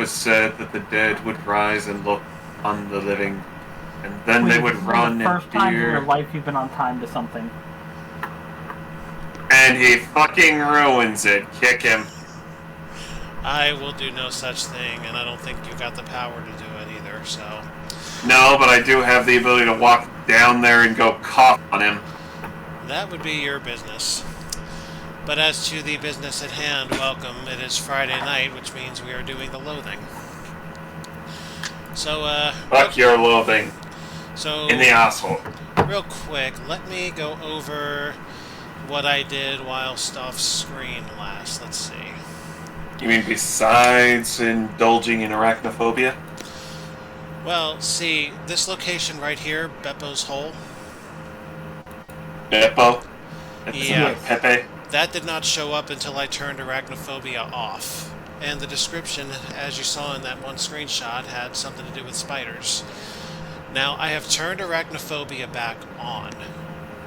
was said that the dead would rise and look on the living, and then they would run in fear. First time in your life you've been on time to something. And he fucking ruins it. Kick him. I will do no such thing, and I don't think you got the power to do it either, so... No, but I do have the ability to walk down there and go cough on him. That would be your business. But as to the business at hand, welcome. It is Friday night, which means we are doing the Loathing. So, Fuck your Loathing. So... In the asshole. Real quick, let me go over what I did whilst off screen last. Let's see. You mean besides indulging in arachnophobia? Well, see, this location right here, Beppo's Hole. Beppo? Yeah. Like Pepe? That did not show up until I turned arachnophobia off. And the description, as you saw in that one screenshot, had something to do with spiders. Now, I have turned arachnophobia back on,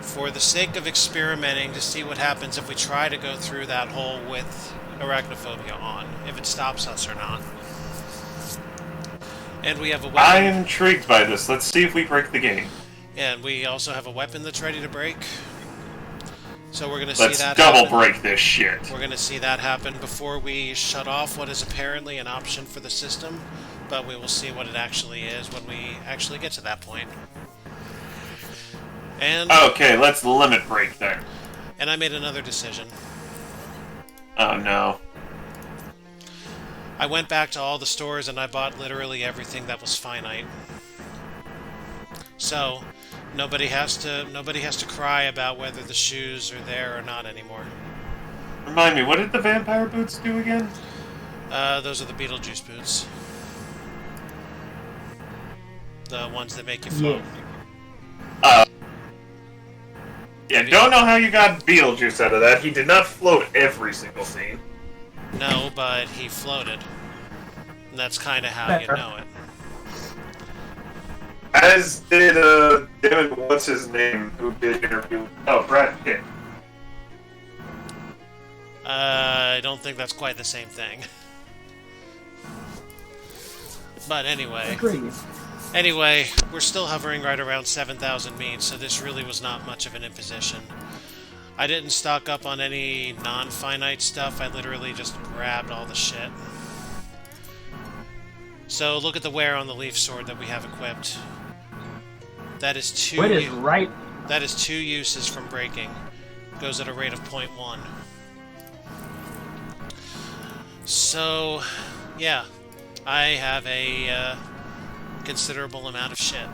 for the sake of experimenting to see what happens if we try to go through that hole with arachnophobia on, if it stops us or not. And we have a weapon. I am intrigued by this. Let's see if we break the game. And we also have a weapon that's ready to break. So we're going to see that Let's double happen. break this shit. We're going to see that happen before we shut off what is apparently an option for the system, but we will see what it actually is when we actually get to that point. And okay, let's limit break then. And I made another decision. Oh no. I went back to all the stores and I bought literally everything that was finite. So, nobody has to cry about whether the shoes are there or not anymore. Remind me, what did the vampire boots do again? Those are the Beetlejuice boots. The ones that make you float. Yeah, don't know how you got Beetlejuice out of that. He did not float every single scene. No, but he floated. And that's kind of how you know it. As did, damn it, what's his name, who did interview... Oh, Brad Pitt. I don't think that's quite the same thing. But anyway... Anyway, we're still hovering right around 7,000 means, so this really was not much of an imposition. I didn't stock up on any non-finite stuff, I literally just grabbed all the shit. So look at the wear on the leaf sword that we have equipped. That is two. That is 2 uses from breaking. Goes at a rate of 0.1. So, yeah, I have a considerable amount of shit.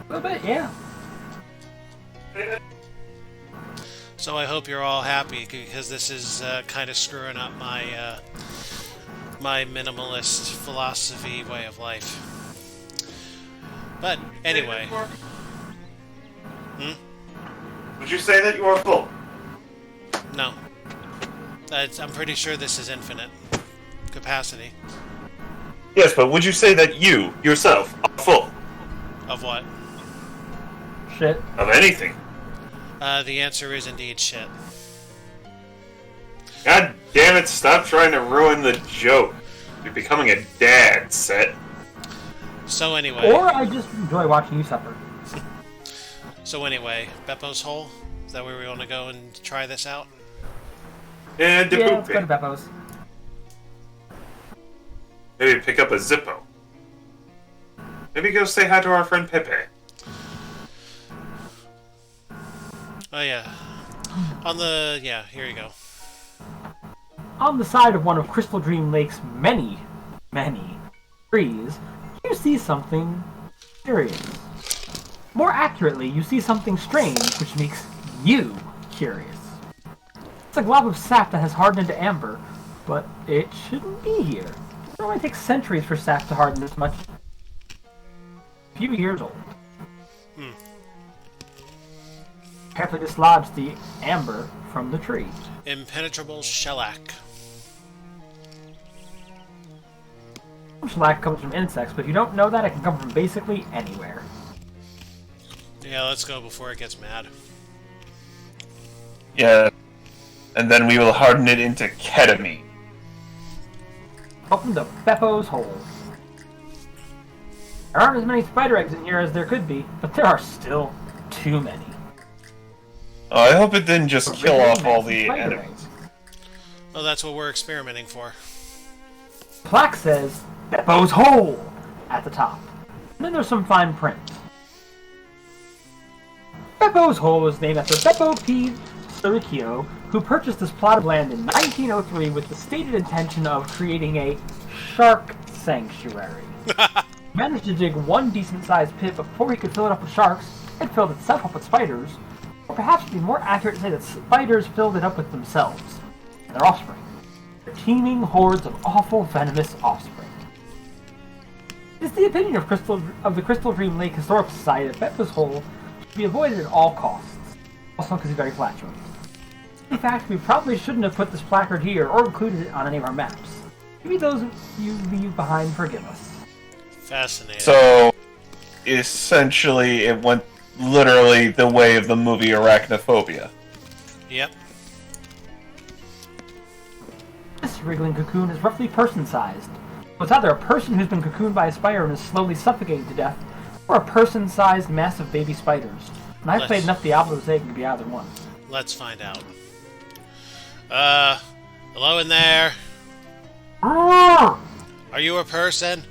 A little bit, yeah. So I hope you're all happy, because this is kind of screwing up my my minimalist philosophy way of life. But anyway, Would you say that you are full? No, I'm pretty sure this is infinite capacity. Yes, but would you say that you, yourself, are full? Of what? Shit. Of anything. The answer is indeed shit. God damn it, stop trying to ruin the joke. You're becoming a dad, Set. So anyway... Or I just enjoy watching you suffer. So anyway, Beppo's Hole? Is that where we want to go and try this out? Yeah, let's go to Beppo's. Maybe pick up a Zippo. Maybe go say hi to our friend Pepe. Oh yeah. Here you go. On the side of one of Crystal Dream Lake's many, many trees, you see something curious. More accurately, you see something strange, which makes you curious. It's a glob of sap that has hardened into amber, but it shouldn't be here. It only takes centuries for sap to harden this much. A few years old. Carefully dislodge the amber from the tree. Impenetrable shellac. Shellac comes from insects, but if you don't know that, it can come from basically anywhere. Yeah, let's go before it gets mad. Yeah. And then we will harden it into ketamine. Welcome to Beppo's Hole. There aren't as many spider eggs in here as there could be, but there are still too many. Oh, I hope it didn't just kill off all the Spider enemies. eggs. Well, that's what we're experimenting for. Plaque says Beppo's Hole at the top. And then there's some fine print. Beppo's Hole was named after Beppo P. Storicchio, who purchased this plot of land in 1903 with the stated intention of creating a shark sanctuary. He managed to dig one decent-sized pit before he could fill it up with sharks. It filled itself up with spiders, or perhaps it'd be more accurate to say that spiders filled it up with themselves and their offspring. Their teeming hordes of awful, venomous offspring. It is the opinion of the Crystal Dream Lake Historical Society that Beppo's Hole should be avoided at all costs, also because he's very flatulent. In fact, we probably shouldn't have put this placard here or included it on any of our maps. Maybe those you leave behind forgive us. Fascinating. So, essentially, it went literally the way of the movie Arachnophobia. Yep. This wriggling cocoon is roughly person-sized. So it's either a person who's been cocooned by a spider and is slowly suffocating to death, or a person-sized mass of baby spiders. And I've played enough Diablo to say it can be either one. Let's find out. Hello in there. Ah! Are you a person,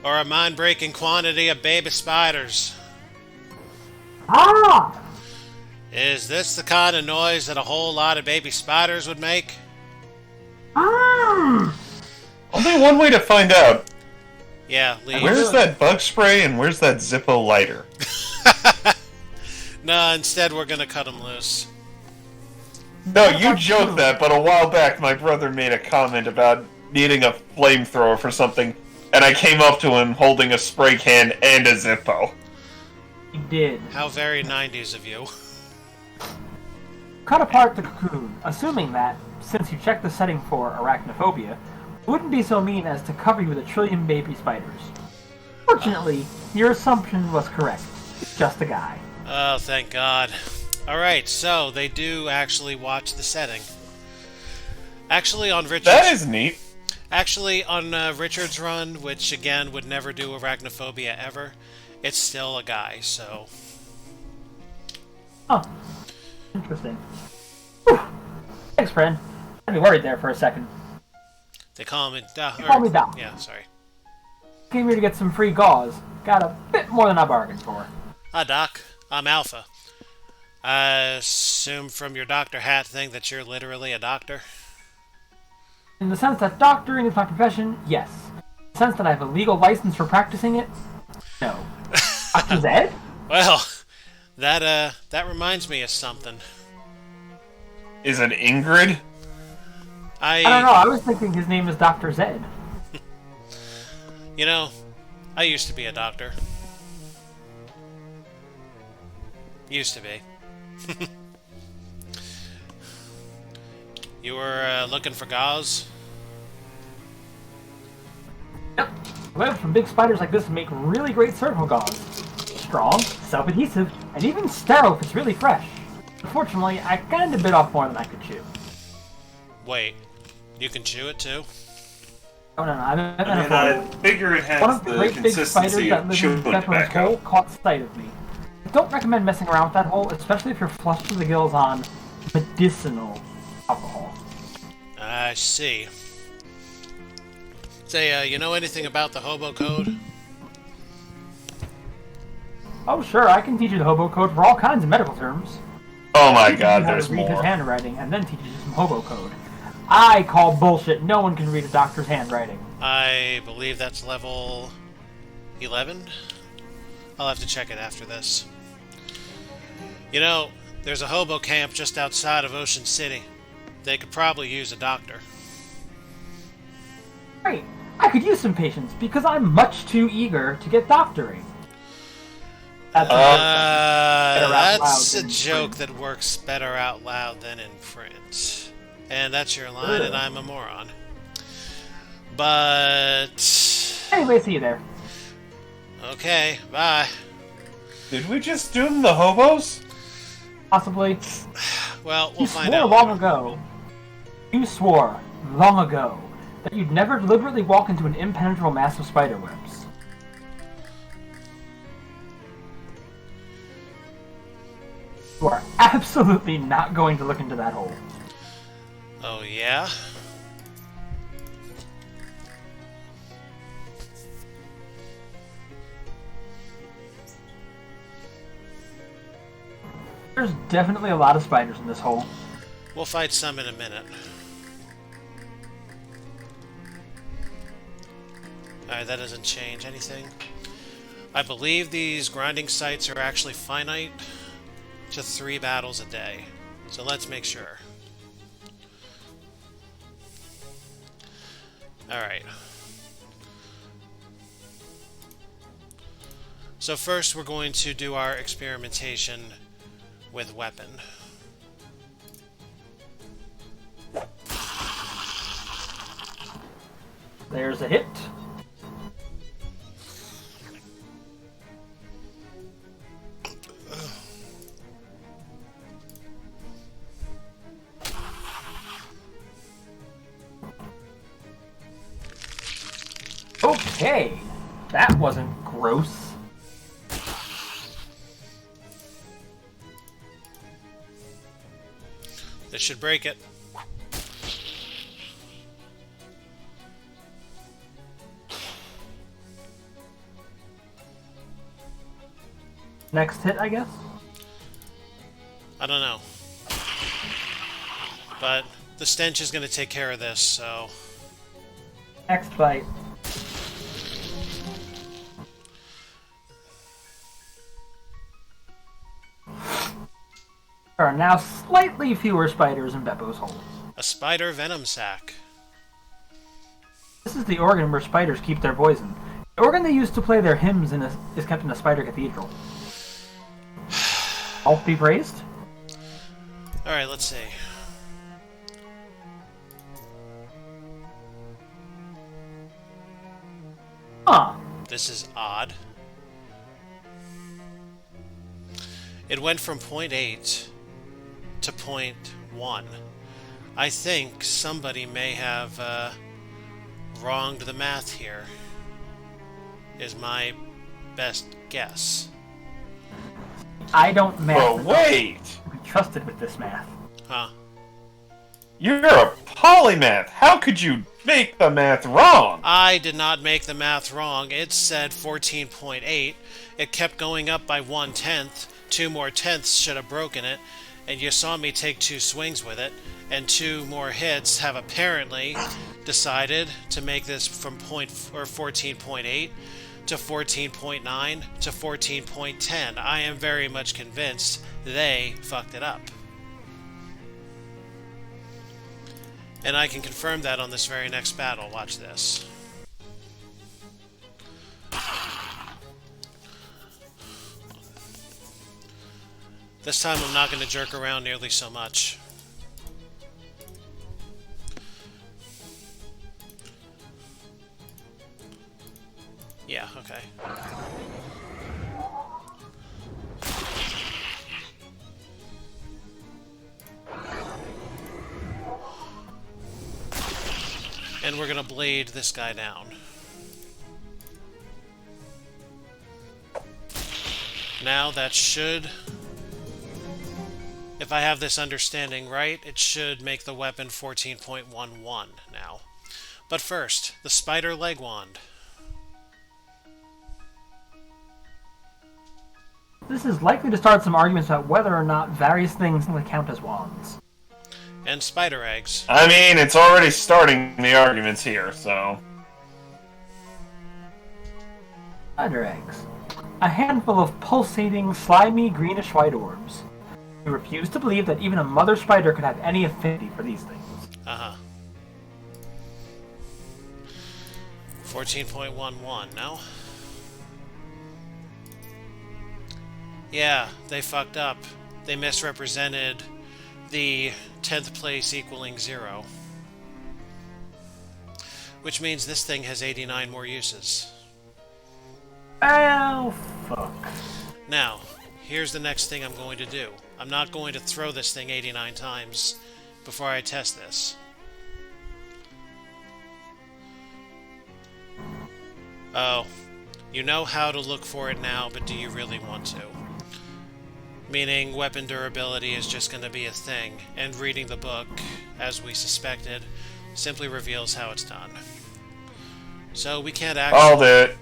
or a mind-breaking quantity of baby spiders? Ah! Is this the kind of noise that a whole lot of baby spiders would make? Ah! Only one way to find out. Yeah, leave. Where's that bug spray and where's that Zippo lighter? No, instead we're gonna cut them loose. No, you joked that, but a while back my brother made a comment about needing a flamethrower for something, and I came up to him holding a spray can and a Zippo. He did. How very 90s of you. Cut apart the cocoon, assuming that, since you checked the setting for arachnophobia, it wouldn't be so mean as to cover you with 1 trillion baby spiders. Fortunately, your assumption was correct. It's just a guy. Oh, thank God. Alright, so they do actually watch the setting. Actually, on Richard's... That is neat. Actually, on Richard's run, which again would never do arachnophobia ever, it's still a guy, so... Huh. Interesting. Whew. Thanks, friend. I'd be worried there for a second. They call me... Call me Doc. Yeah, sorry. Came here to get some free gauze. Got a bit more than I bargained for. Hi, Doc. I'm Alpha. I assume from your doctor hat thing that you're literally a doctor? In the sense that doctoring is my profession, yes. In the sense that I have a legal license for practicing it, no. Dr. Zed? Well, that reminds me of something. Is it Ingrid? I don't know, I was thinking his name is Dr. Zed. You know, I used to be a doctor. Used to be. You were looking for gauze? Yep. Webs from big spiders like this make really great surgical gauze. Strong, self-adhesive, and even sterile if it's really fresh. Unfortunately, I kinda bit off more than I could chew. Wait, you can chew it too? Oh no, I meant I figure it one has of the the great big spiders consistency that of live in chewing Beppo's tobacco. hole caught sight of me. I don't recommend messing around with that hole, especially if you're flushed to the gills on medicinal alcohol. I see. Say, you know anything about the hobo code? Oh sure, I can teach you the hobo code for all kinds of medical terms. Oh my Teaches god, you how there's to read his more. handwriting and then teaches you some hobo code. I call bullshit. No one can read a doctor's handwriting. I believe that's level 11? I'll have to check it after this. You know, there's a hobo camp just outside of Ocean City. They could probably use a doctor. Great. I could use some patience because I'm much too eager to get doctoring. That's That's a joke that works better out loud than in print. And that's your line, and I'm a moron. But... Anyway, see you there. Okay, bye. Did we just doom the hobos? Possibly. Well, we'll You find swore out long later. ago. You swore long ago that you'd never deliberately walk into an impenetrable mass of spider webs. You are absolutely not going to look into that hole. Oh, yeah? There's definitely a lot of spiders in this hole. We'll fight some in a minute. Alright, that doesn't change anything. I believe these grinding sites are actually finite to 3 battles a day. So let's make sure. Alright. So first we're going to do our experimentation with weapon. There's a hit. Okay, that wasn't gross. This should break it. Next hit, I guess? I don't know. But the stench is going to take care of this, so... Next bite. There are now slightly fewer spiders in Beppo's hole. A spider venom sac. This is the organ where spiders keep their poison. The organ they use to play their hymns is kept in a spider cathedral. All be praised? Alright, let's see. Huh. This is odd. It went from 0.8 to 0.1. I think somebody may have wronged the math here, is my best guess. I don't math. But wait! To be trusted with this math. Huh. You're a polymath. How could you make the math wrong? I did not make the math wrong. It said 14.8. It kept going up by 1/10. 2 more tenths should have broken it, and you saw me take 2 swings with it, and 2 more hits have apparently decided to make this from 14.8 to 14.9 to 14.10. I am very much convinced they fucked it up. And I can confirm that on this very next battle. Watch this. This time I'm not going to jerk around nearly so much. Yeah, okay. And we're gonna blade this guy down. Now that should, if I have this understanding right, it should make the weapon 14.11 now. But first, the spider leg wand. This is likely to start some arguments about whether or not various things count as wands. And spider eggs. I mean, it's already starting the arguments here, so... Spider eggs. A handful of pulsating, slimy, greenish white orbs. You refuse to believe that even a mother spider could have any affinity for these things. Uh-huh. 14.11, no? Yeah, they fucked up. They misrepresented the 10th place equaling 0. Which means this thing has 89 more uses. Oh, fuck. Now, here's the next thing I'm going to do. I'm not going to throw this thing 89 times before I test this. Oh, you know how to look for it now, but do you really want to? Meaning weapon durability is just going to be a thing, and reading the book, as we suspected, simply reveals how it's done. So we can't actually... I'll do it.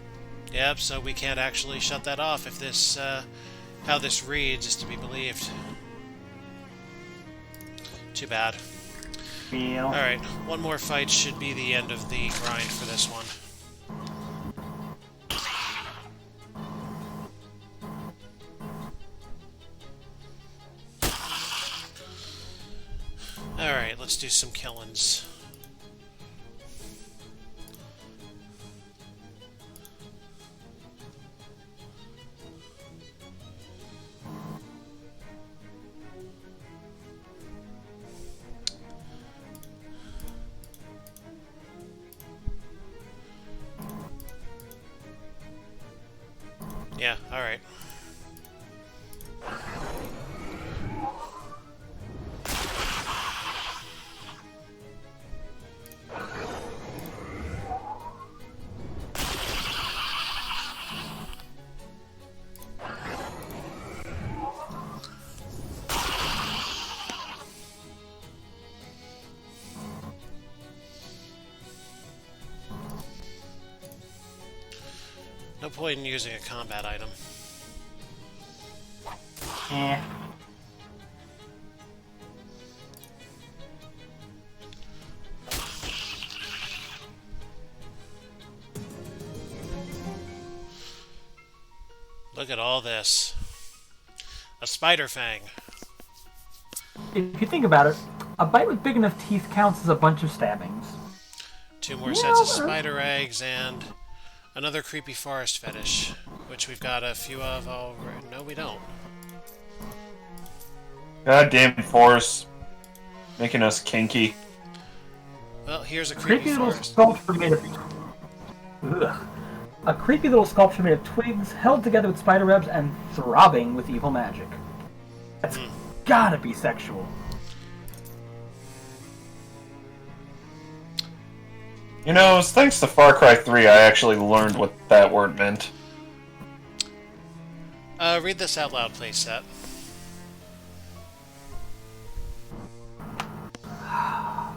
Yep, so we can't actually shut that off if this, how this reads is to be believed. Too bad. Yeah. Alright, one more fight should be the end of the grind for this one. Alright, let's do some killings. Yeah, alright. No point in using a combat item. Eh. Look at all this. A spider fang. If you think about it, a bite with big enough teeth counts as a bunch of stabbings. 2 more sets of spider eggs and another creepy forest fetish, which we've got a few of already. No, we don't. Goddamn force. Making us kinky. Well, here's a creepy Little forest. sculpture made of... Ugh. A creepy little sculpture made of twigs, held together with spider webs and throbbing with evil magic. That's gotta be sexual. You know, it's thanks to Far Cry 3 I actually learned what that word meant. Read this out loud, playset.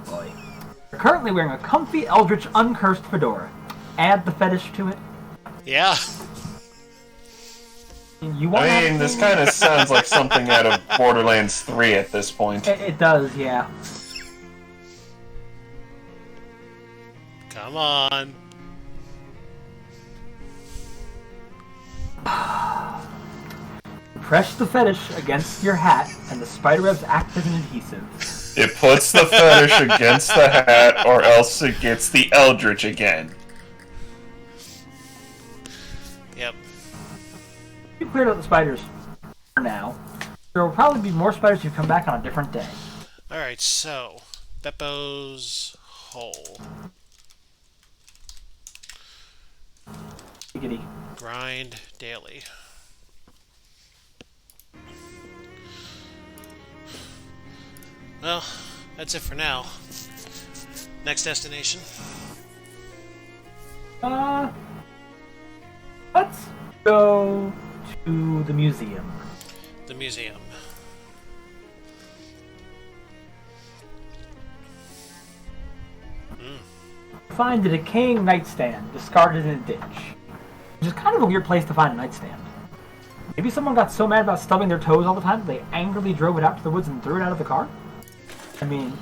Boy. You're currently wearing a comfy Eldritch uncursed fedora. Add the fetish to it. Yeah. You want I mean, this kind of sounds like something out of Borderlands 3 at this point. It does, yeah. Come on. Press the fetish against your hat, and the spiderwebs act as an adhesive. It puts the fetish against the hat, or else it gets the Eldritch again. Yep. You cleared out the spiders for now. There will probably be more spiders who come back on a different day. Alright, so Beppo's hole. Giggity. Grind daily. Well, that's it for now. Next destination. Let's go to the museum. The museum. Find a decaying nightstand discarded in a ditch. Which is kind of a weird place to find a nightstand. Maybe someone got so mad about stubbing their toes all the time they angrily drove it out to the woods and threw it out of the car? I mean...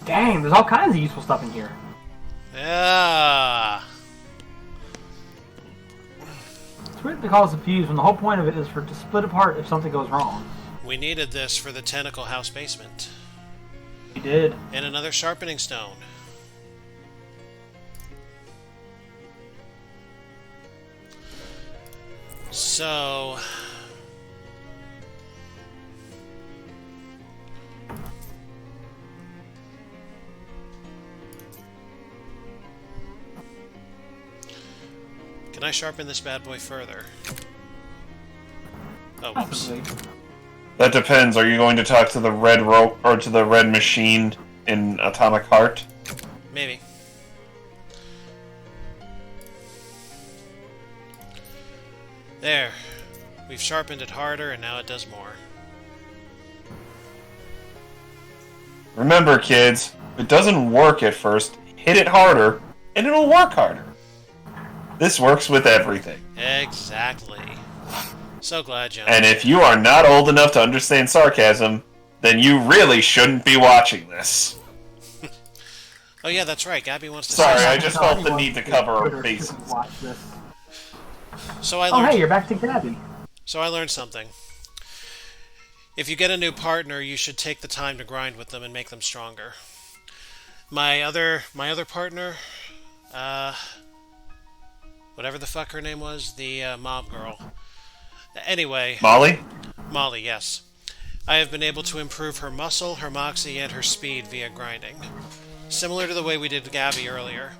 Dang, there's all kinds of useful stuff in here. Yeah. It's weird to call us a fuse when the whole point of it is for it to split apart if something goes wrong. We needed this for the tentacle house basement. We did. And another sharpening stone. So... Can I sharpen this bad boy further? Oh, whoops. That depends. Are you going to talk to the red rope or to the red machine in Atomic Heart? Maybe. There. We've sharpened it harder, and now it does more. Remember, kids, if it doesn't work at first, hit it harder, and it'll work harder. This works with everything. Exactly. So glad, John. And if you are not old enough to understand sarcasm, then you really shouldn't be watching this. Oh yeah, that's right. Gabby wants to Sorry, say I something. just felt the need to cover our bases. Watch this. So I Oh, learned. hey, you're back to Gabby. So I learned something. If you get a new partner, you should take the time to grind with them and make them stronger. My other partner, whatever the fuck her name was, the mob girl. Anyway, Molly? Molly, yes. I have been able to improve her muscle, her moxie, and her speed via grinding. Similar to the way we did Gabby earlier.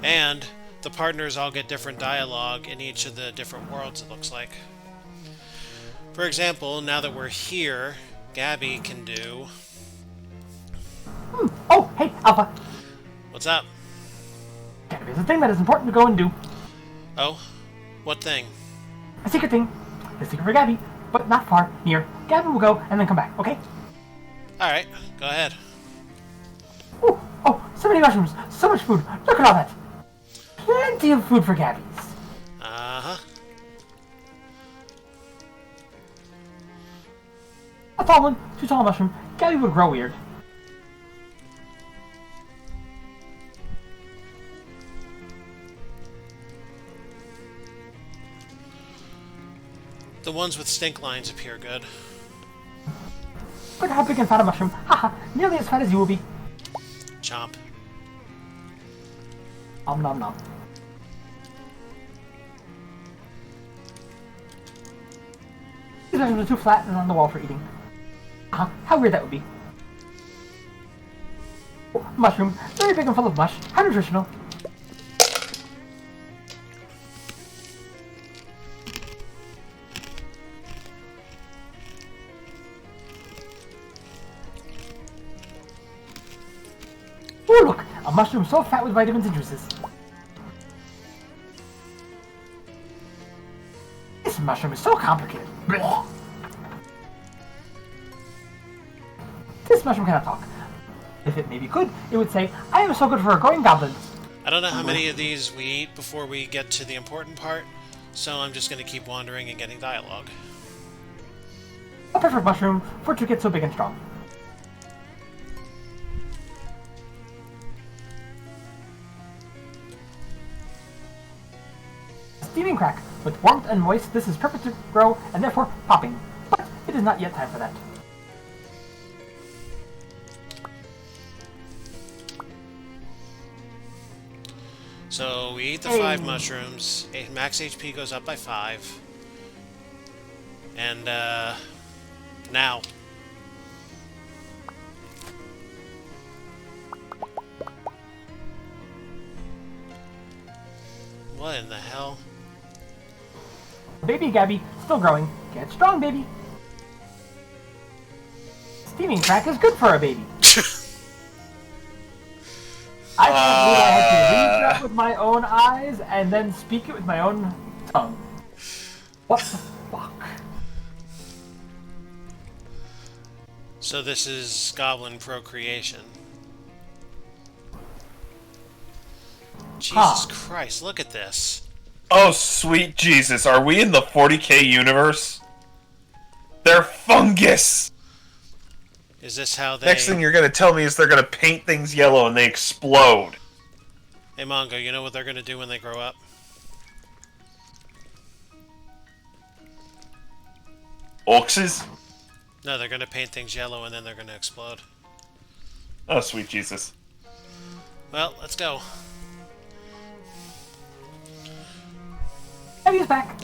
And the partners all get different dialogue in each of the different worlds, it looks like. For example, now that we're here, Gabby can do... Oh, hey, Alpha. What's up? There's a thing that is important to go and do. Oh? What thing? A secret thing. A secret for Gabby, but not far, near. Gabby will go and then come back, okay? Alright, go ahead. Ooh, oh, so many mushrooms, so much food. Look at all that. Plenty of food for Gabbies. Uh-huh. A tall one, too tall a mushroom. Gabby would grow weird. The ones with stink lines appear good. Look how big and fat a mushroom. Haha, nearly as fat as you will be. Chomp. Nom nom nom. These mushrooms are too flat and on the wall for eating. How weird that would be. Oh, mushroom, very big and full of mush. How nutritional. Oh look, a mushroom so fat with vitamins and juices. This mushroom is so complicated. Blech. This mushroom cannot talk. If it maybe could, it would say, I am so good for a growing goblin. I don't know how many of these we eat before we get to the important part, so I'm just going to keep wandering and getting dialogue. A perfect mushroom for it to get so big and strong. Steaming crack. With warmth and moist, this is perfect to grow and therefore popping. But it is not yet time for that. So we eat the 5 mushrooms, max HP goes up by 5. And, now. What in the hell? Baby Gabby, still growing. Get strong, baby. Steaming crack is good for a baby. I can't believe I had to read that with my own eyes and then speak it with my own tongue. What the fuck? So this is goblin procreation. Jesus Christ, look at this. Oh, sweet Jesus, are we in the 40k universe? They're fungus! Is this how they... Next thing you're gonna tell me is they're gonna paint things yellow and they explode. Hey, Mongo, you know what they're gonna do when they grow up? Oxes? No, they're gonna paint things yellow and then they're gonna explode. Oh, sweet Jesus. Well, let's go. Gabby's back.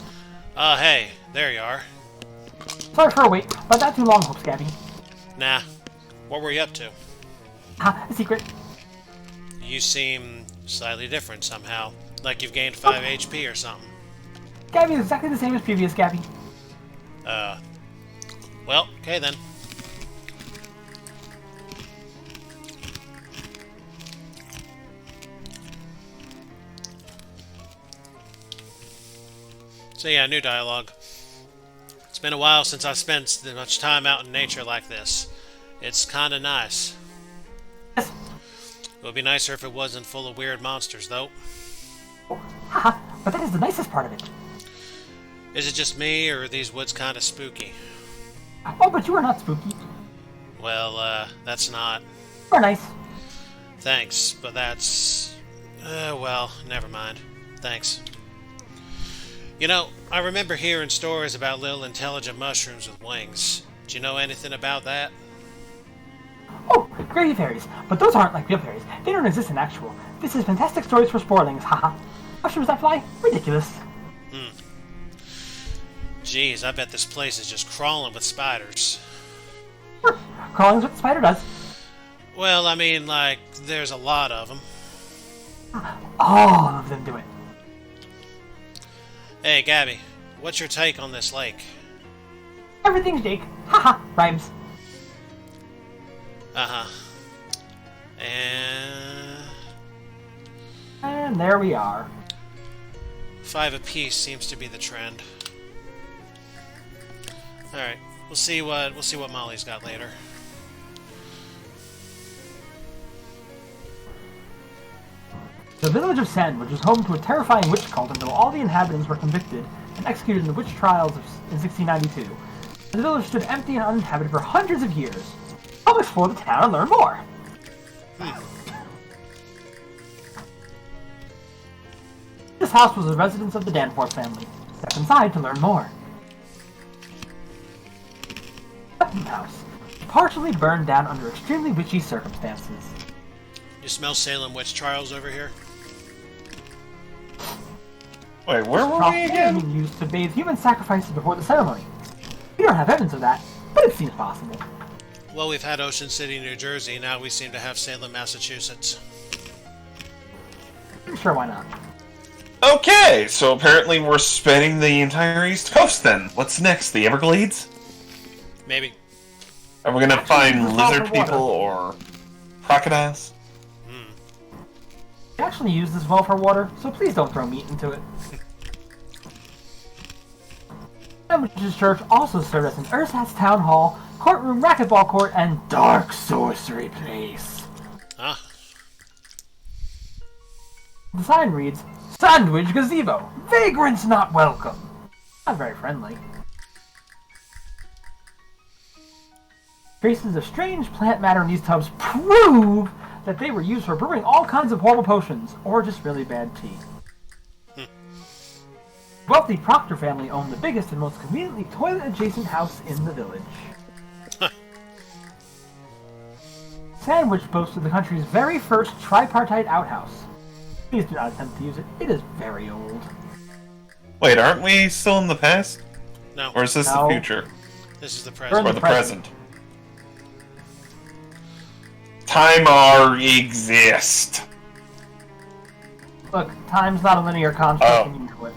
Hey, there you are. Sorry for a wait, but not too long, hopes, Gabby. Nah. What were you up to? A secret. You seem slightly different somehow. Like you've gained 5 HP or something. Gabby is exactly the same as previous Gabby. Well, okay then. So yeah, new dialogue. It's been a while since I spent much time out in nature like this. It's kinda nice. Yes. It would be nicer if it wasn't full of weird monsters, though. Haha, but that is the nicest part of it. Is it just me, or are these woods kinda spooky? Oh, but you are not spooky. Well, that's not. You are nice. Thanks, but that's... well, never mind. Thanks. You know, I remember hearing stories about little intelligent mushrooms with wings. Do you know anything about that? Oh, gravy fairies. But those aren't like real fairies. They don't exist in actual. This is fantastic stories for sporlings, haha. Mushrooms that fly? Ridiculous. Jeez, I bet this place is just crawling with spiders. Crawling's what the spider does. Well, I mean, like, there's a lot of them. All of them do it. Hey, Gabby, what's your take on this lake? Everything's Jake. Haha, rhymes. Uh-huh. And there we are. 5 apiece seems to be the trend. Alright, we'll see what Molly's got later. The village of Sandwich was home to a terrifying witch cult until all the inhabitants were convicted and executed in the witch trials in 1692. The village stood empty and uninhabited for hundreds of years. Come explore the town and learn more. This house was the residence of the Danforth family. Step inside to learn more. Putnam House, partially burned down under extremely witchy circumstances. You smell Salem witch trials over here? Wait, where were we again? Being used to bathe human sacrifices before the ceremony. We don't have evidence of that, but it seems possible. Well, we've had Ocean City, New Jersey, now we seem to have Salem, Massachusetts. Sure, why not? Okay, so apparently we're spanning the entire East Coast then. What's next? The Everglades? Maybe. Are we gonna find the lizard salt and people or crocodiles? We actually use this well for water, so please don't throw meat into it. Sandwich's Church also served as an ersatz town hall, courtroom, racquetball court, and dark sorcery place. Ah. The sign reads, Sandwich Gazebo, vagrants not welcome. Not very friendly. Traces of strange plant matter in these tubs prove that they were used for brewing all kinds of horrible potions, or just really bad tea. The wealthy Proctor family owned the biggest and most conveniently toilet-adjacent house in the village. Sandwich boasted the country's very first tripartite outhouse. Please do not attempt to use it. It is very old. Wait, aren't we still in the past? No. Or is this No. the future? This is the We're in present. Or the present? Timar exist. Look, time's not a linear construct Oh. and you know it.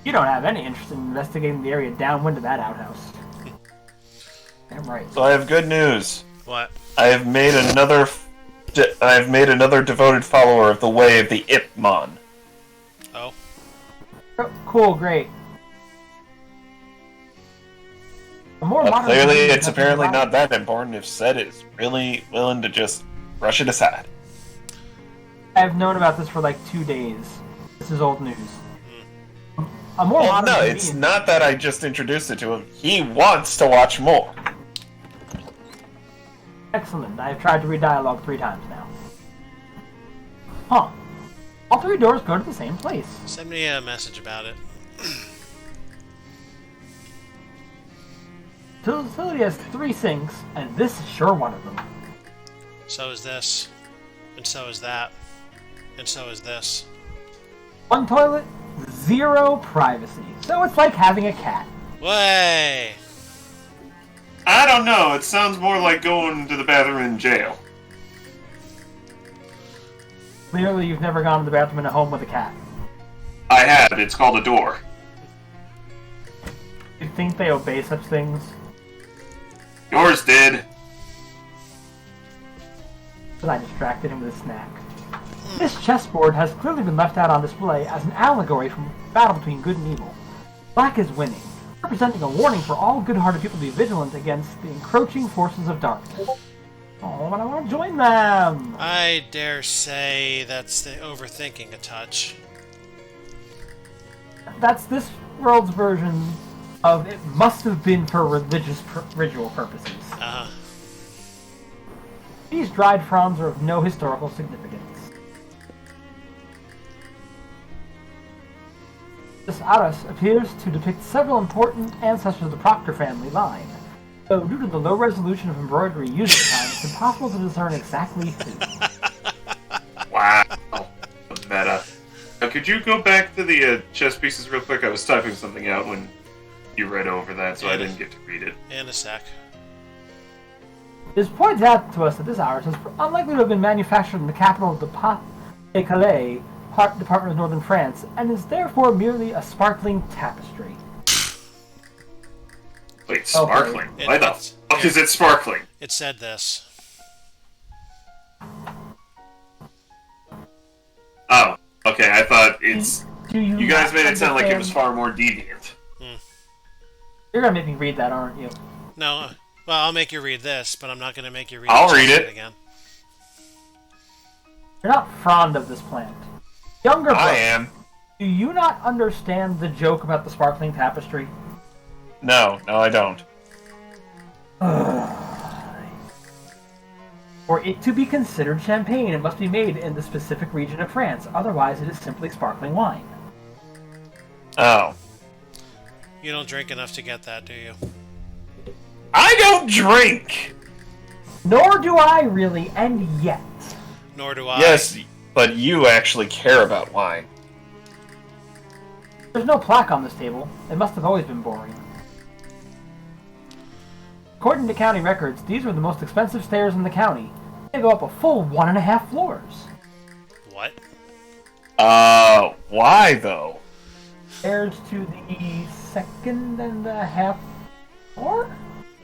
You don't have any interest in investigating the area downwind of that outhouse. Damn right. So I have good news. What? I have made another devoted follower of the way of the Ipmon. Oh. Oh, cool, great. A more But modern clearly, version it's has been apparently devised. not that important if Set is really willing to just brush it aside. I've known about this for like 2 days. This is old news. A more Well, modern no, version- it's not that I just introduced it to him. He wants to watch more. Excellent. I've tried to read dialogue 3 times now. Huh. All 3 doors go to the same place. Send me a message about it. The facility has 3 sinks, and this is sure one of them. So is this. And so is that. And so is this. 1 toilet, 0 privacy. So it's like having a cat. Way! I don't know. It sounds more like going to the bathroom in jail. Clearly you've never gone to the bathroom in a home with a cat. I have. It's called a door. You think they obey such things? Yours did. But I distracted him with a snack. This chessboard has clearly been left out on display as an allegory from battle between good and evil. Black is winning, representing a warning for all good-hearted people to be vigilant against the encroaching forces of darkness. Oh, but I want to join them! I dare say that's the overthinking a touch. That's this world's version of it must have been for religious ritual purposes. Uh-huh. These dried fronds are of no historical significance. This Aras appears to depict several important ancestors of the Proctor family line, though due to the low resolution of embroidery used at the time, it's impossible to discern exactly who. Wow. Meta. Now, could you go back to the chess pieces real quick? I was typing something out when you read over that, so I didn't get to read it. In a sec. It is pointed out to us that this Aras is unlikely to have been manufactured in the capital of the Pas-de-Calais department of northern France, and is therefore merely a sparkling tapestry. Wait, sparkling? Okay. Why the fuck is it sparkling? It said this. Oh, okay, I thought it's... You guys made it sound like it was understand- far more deviant. You're gonna make me read that, aren't you? No, well, I'll make you read this, but I'm not going to make you read I'll the read chess it. again. You're not fond of this plant. Younger brother, I am. do you not understand the joke about the sparkling tapestry? No, I don't. For it to be considered champagne, it must be made in the specific region of France. Otherwise, it is simply sparkling wine. Oh. You don't drink enough to get that, do you? I don't drink! Nor do I really, and yet. Nor do I. Yes, but you actually care about wine. There's no plaque on this table. It must have always been boring. According to county records, these were the most expensive stairs in the county. They go up a full 1.5 floors. What? Why though? Stairs to the 2.5 floor?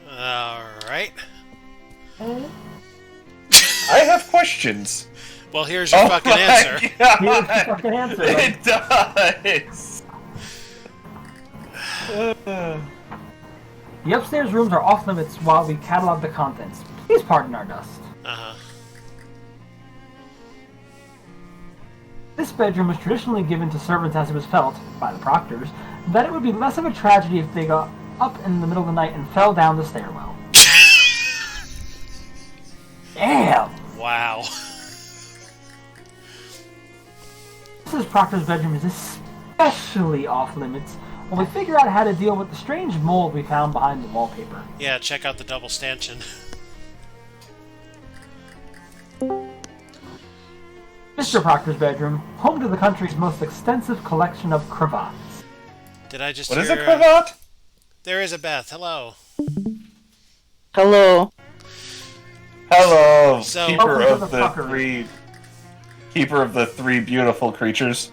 Alright. I have questions. Well, here's your fucking answer. God. Here's the fucking answer. It does. The upstairs rooms are off limits while we catalog the contents. Please pardon our dust. Uh-huh. This bedroom was traditionally given to servants as it was felt, by the proctors, that it would be less of a tragedy if they got up in the middle of the night and fell down the stairwell. Damn! Wow. Mrs. Proctor's bedroom is especially off limits when we figure out how to deal with the strange mold we found behind the wallpaper. Yeah, check out the double stanchion. Mr. Proctor's bedroom, home to the country's most extensive collection of cravats. Did I just What is hear... a cravat? There is a Beth. Hello. Hello. Hello, So- keeper Welcome of to the the fuckery. three beautiful creatures.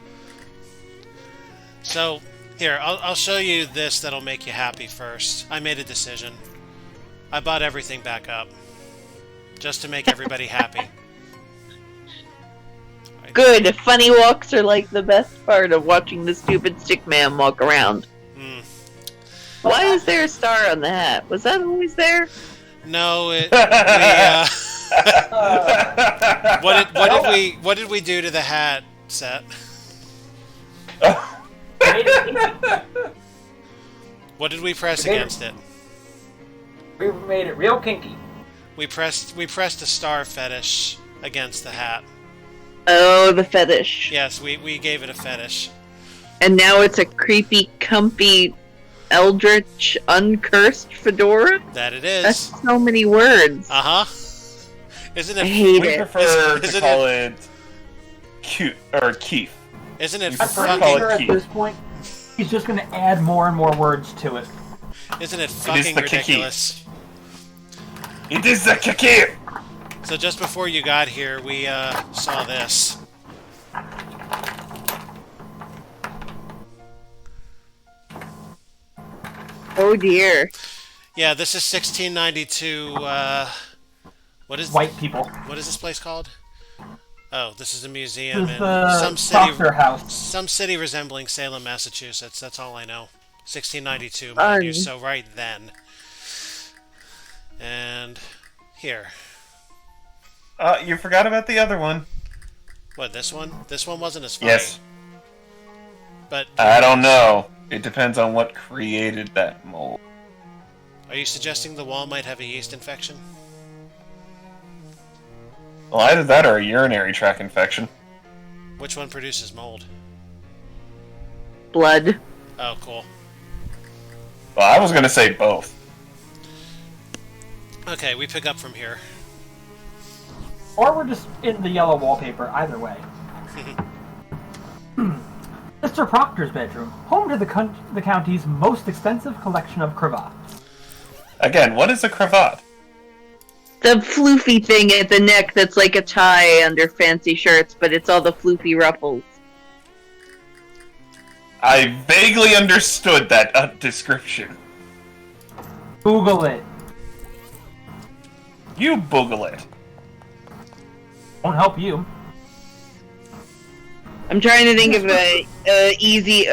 So, here, I'll show you this that'll make you happy first. I made a decision. I bought everything back up. Just to make everybody happy. Good. Funny walks are like the best part of watching the stupid stick man walk around. Hmm. Why is there a star on the hat? Was that always there? No, what did we do to the hat set? What did we press against it? We made it real kinky. We pressed a star fetish against the hat. Oh, the fetish. Yes, we gave it a fetish. And now it's a creepy, comfy, eldritch, uncursed fedora? That it That's is. so many words. Uh-huh. Isn't I it hate We it. prefer to Isn't call it cute or Keith. Isn't it We I'm prefer to pretty call fucking sure it at Keith. this point, he's just going to add more and more words to it. isn't it fucking the kiki. ridiculous? It is the kiki. So just before you got here, we saw this. Oh dear. Yeah, this is 1692. What is White people. what is this place called? Oh, this is a museum This is in the Proctor House. some city resembling Salem, Massachusetts. That's all I know. 1692, mind you, so right then. And here. You forgot about the other one. What, this one? This one wasn't as funny. Yes. But I don't know. It depends on what created that mold. are you suggesting the wall might have a yeast infection? Well, either that or a urinary tract infection. Which one produces mold? Blood. Oh, cool. Well, I was gonna say both. Okay, we pick up from here. Or we're just in the yellow wallpaper, either way. Mr. Proctor's bedroom, home to the county's most extensive collection of cravats. Again, what is a cravat? The floofy thing at the neck that's like a tie under fancy shirts, but it's all the floofy ruffles. I vaguely understood that description. Google it. You boogle it. Won't help you. I'm trying to think of a easy,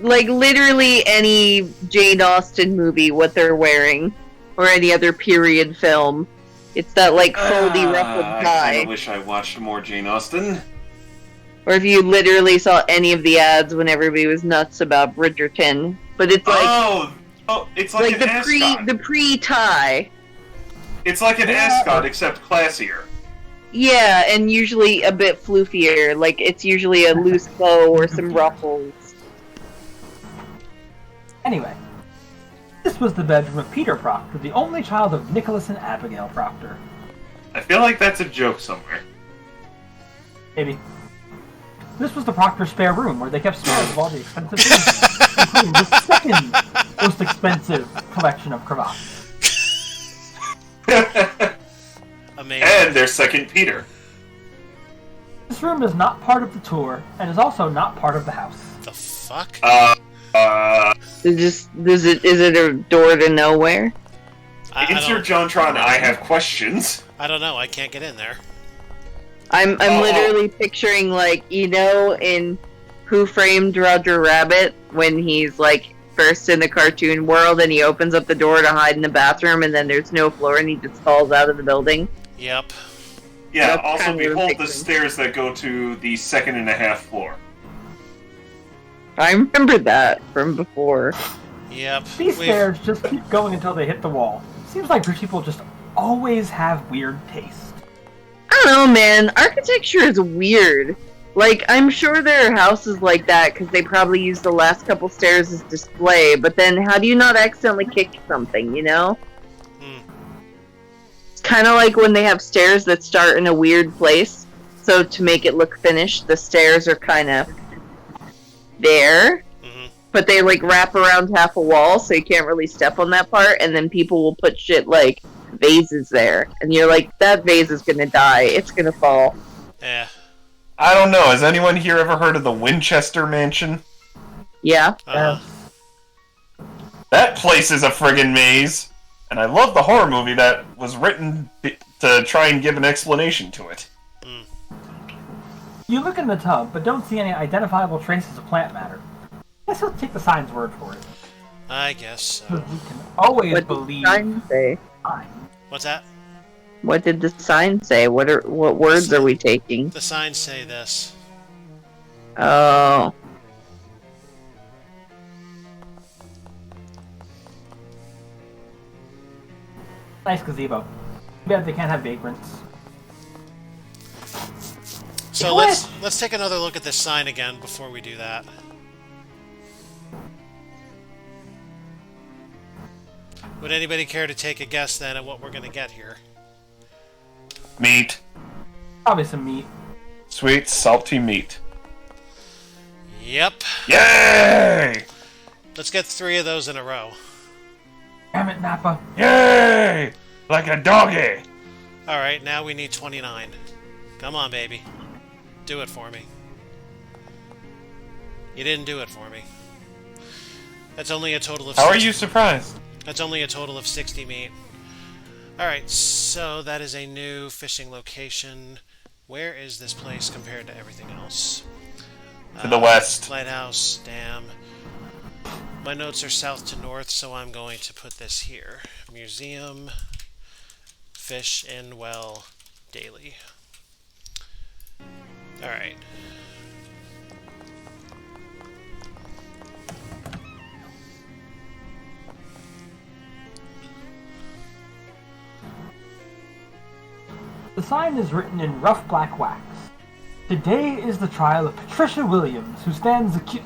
like literally any Jane Austen movie, what they're wearing, or any other period film. It's that like foldy ruffled I tie. kinda wish I watched more Jane Austen. Or if you literally saw any of the ads when everybody was nuts about Bridgerton, but it's like it's like an ascot. the pre-tie. It's like an ascot except classier. Yeah, and usually a bit floofier. Like it's usually a loose bow or some ruffles. Anyway, this was the bedroom of Peter Proctor, the only child of Nicholas and Abigail Proctor. I feel like that's a joke somewhere. Maybe. This was the Proctor spare room, where they kept spares of all the expensive things, including the second most expensive collection of cravats. Amazing. And their second Peter. This room is not part of the tour, and is also not part of the house. The fuck? Is it a door to nowhere? Insert JonTron, I have questions. I don't know. I can't get in there. I'm literally picturing, like, you know, in Who Framed Roger Rabbit, when he's like first in the cartoon world and he opens up the door to hide in the bathroom and then there's no floor and he just falls out of the building. Yep. Yeah, That's also kind of behold the ridiculous. stairs that go to the 2.5 floor. I remember that from before. Yep. These stairs just keep going until they hit the wall. Seems like rich people just always have weird taste. I don't know, man. Architecture is weird. Like, I'm sure there are houses like that because they probably use the last couple stairs as display, but then how do you not accidentally kick something, you know? It's kind of like when they have stairs that start in a weird place, so to make it look finished, the stairs are kind of there, but they, like, wrap around half a wall, so you can't really step on that part, and then people will put shit like vases there, and you're like, that vase is gonna die, it's gonna fall. Yeah. I don't know, has anyone here ever heard of the Winchester Mansion? Yeah. That place is a friggin' maze, and I love the horror movie that was written to try and give an explanation to it. You look in the tub, but don't see any identifiable traces of plant matter. Guess we'll take the sign's word for it. I guess so. We can always What did believe. the sign say? What's that? What did the sign say? What words are we taking? The signs say this. Oh. Nice gazebo. Too bad they can't have vagrants. So let's take another look at this sign again before we do that. Would anybody care to take a guess then at what we're gonna get here? Meat. Probably some meat. Sweet, salty meat. Yep. Yay! Let's get 3 of those in a row. Damn it, Nappa. Yay! Like a doggy! Alright, now we need 29. Come on, baby. Do it for me. You didn't do it for me. That's only a total of How are 60. you surprised? That's only a total of 60 meat. Alright, so that is a new fishing location. Where is this place compared to everything else? To the west. Lighthouse, damn. My notes are south to north, so I'm going to put this here. Museum, fish in well, daily. Alright. The sign is written in rough black wax. Today is the trial of Patricia Williams, who stands accused.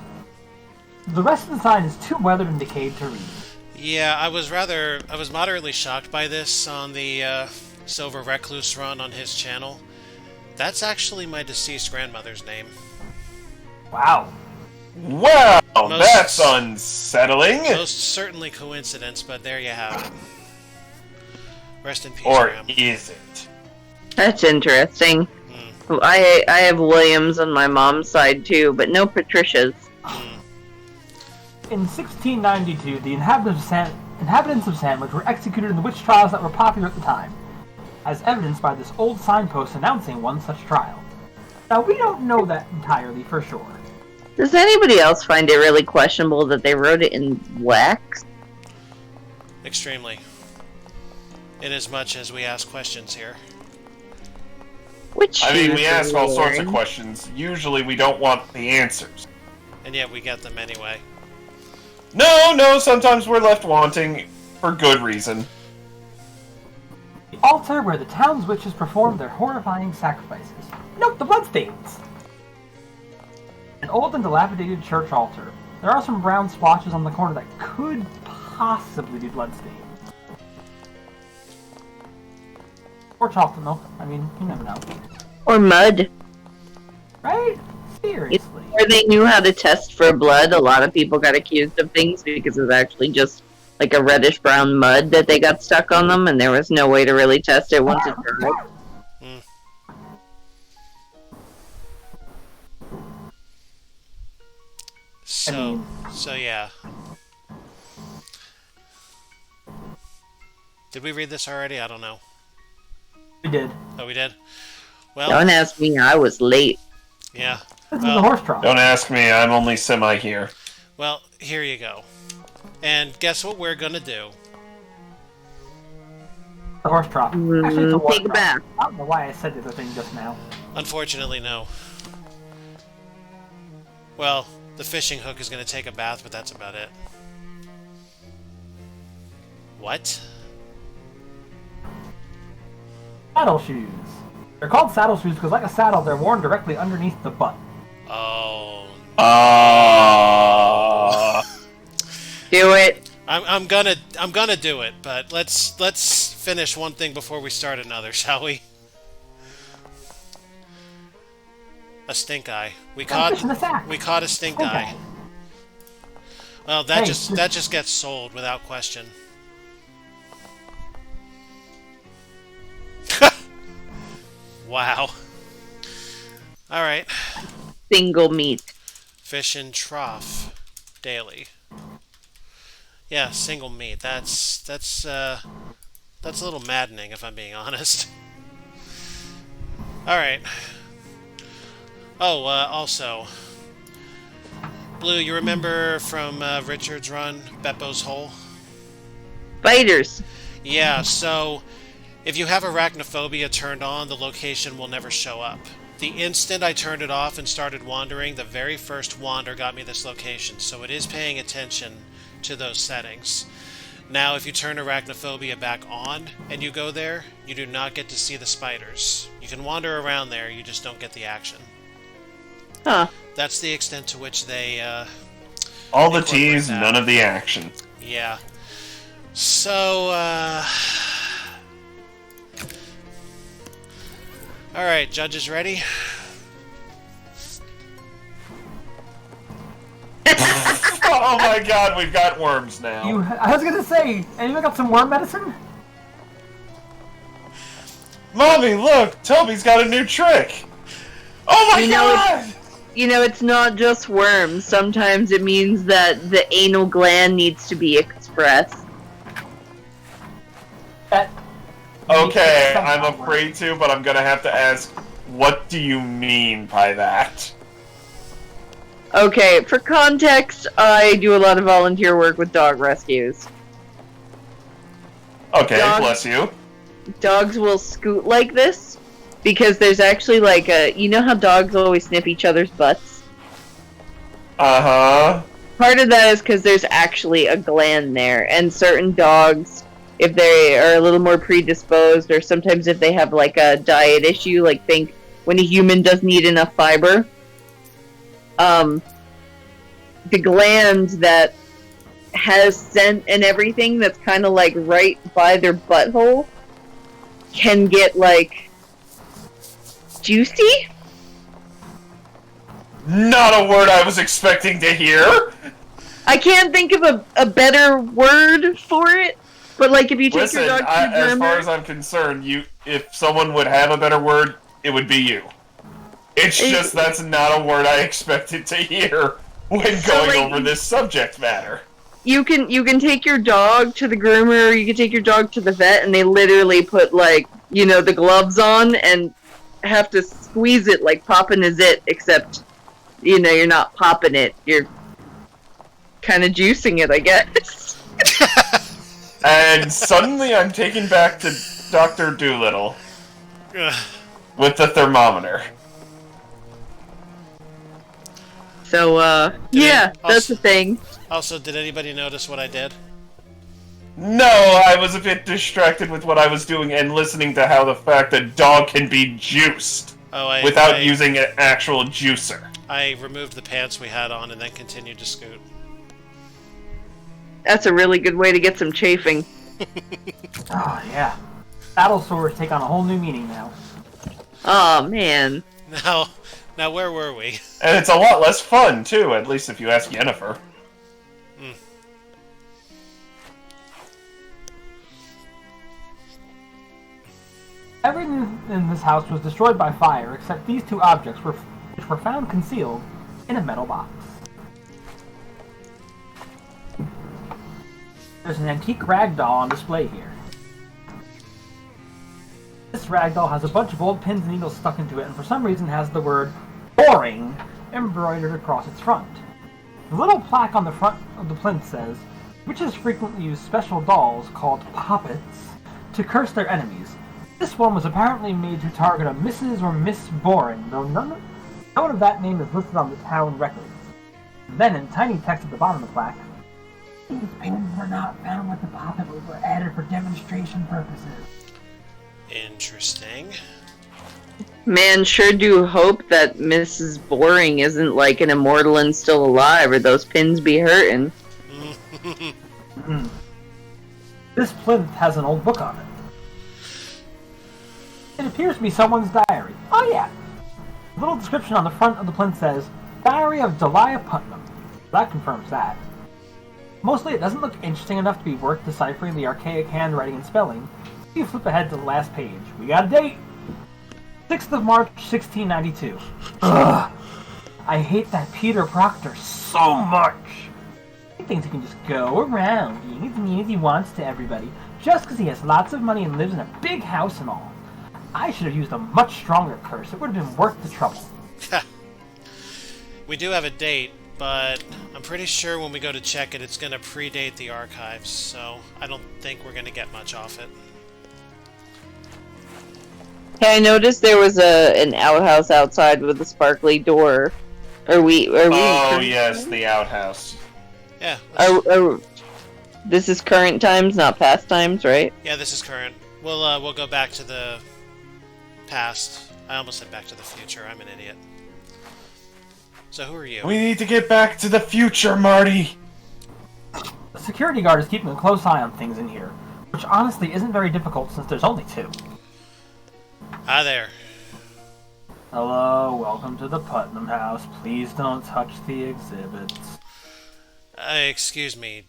The rest of the sign is too weathered and decayed to read. Yeah, I was moderately shocked by this on the Silver Recluse run on his channel. That's actually my deceased grandmother's name. Wow. Well, that's unsettling. Most certainly coincidence, but there you have it. Rest in peace, Or Graham. is it? That's interesting. I have Williams on my mom's side too, but no Patricias. In 1692, the inhabitants of Sandwich were executed in the witch trials that were popular at the time, as evidenced by this old signpost announcing one such trial. Now, we don't know that entirely for sure. Does anybody else find it really questionable that they wrote it in wax? Extremely. Inasmuch as we ask questions here. Which I mean, we shoes ask are all you sorts of wearing? questions. Usually we don't want the answers. And yet we get them anyway. No, sometimes we're left wanting for good reason. The altar where the town's witches performed their horrifying sacrifices. Note the bloodstains! An old and dilapidated church altar. There are some brown splotches on the corner that could possibly be bloodstains. Or chocolate milk. I mean, you never know. Or mud. Right? Seriously. Where they knew how to test for blood, a lot of people got accused of things because it was actually just like a reddish brown mud that they got stuck on them, and there was no way to really test it once it dried. So yeah. Did we read this already? I don't know. We did. Oh, we did? Well, Don't ask me, I was late. yeah. This is a horse trough. Don't ask me, I'm only semi here. Well, here you go. And guess what we're gonna do? The horse trough. Actually, it's a water Take a trough. bath. I don't know why I said the other thing just now. Unfortunately, no. Well, the fishing hook is gonna take a bath, but that's about it. What? Saddle shoes. They're called saddle shoes because, like a saddle, they're worn directly underneath the butt. Oh. Do it. I'm gonna do it, but let's finish one thing before we start another, shall we? A stink eye. We caught a stink eye. Well, that just gets sold without question. Wow. All right. Single meat. Fish and trough daily. Yeah, single meat. That's a little maddening, if I'm being honest. All right. Oh, also, Blue, you remember from Richard's run, Beppo's Hole? Spiders. Yeah. So, if you have arachnophobia turned on, the location will never show up. The instant I turned it off and started wandering, the very first wander got me this location, so it is paying attention to those settings. Now, if you turn arachnophobia back on and you go there, you do not get to see the spiders. You can wander around there, you just don't get the action. Huh. That's the extent to which they, all the incorporate tease, that. none of the action. Yeah. So, alright, judges ready? Oh my god, we've got worms now. I was gonna say, anyone got some worm medicine? Mommy, look! Toby's got a new trick! Oh my god! It's not just worms. Sometimes it means that the anal gland needs to be expressed. That Okay, I'm afraid to, but I'm gonna have to ask, What do you mean by that? Okay, for context, I do a lot of volunteer work with dog rescues. Okay, bless you. Dogs will scoot like this because there's actually like a... You know how dogs always sniff each other's butts? Uh-huh. Part of that is because there's actually a gland there, and certain dogs, if they are a little more predisposed, or sometimes if they have like a diet issue, like think when a human doesn't eat enough fiber, the gland that has scent and everything that's kind of like right by their butthole can get like juicy. Not a word I was expecting to hear. I can't think of a better word for it, but like if you take Listen, your dog to the as groomer, far as I'm concerned, if someone would have a better word, it would be you. It's just that's not a word I expected to hear when going over this subject matter. You can take your dog to the groomer, or you can take your dog to the vet, and they literally put like, you know, the gloves on and have to squeeze it like popping a zit, except, you know, you're not popping it, you're kind of juicing it, I guess. And suddenly I'm taken back to Dr. Doolittle with the thermometer. So, yeah, that's the thing. Also, did anybody notice what I did? No, I was a bit distracted with what I was doing and listening to how the fact that dog can be juiced without using an actual juicer. I removed the pants we had on and then continued to scoot. That's a really good way to get some chafing. Oh, yeah. Battle swords take on a whole new meaning now. Oh, man. Now where were we? And it's a lot less fun, too, at least if you ask Yennefer. Everything in this house was destroyed by fire except these two objects which were found concealed in a metal box. There's an antique ragdoll on display here. This ragdoll has a bunch of old pins and needles stuck into it, and for some reason has the word "boring" embroidered across its front. The little plaque on the front of the plinth says, "Witches frequently use special dolls called poppets to curse their enemies. This one was apparently made to target a Mrs. or Miss Boring, though none of that name is listed on the town records." And then in tiny text at the bottom of the plaque, "These pins were not found with the poppet, but were added for demonstration purposes." Interesting. Man, sure do hope that Mrs. Boring isn't like an immortal and still alive, or those pins be hurting. This plinth has an old book on it. It appears to be someone's diary. Oh yeah! A little description on the front of the plinth says, "Diary of Delia Putnam." That confirms that. Mostly it doesn't look interesting enough to be worth deciphering the archaic handwriting and spelling. You flip ahead to the last page. We got a date! 6th of March, 1692. Ugh! I hate that Peter Proctor so much! He thinks he can just go around being as mean as he wants to everybody, just because he has lots of money and lives in a big house and all. I should have used a much stronger curse. It would have been worth the trouble. We do have a date, but I'm pretty sure when we go to check it, it's going to predate the archives, so I don't think we're going to get much off it. Hey, I noticed there was an outhouse outside with a sparkly door. Are we? Oh yes, the outhouse. Yeah. This is current times, not past times, right? Yeah, this is current. We'll go back to the past. I almost said back to the future. I'm an idiot. So who are you? We need to get back to the future, Marty. The security guard is keeping a close eye on things in here, which honestly isn't very difficult since there's only two. Hi there. Hello, welcome to the Putnam house. Please don't touch the exhibits. Excuse me,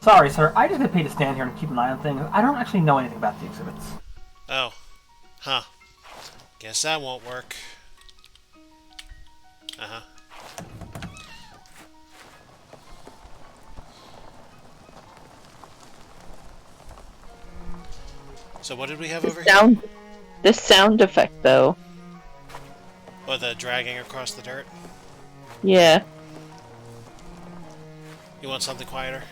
Sorry, sir. I just get paid to stand here and keep an eye on things. I don't actually know anything about the exhibits. Oh. Huh. Guess that won't work. Uh-huh. So what did we have over here? The sound effect, though. Or the dragging across the dirt? Yeah. You want something quieter?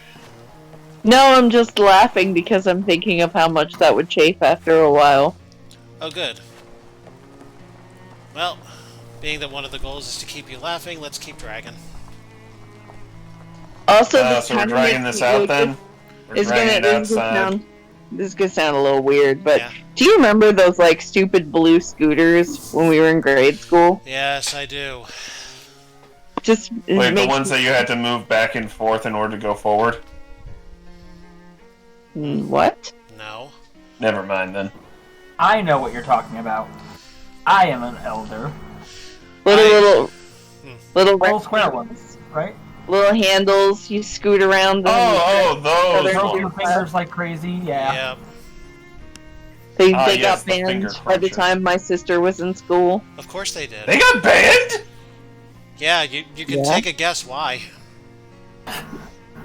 No, I'm just laughing because I'm thinking of how much that would chafe after a while. Oh, good. Well, being that one of the goals is to keep you laughing, let's keep dragging. Also, this so we're kind of dragging makes this me out look- then? We're dragging it outside. This is gonna sound a little weird, but Yeah. do you remember those like stupid blue scooters when we were in grade school? Yes, I do. Just it Wait, the makes ones that you had to move back and forth in order to go forward? What? No. Never mind then. I know what you're talking about. I am an elder. Little Little square ones, right? little handles you scoot around. Oh, those They're Roll ones. your fingers like crazy, yeah. Yep. They yes, got the finger banned by the cruncher. time my sister was in school. Of course they did. They got banned? Yeah, you can Yeah. take a guess why.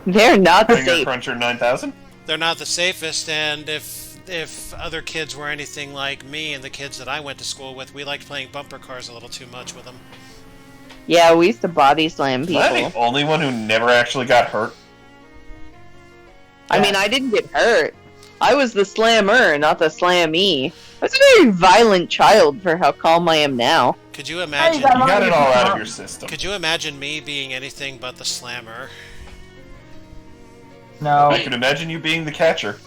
They're not Finger safe. Cruncher 9000? They're not the safest, and if other kids were anything like me and the kids that I went to school with, we liked playing bumper cars a little too much with them. Yeah, we used to body slam Am I the people. only one who never actually got hurt? I mean, I didn't get hurt. I was the slammer, not the slammee. I was a very violent child for how calm I am now. Could you Hey, imagine? you got You got it all out of your system. Could you imagine me being anything but the slammer? No. I can imagine you being the catcher.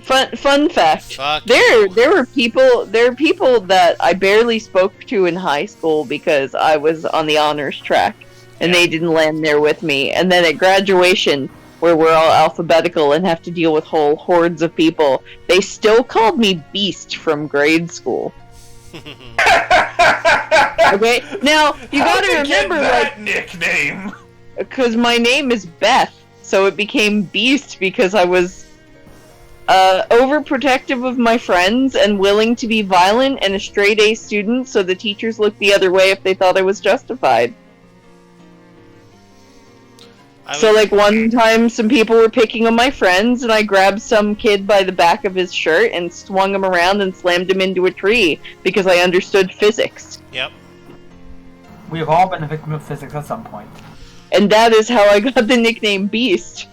Fun fact. Fuck There you. are people that I barely spoke to in high school because I was on the honors track and they didn't land there with me. And then at graduation, where we're all alphabetical and have to deal with whole hordes of people, they still called me Beast from grade school. Okay, now you How'd gotta you get remember, that nickname? because my name is Beth, so it became Beast because I was overprotective of my friends and willing to be violent and a straight A student, so the teachers looked the other way if they thought I was justified. So, like, one time some people were picking on my friends, and I grabbed some kid by the back of his shirt and swung him around and slammed him into a tree because I understood physics. Yep. We have all been a victim of physics at some point. And that is how I got the nickname Beast.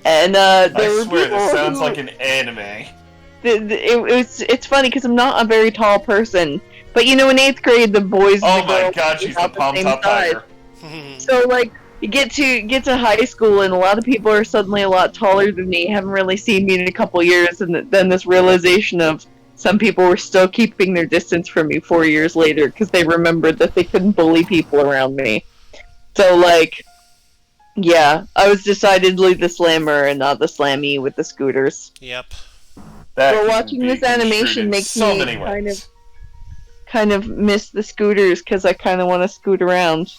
And there I were swear, people this sounds who- like an anime. It's funny because I'm not a very tall person, but you know, in 8th grade, the boys. Oh and the my girls god, were she's the about Palm same Top size. Tiger. So like, you get to high school, and a lot of people are suddenly a lot taller than me. Haven't really seen me in a couple years, and then this realization of some people were still keeping their distance from me 4 years later because they remembered that they couldn't bully people around me. So like. Yeah, I was decidedly the slammer and not the slammy with the scooters. Yep. That But can watching be this construed animation in makes so me many ways. kind of miss the scooters because I kind of want to scoot around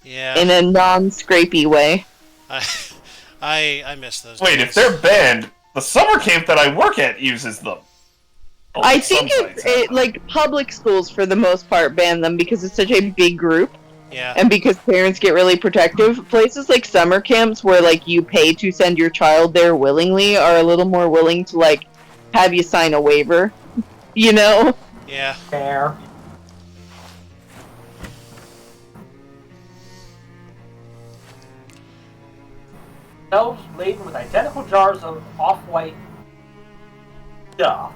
Yeah. in a non-scrapey way. I miss those. Wait, days. if they're banned, the summer camp that I work at uses them. Well, I some think sites have them. like public schools for the most part ban them because it's such a big group. Yeah. And because parents get really protective, places like summer camps where like you pay to send your child there willingly are a little more willing to like have you sign a waiver, you know? Yeah. Fair. Shelves laden with identical jars of off-white stuff.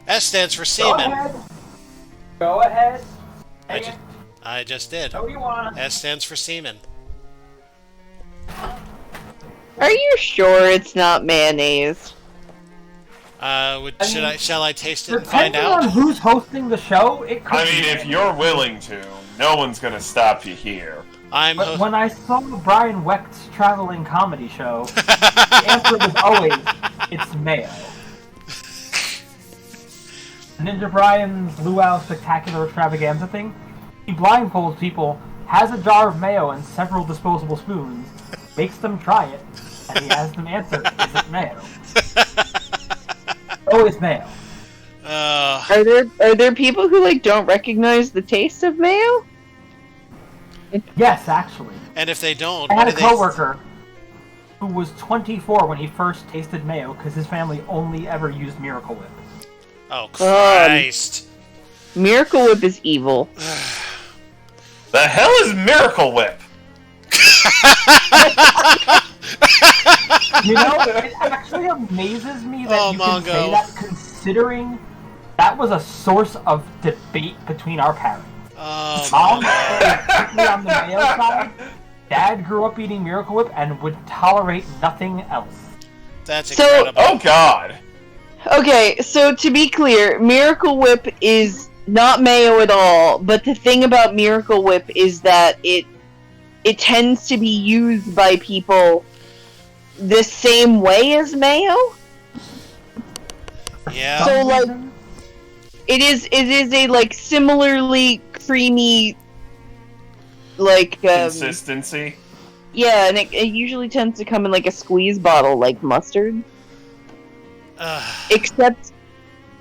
S stands for Go semen. ahead. Go ahead. I, Say ju- it. I just did. Know what you want. S stands for semen. Are you sure it's not mayonnaise? Shall I taste it and find Depending on out? who's hosting the show, it could I be mean, if banned. you're willing to, no one's gonna stop you here. But when I saw Brian Wecht's traveling comedy show, the answer was always, it's mayo. Ninja Brian's Luau Spectacular Extravaganza thing, he blindfolds people, has a jar of mayo and several disposable spoons, makes them try it, and he has them answer, is it mayo? Always mayo. Are there people who like don't recognize the taste of mayo? Yes, actually. And if they don't, I what had do a they? coworker who was 24 when he first tasted mayo because his family only ever used Miracle Whip. Oh, Christ. Miracle Whip is evil. The hell is Miracle Whip? You know, it actually amazes me that you can say that, considering that was a source of debate between our parents. Mom, particularly on the male side, Dad grew up eating Miracle Whip and would tolerate nothing else. That's incredible. Oh God. Okay, so to be clear, Miracle Whip is not mayo at all, but the thing about Miracle Whip is that it tends to be used by people the same way as mayo. Yeah. So like it is a like similarly creamy like consistency. Yeah, and it usually tends to come in like a squeeze bottle like mustard. Except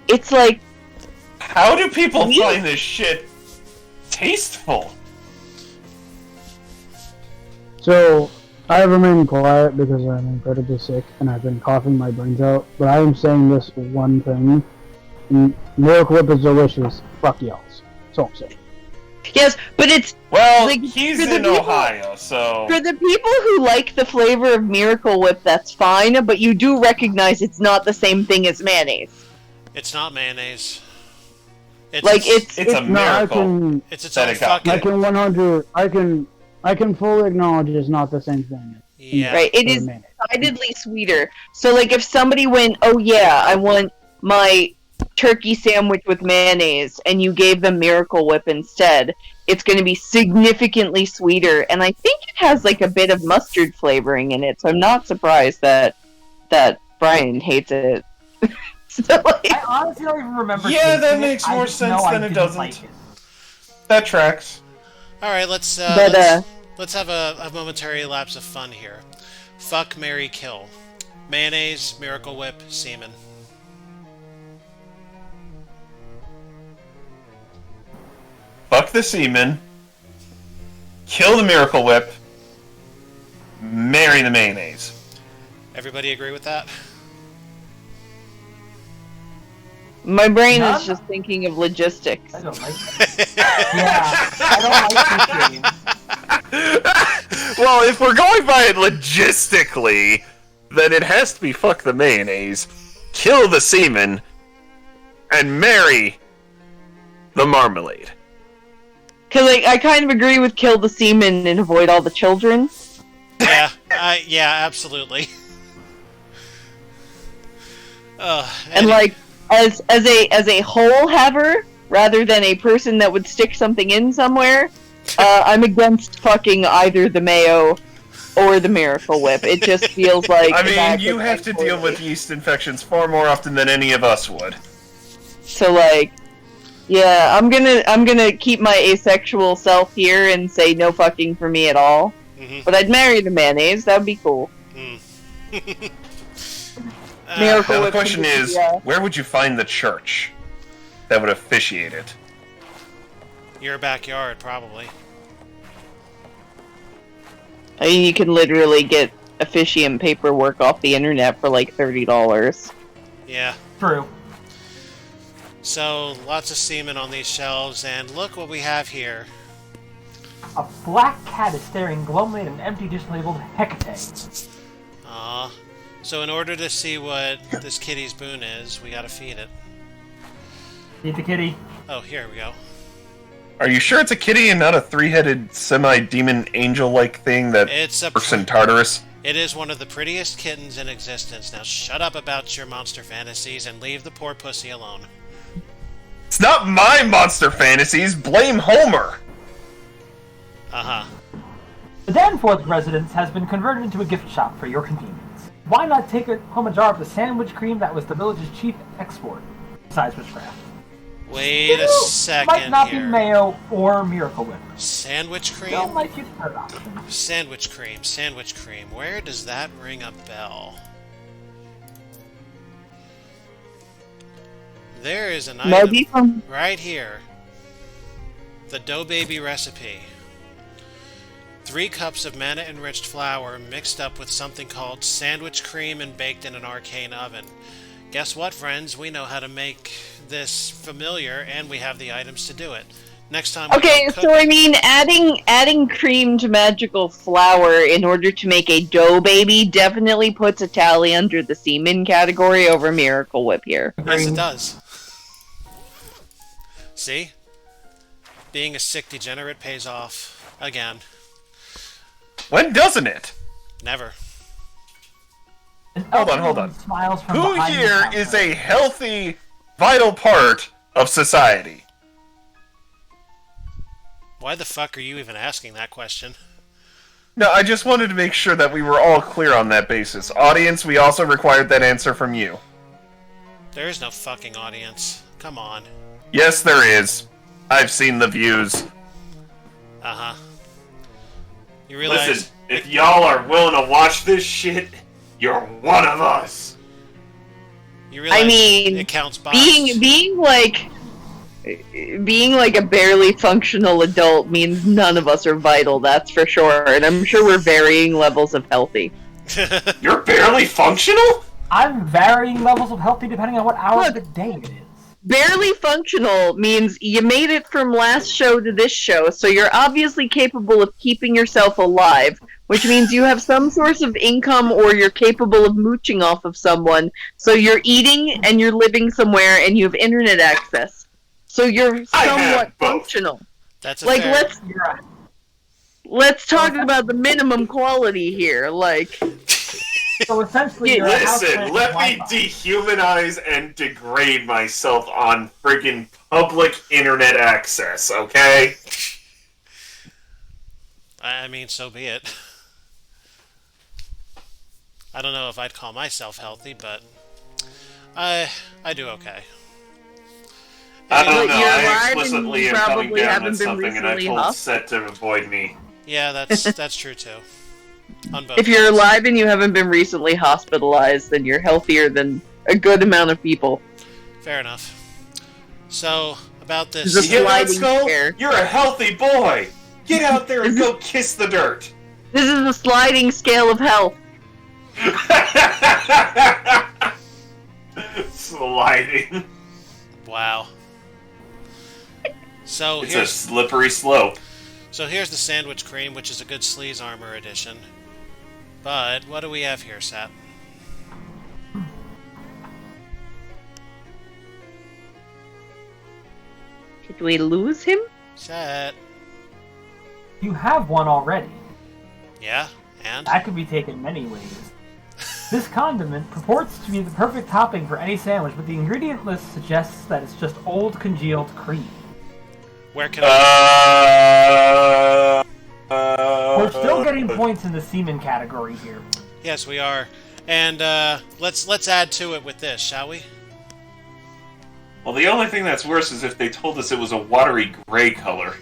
it's like, how do people find this shit tasteful? So, I have remained quiet because I'm incredibly sick and I've been coughing my brains out, but I am saying this one thing. Miracle Whip is delicious. Fuck y'all. So I'm saying. Yes, but it's... Well, like, he's in Ohio, so... For the people who like the flavor of Miracle Whip, that's fine, but you do recognize it's not the same thing as mayonnaise. It's not mayonnaise. It's a miracle. It's its own fucking... I can fully acknowledge it's not the same thing. Yeah. Right, it is decidedly sweeter. So, like, if somebody went, oh yeah, I want my turkey sandwich with mayonnaise, and you gave them Miracle Whip instead, it's going to be significantly sweeter, and I think it has, like, a bit of mustard flavoring in it, so I'm not surprised that Brian hates it. So, like, I honestly don't even remember. Yeah, that makes more sense than it doesn't. Like it. That tracks. Alright, let's have a momentary lapse of fun here. Fuck, marry, kill. Mayonnaise, Miracle Whip, semen. Fuck the semen. Kill the Miracle Whip. Marry the mayonnaise. Everybody agree with that? my brain is just thinking of logistics. I don't like that. Yeah, I don't like these games. Well, if we're going by it logistically, then it has to be fuck the mayonnaise, kill the semen, and marry the marmalade. Because I kind of agree with kill the semen and avoid all the children. Yeah, yeah, absolutely. And like, as a whole haver, rather than a person that would stick something in somewhere, I'm against fucking either the mayo or the Miracle Whip. It just feels like... I mean, you have to deal with yeast infections far more often than any of us would. So, like, yeah, I'm gonna keep my asexual self here and say no fucking for me at all. Mm-hmm. But I'd marry the mayonnaise. That would be cool. Miracle now the Whip question be, is, where would you find the church that would officiate it? Your backyard, probably. I mean, you can literally get officiant paperwork off the internet for like $30. Yeah. True. So, lots of semen on these shelves, and look what we have here. A black cat is staring glumly at an empty dish labeled Hecate. Aww. So in order to see what this kitty's boon is, we gotta feed it. Feed the kitty. Oh, here we go. Are you sure it's a kitty and not a three-headed semi-demon angel-like thing that works in Tartarus? It is one of the prettiest kittens in existence. Now shut up about your monster fantasies and leave the poor pussy alone. It's not my monster fantasies! Blame Homer! Uh-huh. The Danforth residence has been converted into a gift shop for your convenience. Why not take home a jar of the sandwich cream that was the village's chief export, besides witchcraft? Wait a second might not here. be mayo or Miracle Whip. Sandwich cream? Don't like your third option. Sandwich cream, sandwich cream. Where does that ring a bell? There is an item right here. The Dough Baby recipe. 3 cups of mana-enriched flour mixed up with something called sandwich cream and baked in an arcane oven. Guess what, friends? We know how to make this familiar, and we have the items to do it. Next time. Okay, so I mean, adding cream to magical flour in order to make a dough baby definitely puts a tally under the semen category over Miracle Whip here. Yes, it does. See? Being a sick degenerate pays off again. When doesn't it? Never. Hold on. Smiles from Who behind the here counter. is a healthy, vital part of society? Why the fuck are you even asking that question? No, I just wanted to make sure that we were all clear on that basis. Audience, we also required that answer from you. There is no fucking audience. Come on. Yes, there is. I've seen the views. Uh-huh. You realize... Listen, if y'all are willing to watch this shit, you're one of us. You realize I mean, it counts bots. being like a barely functional adult means none of us are vital, that's for sure. And I'm sure we're varying levels of healthy. You're barely functional? I'm varying levels of healthy depending on what hour of the day it is. Barely functional means you made it from last show to this show, so you're obviously capable of keeping yourself alive, which means you have some source of income or you're capable of mooching off of someone. So you're eating and you're living somewhere and you have internet access. So you're somewhat functional. That's a Like, fair... let's talk about the minimum quality here. Like, So essentially, you're a Listen, house let me Wi-Fi. dehumanize and degrade myself on friggin' public internet access, okay? I mean, so be it. I don't know if I'd call myself healthy, but... I do okay. I don't But know, you're I alive and explicitly you am coming probably down haven't with been something and I recently told huh? Set to avoid me. Yeah, that's true, too. On both if you're ends. alive and you haven't been recently hospitalized, then you're healthier than a good amount of people. Fair enough. So, about this... Just- You hear that, sliding Skull? scale. You're a healthy boy! Get out there and go kiss the dirt! This is a sliding scale of health. Sliding. Wow. So It's a here's slippery slope. here's the sandwich cream, which is a good sleaze armor edition. But what do we have here, Sat? Did we lose him? Sat. You have one already. Yeah? And? That could be taken many ways. This condiment purports to be the perfect topping for any sandwich, but the ingredient list suggests that it's just old congealed cream. Where can I... We're still getting points in the semen category here. Yes, we are. And let's add to it with this, shall we? Well, the only thing that's worse is if they told us it was a watery gray color.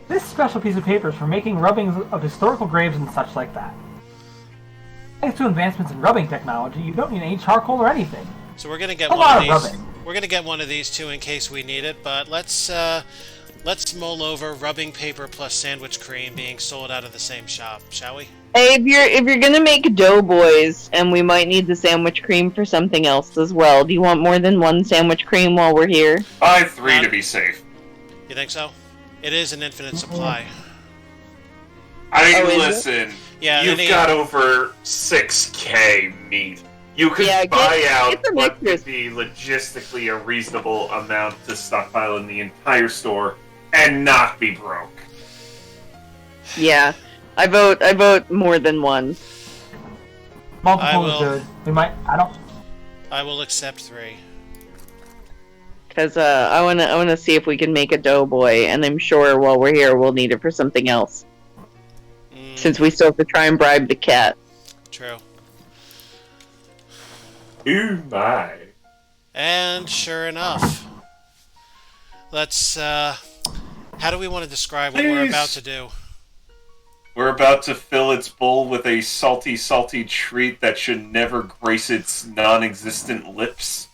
This special piece of paper is for making rubbings of historical graves and such like that. Thanks to advancements in rubbing technology, you don't need any charcoal or anything. So we're gonna get A one lot of of these. rubbing. We're gonna get one of these too in case we need it. But let's mull over rubbing paper plus sandwich cream being sold out of the same shop, shall we? Hey, if you're gonna make doughboys, and we might need the sandwich cream for something else as well, do you want more than one sandwich cream while we're here? Buy 3 to be safe. You think so? It is an infinite supply. I mean, Oh, is it? listen, Yeah, you've any- got over 6K meat. You could Yeah, buy out get the what mixers. would be logistically a reasonable amount to stockpile in the entire store and not be broke. Yeah, I vote more than one. Multiple will- is good. We might. I will accept 3. Because I wanna see if we can make a doughboy, and I'm sure while we're here we'll need it for something else. Since we still have to try and bribe the cat. True. Ooh my. And sure enough, let's. How do we want to describe what we're Please. about to do? We're about to fill its bowl with a salty, salty treat that should never grace its non-existent lips.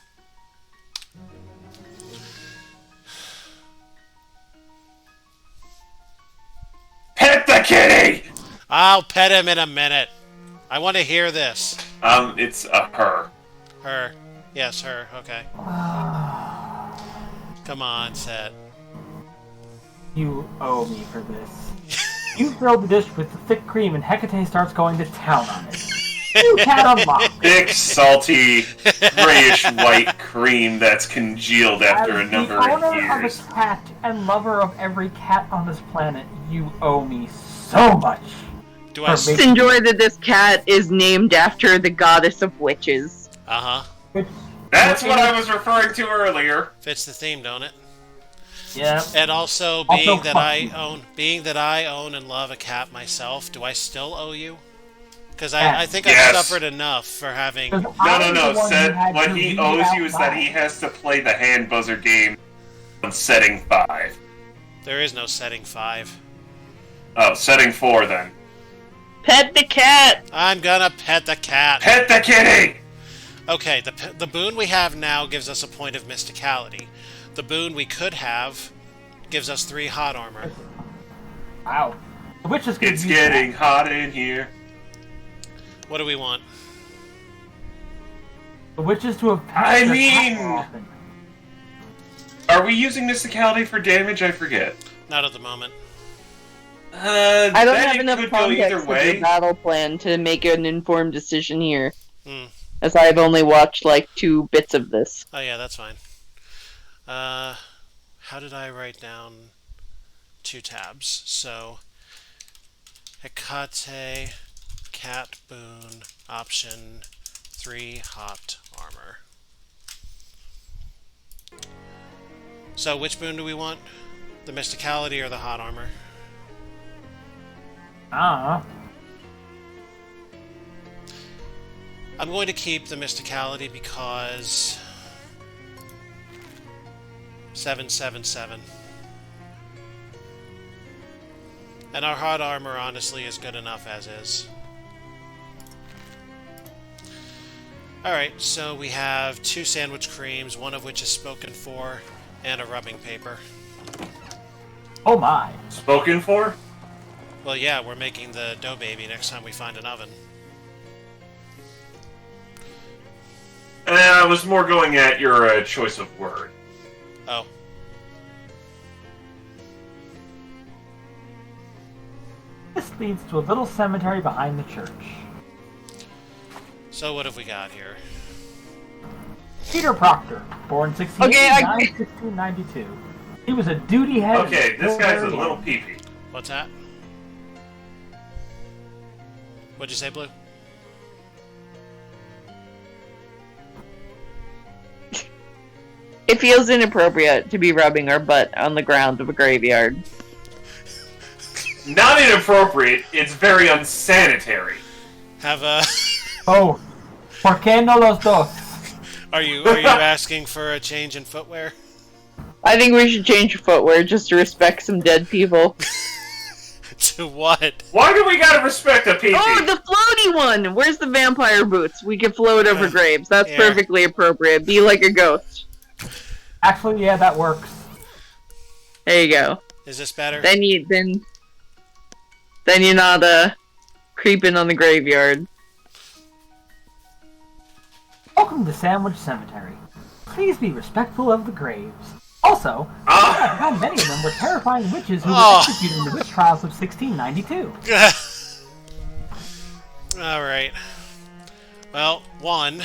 Pet the kitty! I'll pet him in a minute. I want to hear this. It's her. Her. Yes, her. Okay. Come on, Set. You owe me for this. You fill the dish with the thick cream and Hecate starts going to town on it. You can't unlock. Thick, salty, grayish-white cream that's congealed after a number of As the owner years. of a cat and lover of every cat on this planet, you owe me so much. Do I... For Just enjoy that this cat is named after the goddess of witches. Uh-huh. That's what I was referring to earlier. Fits the theme, don't it? Yeah. And also, being that I own and love a cat myself, do I still owe you? Because I think Yes. I've suffered enough for having... No. Seth, what he owes you is that he has to play the hand buzzer game on setting 5. There is no setting 5. Oh, setting 4 then. Pet the cat! I'm gonna pet the cat. Pet the kitty! Okay, the boon we have now gives us a point of mysticality. The boon we could have gives us 3 hot armor. Wow. The witches could It's use getting that. hot in here. What do we want? The witches to have I their mean- cat more often. Are we using mysticality for damage? I forget. Not at the moment. I don't then have it enough could go context either of way. the battle plan to make an informed decision here. Hmm. As I've only watched like 2 bits of this. Oh yeah, that's fine. How did I write down 2 tabs? So, Hecate, cat boon, option 3 hot armor. So which boon do we want? The mysticality or the hot armor? I'm going to keep the mysticality because 777. And our hot armor honestly is good enough as is. Alright, so we have 2 sandwich creams, one of which is spoken for, and a rubbing paper. Oh my. Spoken for? Well, yeah, we're making the dough baby next time we find an oven. I was more going at your choice of word. Oh. This leads to a little cemetery behind the church. So what have we got here? Peter Proctor, born Okay, 1692. He was a duty head. Okay, this guy's a little peepee. What's that? What'd you say, Blue? It feels inappropriate to be rubbing our butt on the ground of a graveyard. Not inappropriate, it's very unsanitary. Have a... Oh, ¿por qué no los dos? Are you asking for a change in footwear? I think we should change your footwear just to respect some dead people. To what? Why do we gotta respect a peepee? Oh, the floaty one! Where's the vampire boots? We can float over graves. That's yeah. perfectly appropriate. Be like a ghost. Actually, yeah, that works. There you go. Is this better? Then you're not creeping on the graveyard. Welcome to Sandwich Cemetery. Please be respectful of the graves. Also, how many of them were terrifying witches who were executed in the witch trials of 1692. Alright. Well, 1.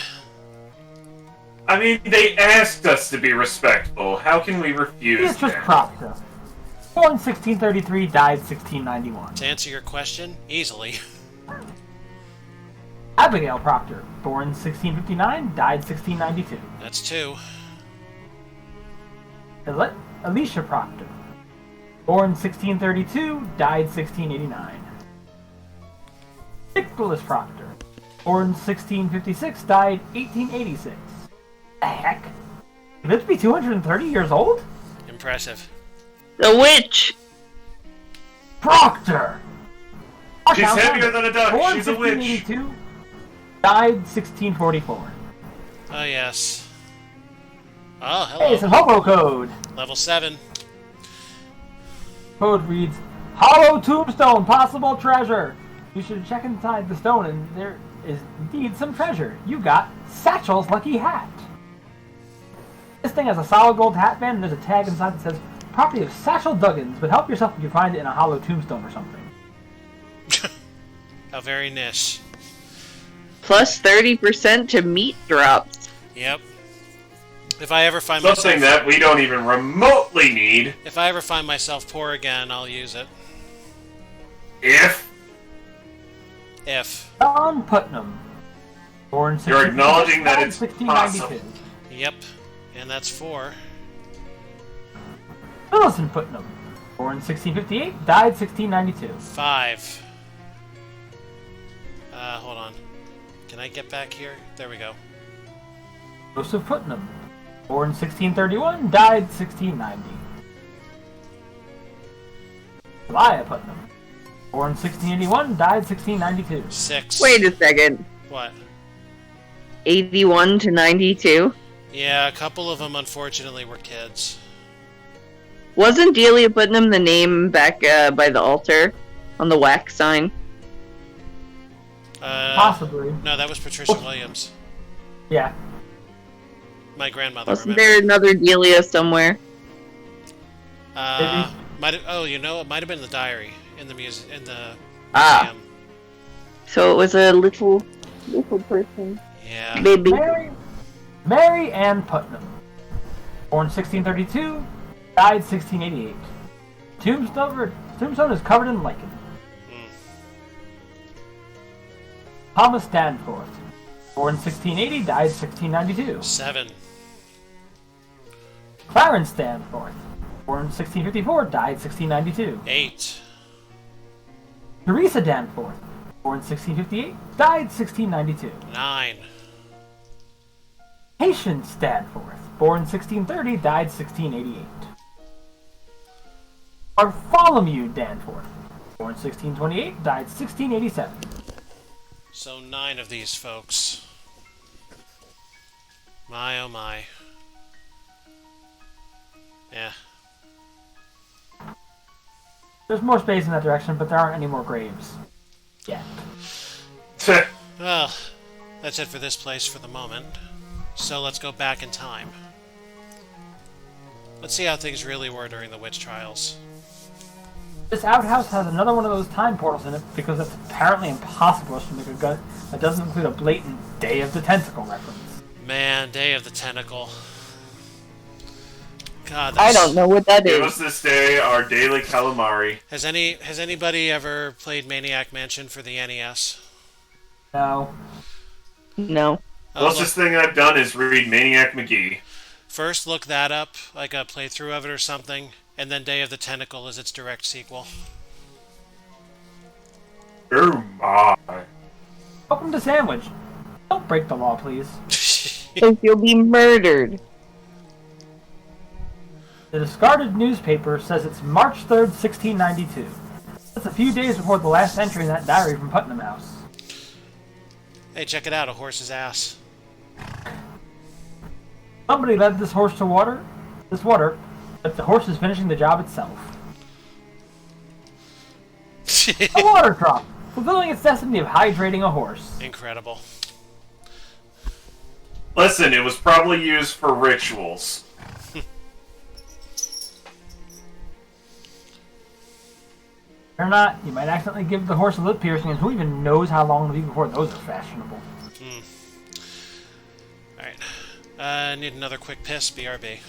I mean, they asked us to be respectful. How can we refuse Beatrice them? Proctor, born 1633, died 1691. To answer your question, easily. Abigail Proctor, born 1659, died 1692. That's 2. Alicia Proctor, born 1632, died 1689. Nicholas Proctor, born 1656, died 1886. The heck? He lived to be 230 years old? Impressive. The witch! Proctor! She's heavier than a duck. Born She's a witch. 1682, died 1644. Oh, yes. Oh, Hey, it's hello. a hobo code. Level 7. Code reads, Hollow tombstone, possible treasure. You should check inside the stone, and there is indeed some treasure. You got Satchel's lucky hat. This thing has a solid gold hat band, and there's a tag inside that says, property of Satchel Duggins, but help yourself if you find it in a hollow tombstone or something. How very niche. Plus 30% to meat drops. Yep. If I ever find Something myself... that we don't even remotely need. If I ever find myself poor again, I'll use it. If John Putnam. Born you're acknowledging that it's 1692. possible. Yep. And that's 4. Millicent Putnam. Born 1658, died 1692. 5. Hold on. Can I get back here? There we go. Joseph Putnam. Born 1631, died 1690. Elijah Putnam. Born 1681, died 1692. 6. Wait a second. What? 81 to 92? Yeah, a couple of them unfortunately were kids. Wasn't Delia Putnam the name back by the altar on the wax sign? Possibly. No, that was Patricia Williams. Yeah. My grandmother. Wasn't there another Delia somewhere? Oh, you know, it might have been the diary in the museum. So it was a little person. Yeah. Baby. Mary Ann Putnam. Born 1632, died 1688. Tombstone is covered in lichen. Thomas Danforth. Born 1680, died 1692. 7. Clarence Danforth. Born 1654, died 1692. 8. Teresa Danforth. Born 1658, died 1692. 9. Patience Danforth. Born 1630, died 1688. Bartholomew Danforth. Born 1628, died 1687. So 9 of these folks. My oh my. Yeah. There's more space in that direction, but there aren't any more graves. Yet. Well, that's it for this place for the moment. So let's go back in time. Let's see how things really were during the witch trials. This outhouse has another one of those time portals in it because it's apparently impossible to make a gun that doesn't include a blatant Day of the Tentacle reference. Man, Day of the Tentacle. God, I don't know what that Give is. us this day our daily calamari. Has anybody ever played Maniac Mansion for the NES? No. No. Closest thing I've done is read Maniac McGee. First, look that up, like a playthrough of it or something, and then Day of the Tentacle is its direct sequel. Oh my. Welcome to Sandwich. Don't break the law, please. Because you'll be murdered. The discarded newspaper says it's March 3rd, 1692. That's a few days before the last entry in that diary from Putnam House. Hey, check it out, a horse's ass. Somebody led this horse to water, but the horse is finishing the job itself. A water drop, fulfilling its destiny of hydrating a horse. Incredible. Listen, it was probably used for rituals. Or not, you might accidentally give the horse a lip piercing, and who even knows how long it'll be before those are fashionable. Alright. I need another quick piss, BRB.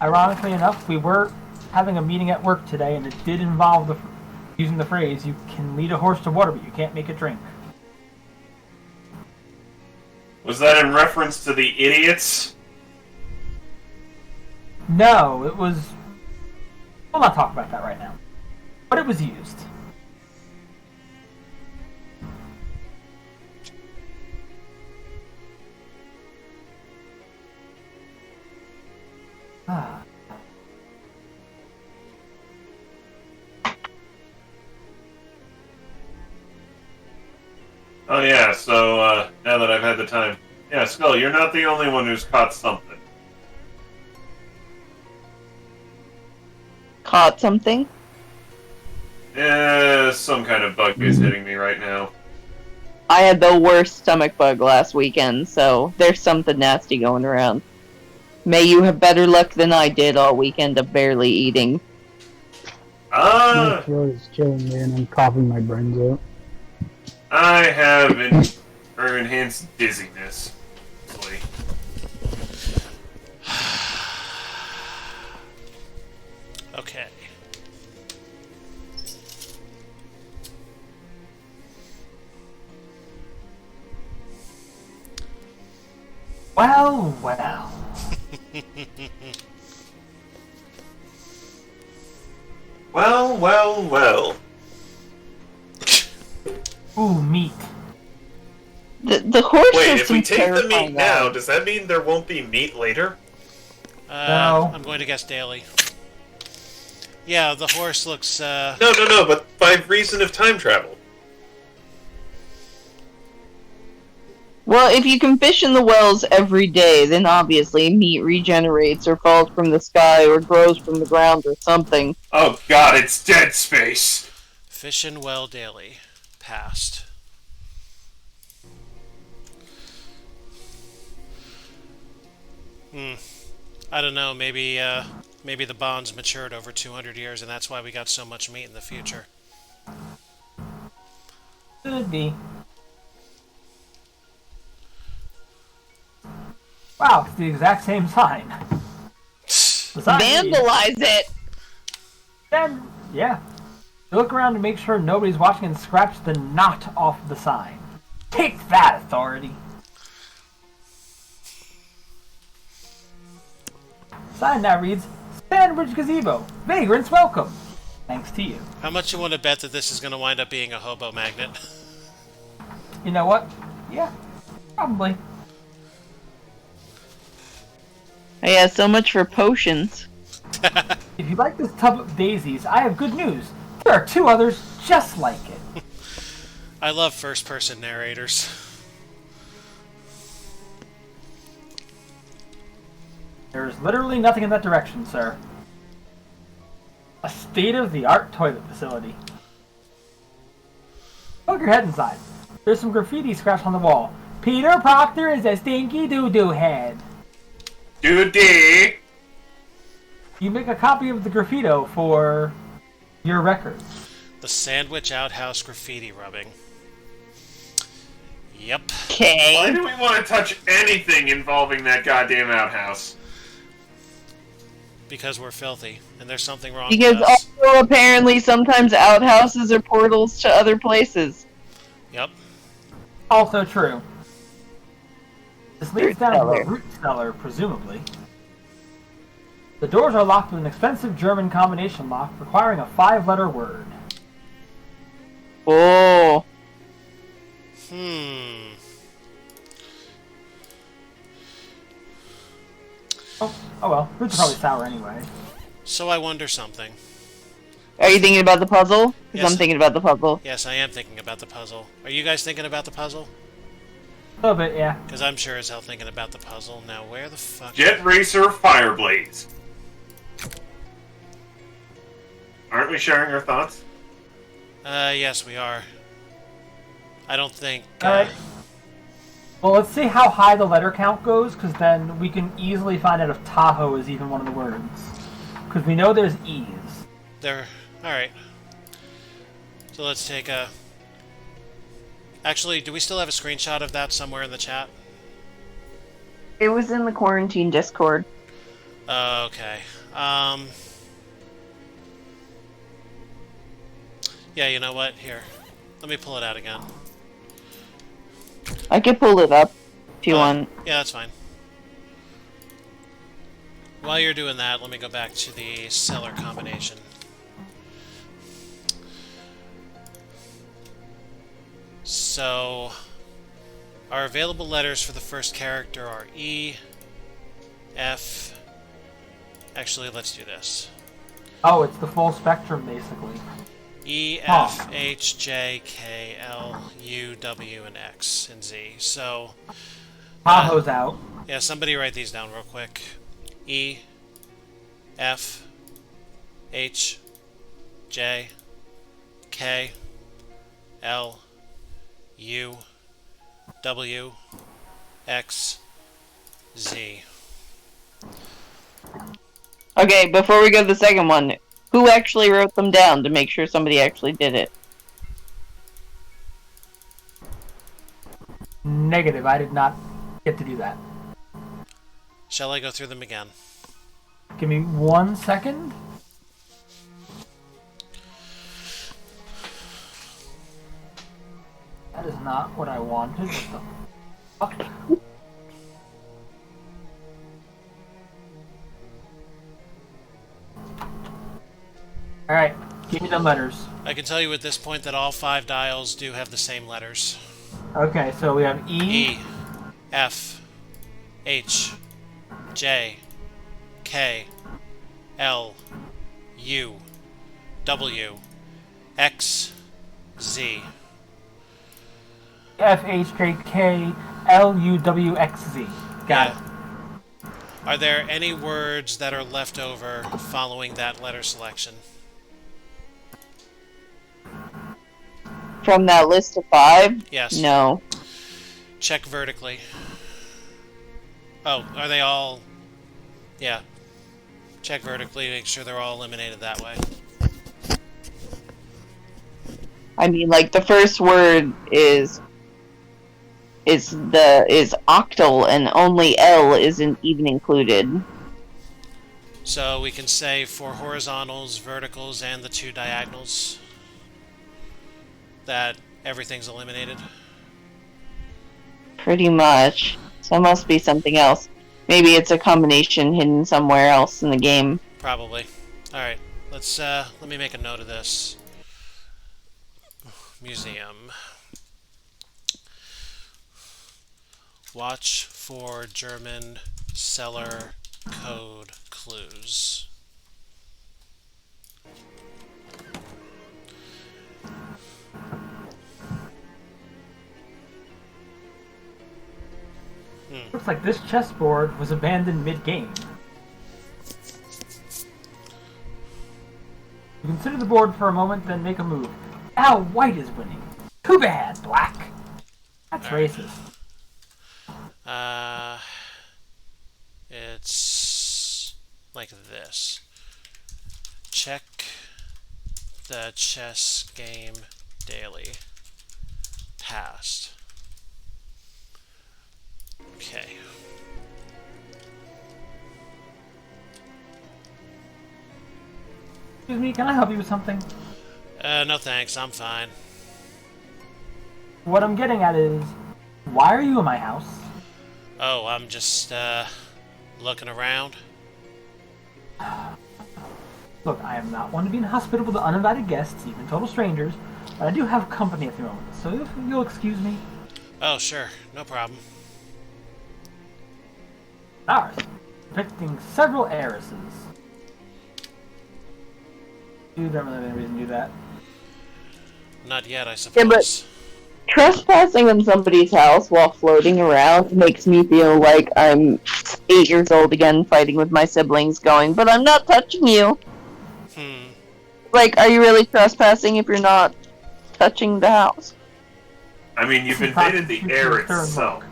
Ironically enough, we were having a meeting at work today, and it did involve using the phrase, you can lead a horse to water, but you can't make it drink. Was that in reference to the idiots? No, it was... We'll not talk about that right now. But it was used. Ah. Oh yeah, so now that I've had the time. Yeah, Skull, you're not the only one who's caught something. caught something? Some kind of bug is hitting me right now. I had the worst stomach bug last weekend, so there's something nasty going around. May you have better luck than I did all weekend of barely eating. My throat is killing me and I'm coughing my brains out. I have enhanced dizziness. Okay. Well, well. Well, well, well. Ooh, meat. The horse Wait, has if we some take the terrifying meat now, eyes. does that mean there won't be meat later? No. I'm going to guess daily. Yeah, the horse looks, No, but by reason of time travel. Well, if you can fish in the wells every day, then obviously meat regenerates or falls from the sky or grows from the ground or something. Oh god, it's Dead Space! fish in well daily. Passed. I don't know, maybe the bonds matured over 200 years and that's why we got so much meat in the future. Could be. Wow, it's the exact same sign. The sign reads, Vandalize it! then, yeah. You look around to make sure nobody's watching and scratch the knot off the sign. Take that, authority! Sign now reads, Sandwich Gazebo. Vagrants welcome. Thanks to you. How much you want to bet that this is going to wind up being a hobo magnet? You know what? Yeah, probably. Yeah, so much for potions. If you like this tub of daisies, I have good news. There are 2 others just like it. I love first-person narrators. There's literally nothing in that direction, sir. A state-of-the-art toilet facility. Poke your head inside. There's some graffiti scratched on the wall. Peter Proctor is a stinky doo-doo head. Doody! You make a copy of the graffito for your records. The Sandwich Outhouse graffiti rubbing. Yep. Why Okay. do we want to touch anything involving that goddamn outhouse? Because we're filthy, and there's something wrong Because with us. also apparently sometimes outhouses are portals to other places. Yep. Also true. This leads Root down to cellar. a root cellar, presumably. The doors are locked with an expensive German combination lock requiring a 5-letter word. Oh. Oh well, roots are probably sour anyway. So I wonder something. Are you thinking about the puzzle? Because Yes. I'm thinking about the puzzle. Yes, I am thinking about the puzzle. Are you guys thinking about the puzzle? A little bit, yeah. Because I'm sure as hell thinking about the puzzle. Now, where the fuck... Jet Racer Fireblades. Aren't we sharing our thoughts? Yes, we are. I don't think... Alright. Well, let's see how high the letter count goes, because then we can easily find out if Tahoe is even one of the words. Because we know there's E's. There... Alright. So let's take a... Actually, do we still have a screenshot of that somewhere in the chat? It was in the quarantine Discord. Okay. Yeah, you know what? Here. Let me pull it out again. I could pull it up if you want. Yeah, that's fine. While you're doing that, let me go back to the cellar combination. So, our available letters for the first character are E, F... Actually, let's do this. Oh, it's the full spectrum, basically. E, F, H, J, K, L, U, W, and X, and Z. So, Tahoe's out. yeah, somebody write these down real quick. E, F, H, J, K, L, U, W, X, Z. Okay, before we go to the second one, who actually wrote them down to make sure somebody actually did it? Negative. I did not get to do that. Shall I go through them again? Give me 1 second. That is not what I wanted. What the fuck? Alright, give me the letters. I can tell you at this point that all 5 dials do have the same letters. Okay, so we have E, F, H, J, K, L, U, W, X, Z. FHJKLUWXZ. Got it. Are there any words that are left over following that letter selection? From that list of 5? Yes. No. Check vertically. Oh, are they all... Yeah. Check vertically, make sure they're all eliminated that way. I mean, like, the first word is octal, and only L isn't even included. So we can say for horizontals, verticals, and the 2 diagonals that everything's eliminated. Pretty much. So it must be something else. Maybe it's a combination hidden somewhere else in the game. Probably. Alright, let me make a note of this. Museum. Watch for German cellar code clues. Looks like this chessboard was abandoned mid-game. You consider the board for a moment, then make a move. Now white is winning. Too bad, black. That's racist. It's like this. Check the chess game daily. Past. Okay. Excuse me, can I help you with something? No thanks, I'm fine. What I'm getting at is, why are you in my house? Oh, I'm just, looking around. Look, I am not one to be inhospitable to uninvited guests, even total strangers, but I do have company at the moment, so if you'll excuse me. Oh, sure, no problem. Ours, depicting several heiresses. You don't really have any reason to do that. Not yet, I suppose. Yeah, but trespassing in somebody's house while floating around makes me feel like I'm 8 years old again, fighting with my siblings, going, but I'm not touching you. Like, are you really trespassing if you're not touching the house? I mean, you've invaded the air itself.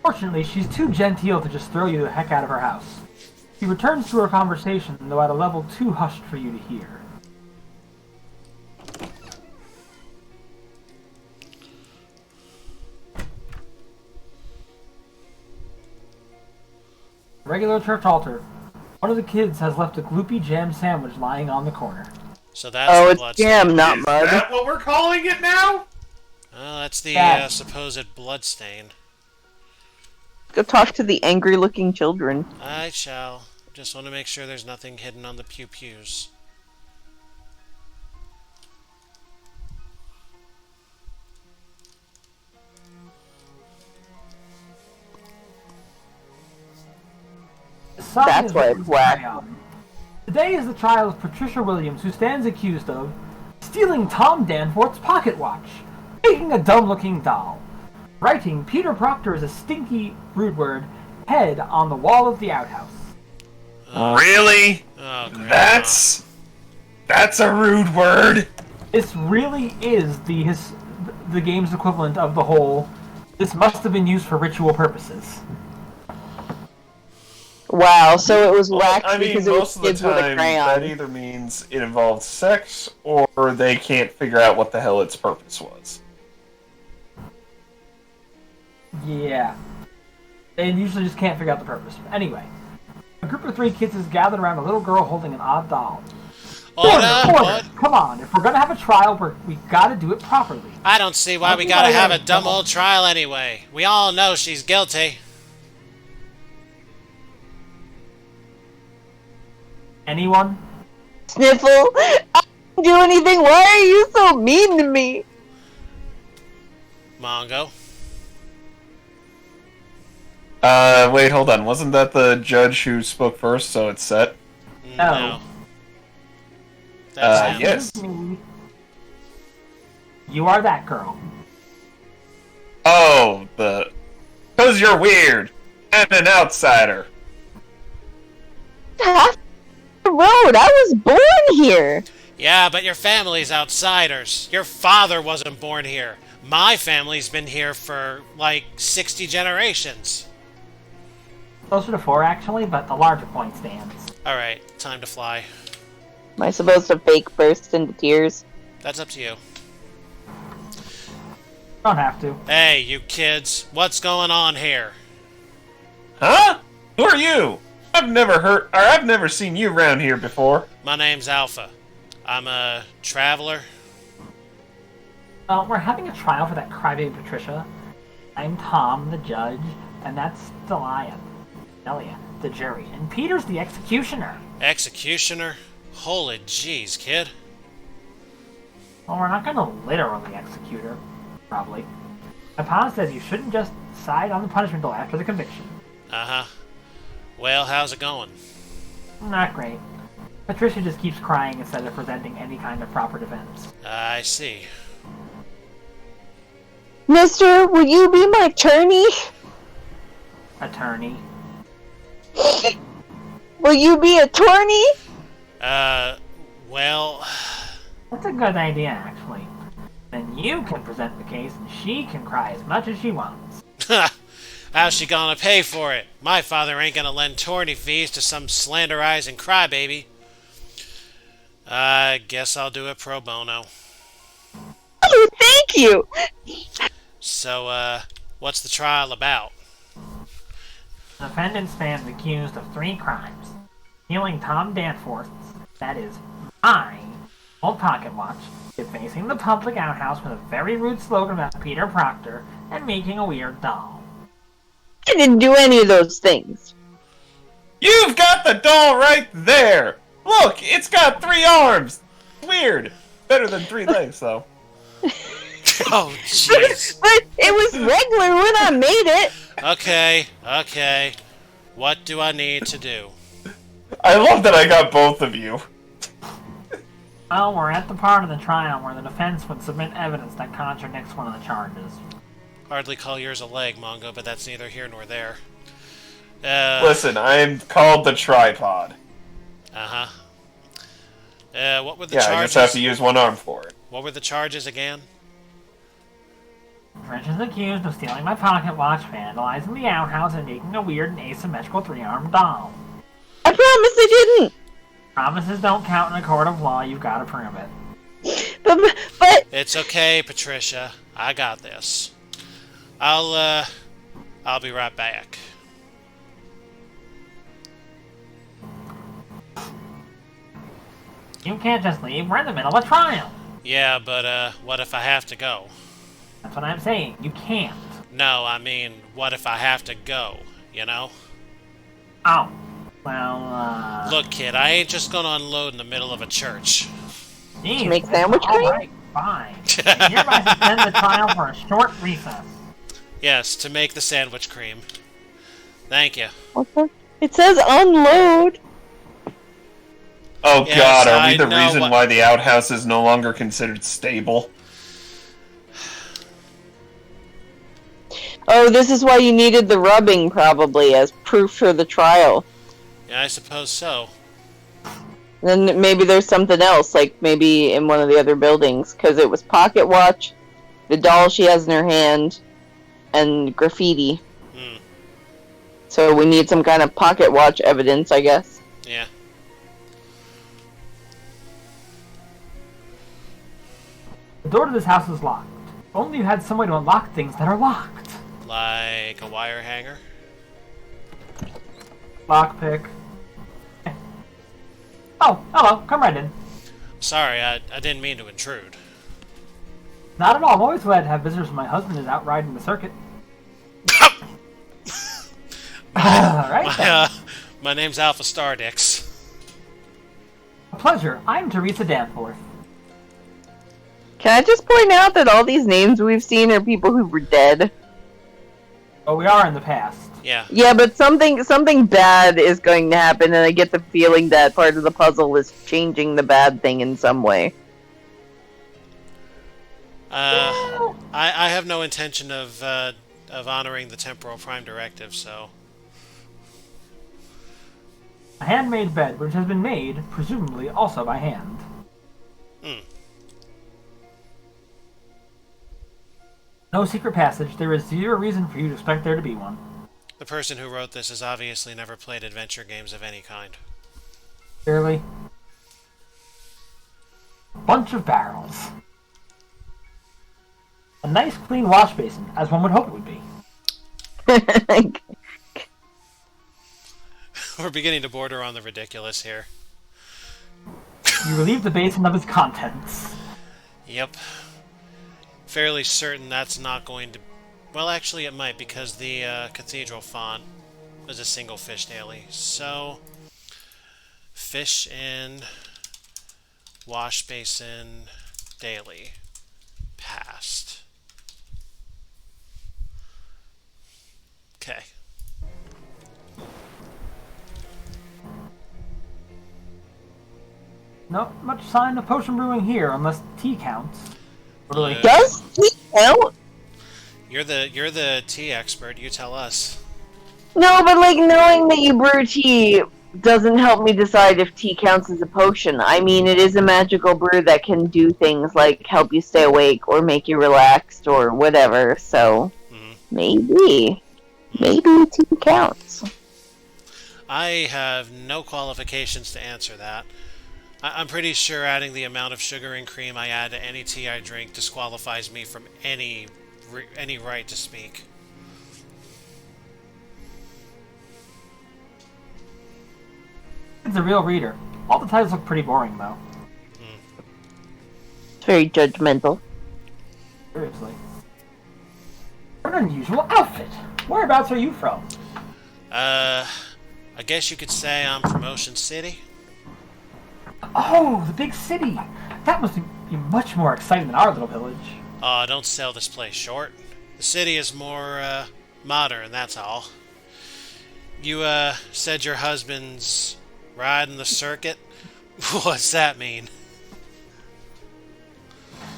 Fortunately, she's too genteel to just throw you the heck out of her house. She returns to her conversation, though at a level too hushed for you to hear. Regular church altar. One of the kids has left a gloopy jam sandwich lying on the corner. So that's oh, the it's bloodstain. jam, not Is mud. that what we're calling it now? Oh, that's the supposed bloodstain. Go talk to the angry-looking children. I shall. Just want to make sure there's nothing hidden on the pew-pews. That's why it's whack. Today is the trial of Patricia Williams, who stands accused of stealing Tom Danforth's pocket watch, making a dumb-looking doll, writing Peter Proctor as a stinky, rude word, head on the wall of the outhouse. Really? Oh, great. That's That's a rude word! This really is the game's equivalent of the whole, this must have been used for ritual purposes. Wow, so it was whacked I mean, because it most was of the kids with a time, that crayon. either means it involves sex, or they can't figure out what the hell its purpose was. Yeah. They usually just can't figure out the purpose. Anyway, a group of 3 kids is gathered around a little girl holding an odd doll. Order! Come on, if we're gonna have a trial, we gotta do it properly. I don't see why we gotta have a dumb old trial anyway. We all know she's guilty. Anyone? Sniffle? I didn't do anything. Why are you so mean to me? Mongo. Wait, hold on. Wasn't that the judge who spoke first, so it's set? No. That's him. Yes. You are that girl. Oh, 'cause you're weird and an outsider. Half the road. I was born here. Yeah, but your family's outsiders. Your father wasn't born here. My family's been here for, like, 60 generations. Closer to 4, actually, but the larger point stands. Alright, time to fly. Am I supposed to fake burst into tears? That's up to you. Don't have to. Hey, you kids. What's going on here? Huh? Who are you? I've never seen you around here before. My name's Alpha. I'm a traveler. Well, we're having a trial for that crybaby Patricia. I'm Tom, the judge, and that's Delia, the jury, and Peter's the executioner. Executioner? Holy jeez, kid. Well, we're not gonna literally execute her, probably. My pa says you shouldn't just decide on the punishment until after the conviction. Uh-huh. Well, how's it going? Not great. Patricia just keeps crying instead of presenting any kind of proper defense. I see. Mister, will you be my attorney? Attorney. Will you be attorney? Well... That's a good idea, actually. Then you can present the case and she can cry as much as she wants. How's she gonna pay for it? My father ain't gonna lend attorney fees to some slanderizing crybaby. I guess I'll do it pro bono. Oh, thank you! So, what's the trial about? The defendant stands accused of 3 crimes. Stealing Tom Danforth's, that is, my old pocket watch, defacing the public outhouse with a very rude slogan about Peter Proctor, and making a weird doll. I didn't do any of those things. You've got the doll right there! Look, it's got 3 arms! Weird. Better than 3 legs, though. Oh, jeez. But it was regular when I made it. Okay. What do I need to do? I love that I got both of you. Well, we're at the part of the trial where the defense would submit evidence that contradicts one of the charges. Hardly call yours a leg, Mongo, but that's neither here nor there. Listen, I'm called the tripod. Uh-huh. What were the Yeah, charges? I just have to use one arm for it. What were the charges again? French is accused of stealing my pocket watch, vandalizing the outhouse, and making a weird and asymmetrical 3-armed doll. I promise I didn't. Promises don't count in a court of law. You've got to prove it. But It's okay, Patricia. I got this. I'll be right back. You can't just leave. We're in the middle of a trial. Yeah, but, what if I have to go? That's what I'm saying. You can't. No, I mean, what if I have to go, you know? Oh. Well, Look, kid, I ain't just gonna unload in the middle of a church. Geez, make sandwich cream? Alright, fine. I hereby suspend the trial for a short recess. Yes, to make the sandwich cream. Thank you. it says unload. Oh Yes, god, are we I the know reason what- why the outhouse is no longer considered stable? Oh, this is why you needed the rubbing, probably, as proof for the trial. Yeah, I suppose so. Then maybe there's something else, like maybe in one of the other buildings, because it was pocket watch, the doll she has in her hand, and graffiti. So we need some kind of pocket watch evidence, I guess. Yeah. The door to this house is locked. If only you had some way to unlock things that are locked. Like a wire hanger? Lockpick. Oh, hello. Come right in. Sorry, I didn't mean to intrude. Not at all. I'm always glad to have visitors when my husband is out riding the circuit. Alright then. My name's Alpha Stardix. A pleasure. I'm Teresa Danforth. Can I just point out that all these names we've seen are people who were dead? Oh, we are in the past. Yeah. Yeah, but something bad is going to happen, and I get the feeling that part of the puzzle is changing the bad thing in some way. I have no intention of honoring the Temporal Prime Directive, so... A handmade bed, which has been made, presumably also by hand. No secret passage. There is zero reason for you to expect there to be one. The person who wrote this has obviously never played adventure games of any kind. Clearly. Bunch of barrels. A nice clean wash basin, as one would hope it would be. We're beginning to border on the ridiculous here. You relieve the basin of its contents. Yep. Fairly certain that's not going to... Well, actually it might, because the cathedral font is a single fish daily. So, fish in, wash basin, daily, passed. Okay. Not much sign of potion brewing here, unless tea counts. Really? Does he count? You're the tea expert. You tell us. No, but like knowing that you brew tea doesn't help me decide if tea counts as a potion. I mean, it is a magical brew that can do things like help you stay awake or make you relaxed or whatever. So maybe tea counts. I have no qualifications to answer that. I'm pretty sure adding the amount of sugar and cream I add to any tea I drink disqualifies me from any right to speak. It's a real reader. All the titles look pretty boring, though. It's very judgmental. Seriously. What an unusual outfit. Whereabouts are you from? I guess you could say I'm from Ocean City. Oh, the big city. That must be much more exciting than our little village. Don't sell this place short. The city is more, modern, that's all. You, said your husband's riding the circuit? What's that mean?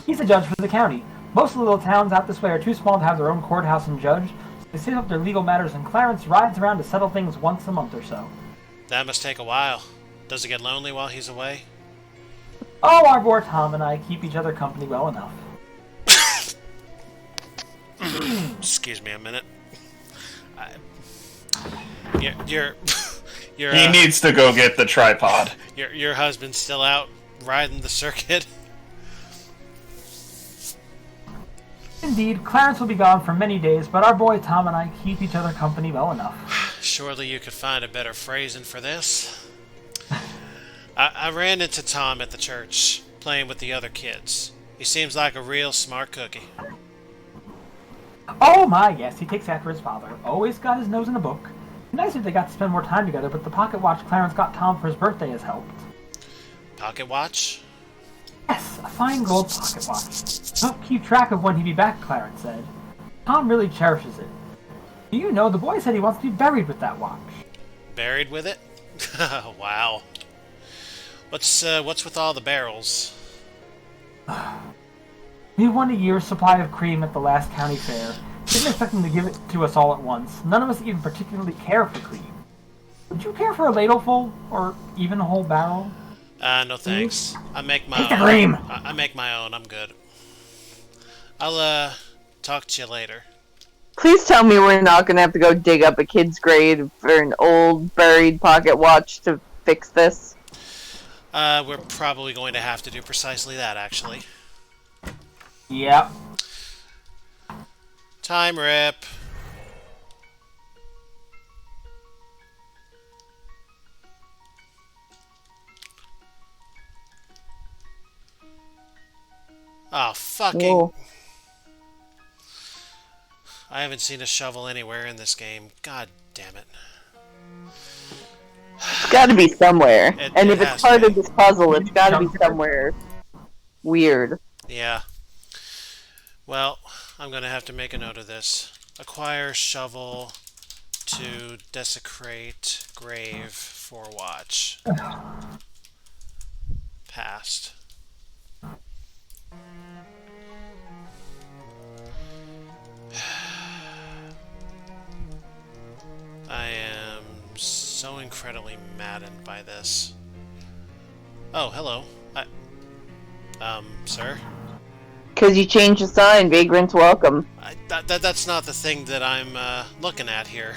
He's a judge for the county. Most of the little towns out this way are too small to have their own courthouse and judge, so they save up their legal matters and Clarence rides around to settle things once a month or so. That must take a while. Does it get lonely while he's away? Oh, our boy Tom and I keep each other company well enough. Excuse me a minute. You're He needs to go get the tripod. Your husband's still out riding the circuit? Indeed, Clarence will be gone for many days, but our boy Tom and I keep each other company well enough. Surely you could find a better phrasing for this. I ran into Tom at the church, playing with the other kids. He seems like a real smart cookie. Oh my, yes, he takes after his father. Always got his nose in a book. Nice if they got to spend more time together, but the pocket watch Clarence got Tom for his birthday has helped. Pocket watch? Yes, a fine gold pocket watch. Don't keep track of when he'd be back, Clarence said. Tom really cherishes it. Do you know, the boy said he wants to be buried with that watch. Buried with it? Wow. What's with all the barrels? We won a year's supply of cream at the last county fair. Didn't expect them to give it to us all at once. None of us even particularly care for cream. Would you care for a ladleful? Or even a whole barrel? No thanks. I make my Take the own. cream. I make my own. I'm good. I'll talk to you later. Please tell me we're not gonna have to go dig up a kid's grave for an old buried pocket watch to fix this. We're probably going to have to do precisely that, actually. Yep. Time rip. Oh, fucking... Whoa. I haven't seen a shovel anywhere in this game. God damn it. It's gotta be somewhere. And it if has it's part to of this puzzle, it's gotta be somewhere weird. Yeah. Well, I'm gonna have to make a note of this. Acquire shovel to desecrate grave for watch. Passed. I am so incredibly maddened by this. Oh, hello. Sir? Cause you changed the sign, vagrants welcome. That's not the thing that I'm looking at here.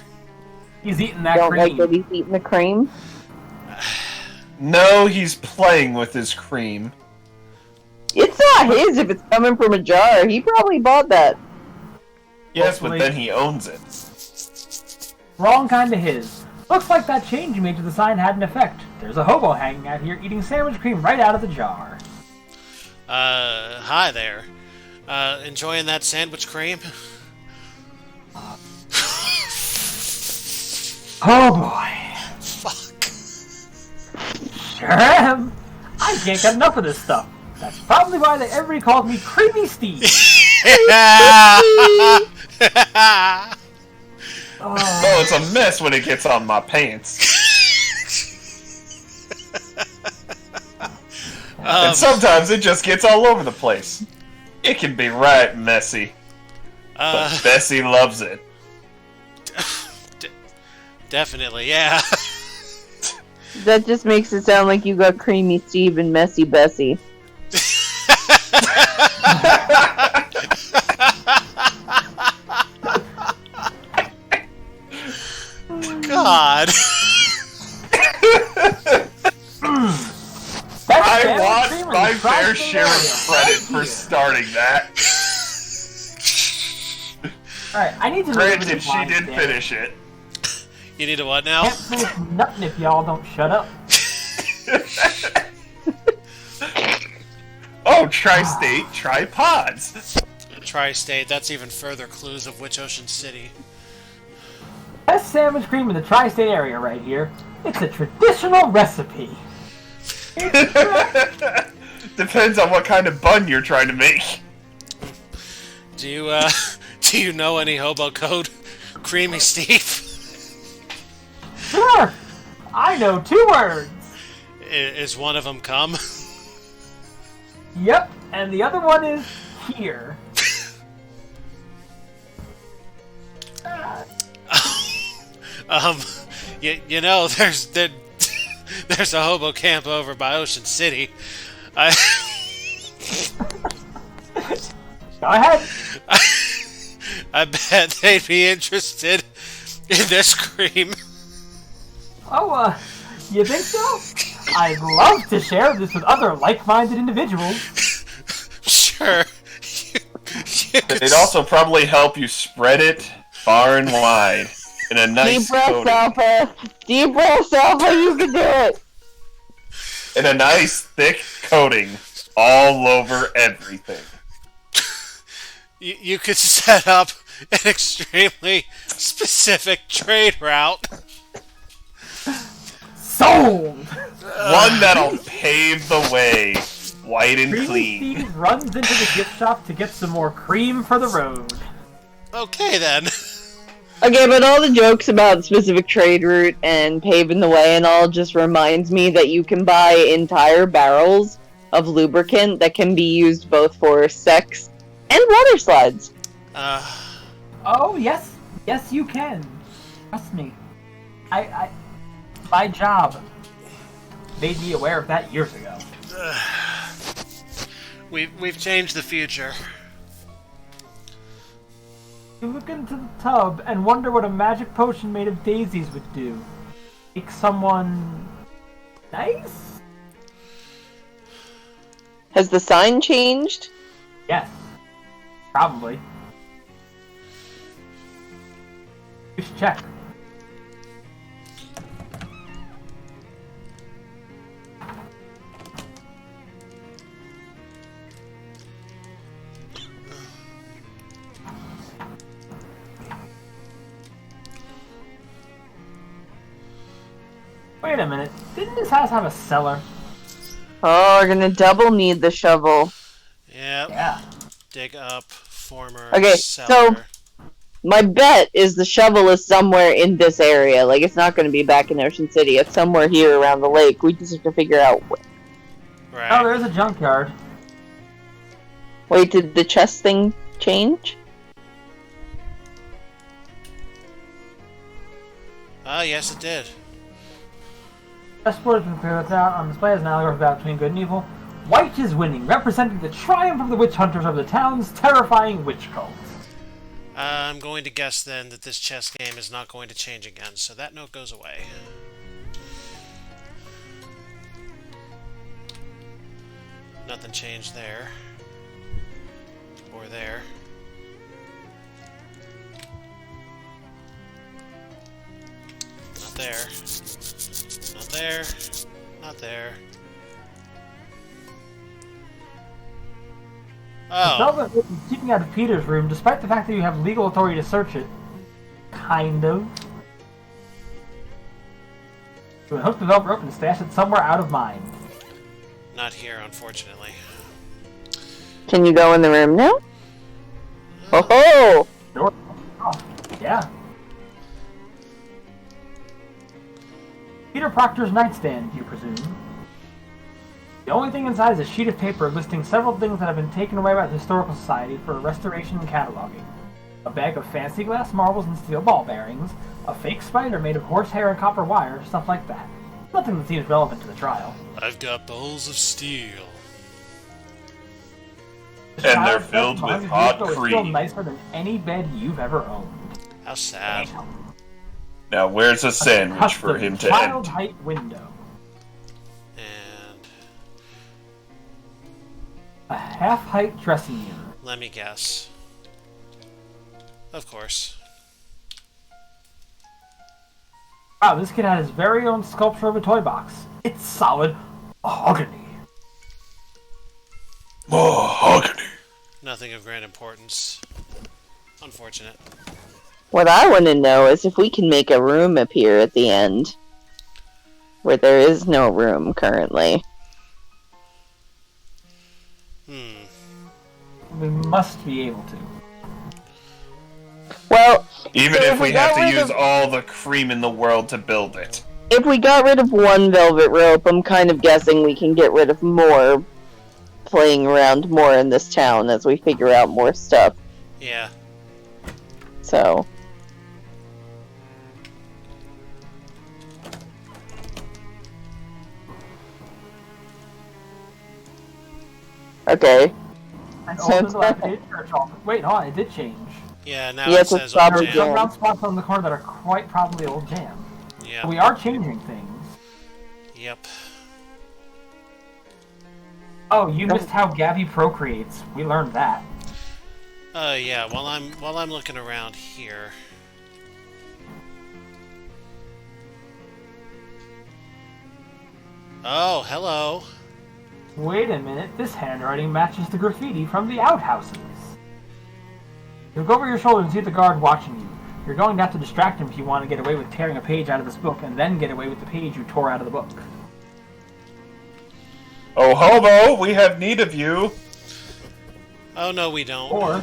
He's eating that Don't like cream. that he's eating the cream? No, he's playing with his cream. It's not his if it's coming from a jar. He probably bought that. Yes, Hopefully. but then he owns it. Wrong kind of his. Looks like that change you made to the sign had an effect. There's a hobo hanging out here eating sandwich cream right out of the jar. Hi there. Enjoying that sandwich cream? Oh boy. Fuck. Sure am. I can't get enough of this stuff. That's probably why everybody calls me Creamy Steve. Oh, it's a mess when it gets on my pants. And sometimes it just gets all over the place. It can be right messy. But Bessie loves it. Definitely, yeah. That just makes it sound like you got Creamy Steve and Messy Bessie. God. I want my fair share of credit for starting that. Alright, I need to Granted, she did finish it. You need a what now? Can't finish nothing if y'all don't shut up. Oh, tri-state, tri-pods. Tri-state, that's even further clues of which Ocean City. Best sandwich cream in the tri-state area right here. It's a traditional recipe. Depends on what kind of bun you're trying to make. Do you know any hobo code? Creamy Steve? Sure! I know 2 words. Is one of them come? Yep, and the other one is here. You know, there's a hobo camp over by Ocean City. Go ahead. I bet they'd be interested in this cream. Oh, you think so? I'd love to share this with other like-minded individuals. Sure. It'd also probably help you spread it far and wide in a nice Deep breath, coating. Alpha. Deep breath, Alpha. You can do it. In a nice thick coating all over everything. You could set up an extremely specific trade route. Sold! One that'll pave the way, white and Creamy clean. Steve runs into the gift shop to get some more cream for the road. Okay then. Okay, but all the jokes about specific trade route and paving the way and all just reminds me that you can buy entire barrels of lubricant that can be used both for sex and water slides. Oh, yes. Yes, you can. Trust me. My job. made me aware of that years ago. We've changed the future. You look into the tub and wonder what a magic potion made of daisies would do. Make someone nice? Has the sign changed? Yes. Probably. You should check. Wait a minute. Didn't this house have a cellar? Oh, we're gonna double need the shovel. Yep. Yeah. Dig up former Okay, cellar. so my bet is the shovel is somewhere in this area. Like, it's not gonna be back in Ocean City. It's somewhere here around the lake. We just have to figure out where. Right. Oh, there's a junkyard. Wait, did the chest thing change? Oh, yes, it did. Chessboard has been cleared out on display as an allegory battle between good and evil. White is winning, representing the triumph of the witch hunters of the town's terrifying witch cult. I'm going to guess then that this chess game is not going to change again, so that note goes away. Nothing changed there. Or there. Not there. Not there. Not there. Oh. Velvet is keeping out of Peter's room, despite the fact that you have legal authority to search it. Kind of. You would hope the Velvet rope and stash it somewhere out of mind. Not here, unfortunately. Can you go in the room now? Oh! Sure. Oh, yeah. Peter Proctor's nightstand, you presume. The only thing inside is a sheet of paper listing several things that have been taken away by the Historical Society for restoration and cataloging. A bag of fancy glass marbles and steel ball bearings, a fake spider made of horsehair and copper wire, stuff like that. Nothing that seems relevant to the trial. I've got balls of steel. The And they're child's filled best with Margaret hot vehicle is cream. still nicer than any bed you've ever owned. How sad. Now, where's a sandwich for him to child end? height window. And A half-height dressing mirror. let me guess. Of course. Wow, this kid had his very own sculpture of a toy box. It's solid mahogany. Mahogany. Nothing of great importance. Unfortunate. What I want to know is if we can make a room appear at the end. Where there is no room currently. We must be able to. Well, Even so if we have got to rid use of- all the cream in the world to build it. if we got rid of one velvet rope, I'm kind of guessing we can get rid of more playing around more in this town as we figure out more stuff. Yeah. So, okay. And So open it's the dilapidated church altar. Wait, hold on, it did change. Yeah, now Yeah, it it's a says proper old There's some jam. round spots on the corner that are quite probably old jam. Yeah. We are changing things. Yep. Oh, you missed how Gabby procreates. We learned that. Yeah, while I'm looking around here. Oh, hello. Wait a minute, this handwriting matches the graffiti from the outhouses. You look over your shoulder and see the guard watching you. You're going to have to distract him if you want to get away with tearing a page out of this book, and then get away with the page you tore out of the book. Oh, hobo, we have need of you. Oh, no, we don't. Or,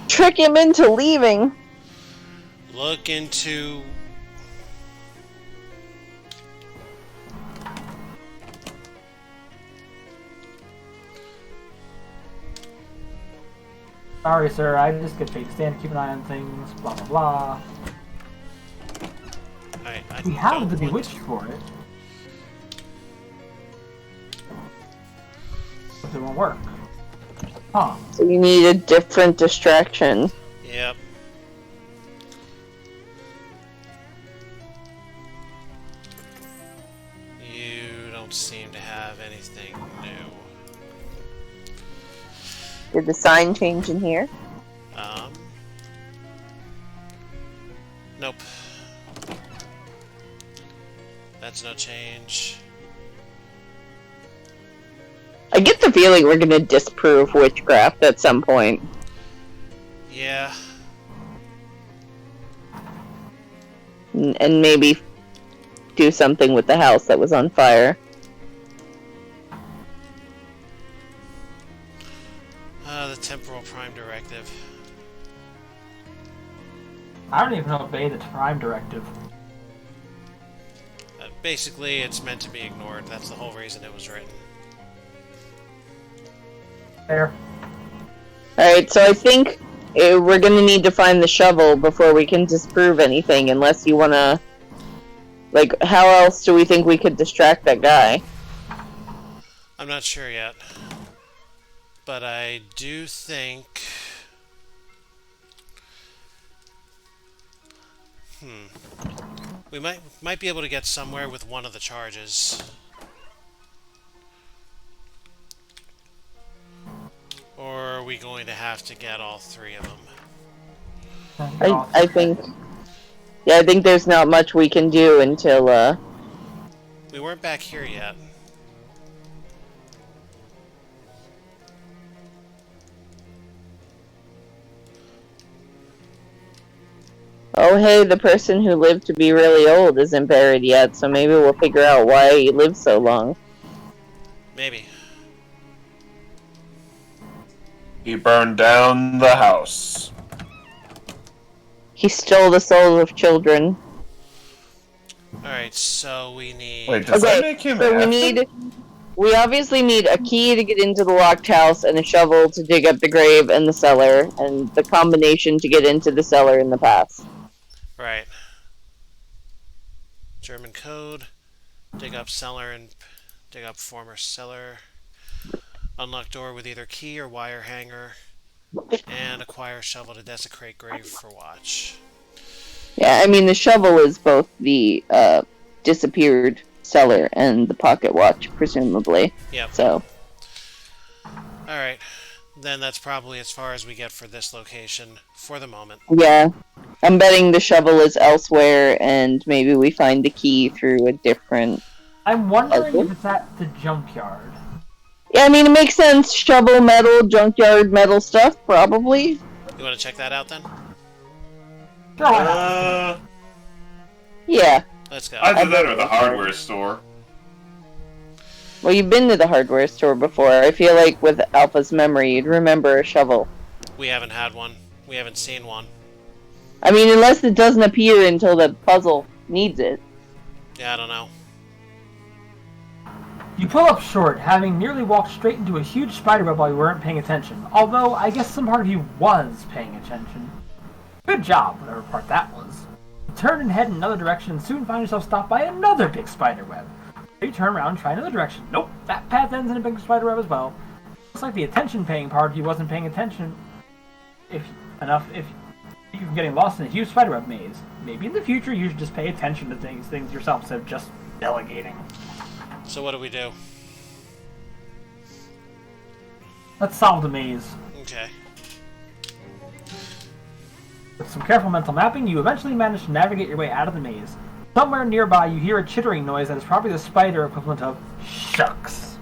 Trick him into leaving. Look into... sorry sir, I just get paid to stand, keep an eye on things, blah blah blah. I We have don't the want Bewitched to. for it. But it won't work. Huh. So you need a different distraction. Yep. You don't seem to have anything new. Did the sign change in here? Nope. That's no change. I get the feeling we're gonna disprove witchcraft at some point. Yeah. And maybe do something with the house that was on fire. The temporal prime directive. I don't even obey the Prime Directive. Basically, it's meant to be ignored. That's the whole reason it was written. There. Alright, so I think we're gonna need to find the shovel before we can disprove anything, unless you wanna... Like, how else do we think we could distract that guy? I'm not sure yet. But I do think... We might be able to get somewhere with one of the charges. Or are we going to have to get all three of them? I think... Yeah, I think there's not much we can do until, We weren't back here yet. Oh hey, the person who lived to be really old isn't buried yet, so maybe we'll figure out why he lived so long. Maybe. He burned down the house. He stole the souls of children. Alright, so we need... Wait, does that make him so after? we obviously need a key to get into the locked house and a shovel to dig up the grave and the cellar, and the combination to get into the cellar in the past. Right. German code. Dig up cellar and dig up former cellar. Unlock door with either key or wire hanger. And acquire shovel to desecrate grave for watch. Yeah, I mean the shovel is both the disappeared cellar and the pocket watch, presumably. Yep. So. Alright. Then that's probably as far as we get for this location for the moment. Yeah. I'm betting the shovel is elsewhere, and maybe we find the key through a different... I'm wondering if it's at the junkyard. Yeah, I mean, it makes sense. Shovel, metal, junkyard, metal stuff, probably. You want to check that out then? Yeah. Let's go. Either that or the hardware store. Well, you've been to the hardware store before. I feel like with Alpha's memory, you'd remember a shovel. We haven't had one. We haven't seen one. I mean, unless it doesn't appear until the puzzle needs it. Yeah, I don't know. You pull up short, having nearly walked straight into a huge spiderweb while you weren't paying attention. Although, I guess some part of you was paying attention. Good job, whatever part that was. You turn and head in another direction and soon find yourself stopped by another big spiderweb. You turn around and try another direction. Nope, that path ends in a big spiderweb as well. Looks like the attention-paying part of you wasn't paying attention if you're getting lost in a huge spiderweb maze. Maybe in the future you should just pay attention to things yourself instead of just delegating. So what do we do? Let's solve the maze. Okay. With some careful mental mapping, you eventually manage to navigate your way out of the maze. Somewhere nearby, you hear a chittering noise that is probably the spider equivalent of shucks.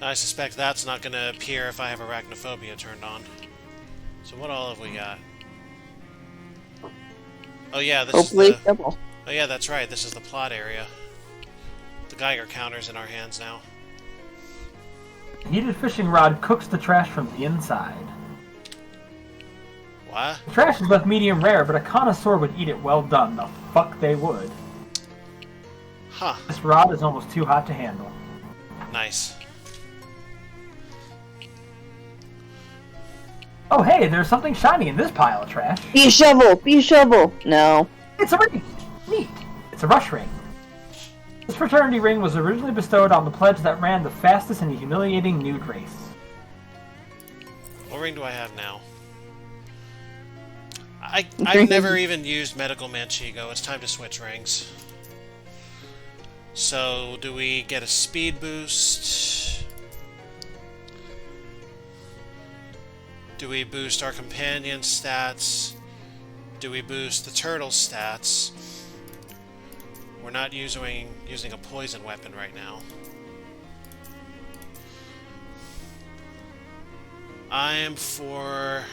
I suspect that's not going to appear if I have arachnophobia turned on. So what all have we got? Oh yeah, this Hopefully, is the... double. Oh yeah, that's right. This is the plot area. The Geiger counter's in our hands now. A heated fishing rod cooks the trash from the inside. What? The trash is left medium rare, but a connoisseur would eat it well done. The fuck they would. Huh. This rod is almost too hot to handle. Nice. Oh hey, there's something shiny in this pile of trash. Be a shovel! Be a shovel! No. It's a ring! Neat. It's a rush ring. This fraternity ring was originally bestowed on the pledge that ran the fastest in the humiliating nude race. What ring do I have now? I've never even used Medical Manchego. It's time to switch rings. So, do we get a speed boost? Do we boost our companion stats? Do we boost the turtle stats? We're not using a poison weapon right now. I'm for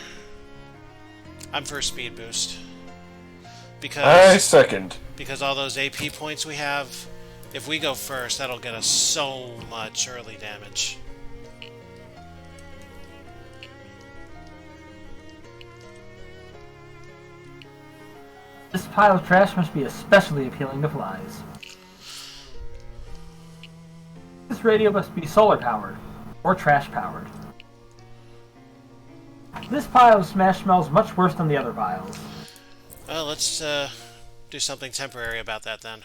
a speed boost. I second. Because all those AP points we have, if we go first, that'll get us so much early damage. This pile of trash must be especially appealing to flies. This radio must be solar powered, or trash powered. This pile of smash smells much worse than the other piles. Well, let's do something temporary about that then.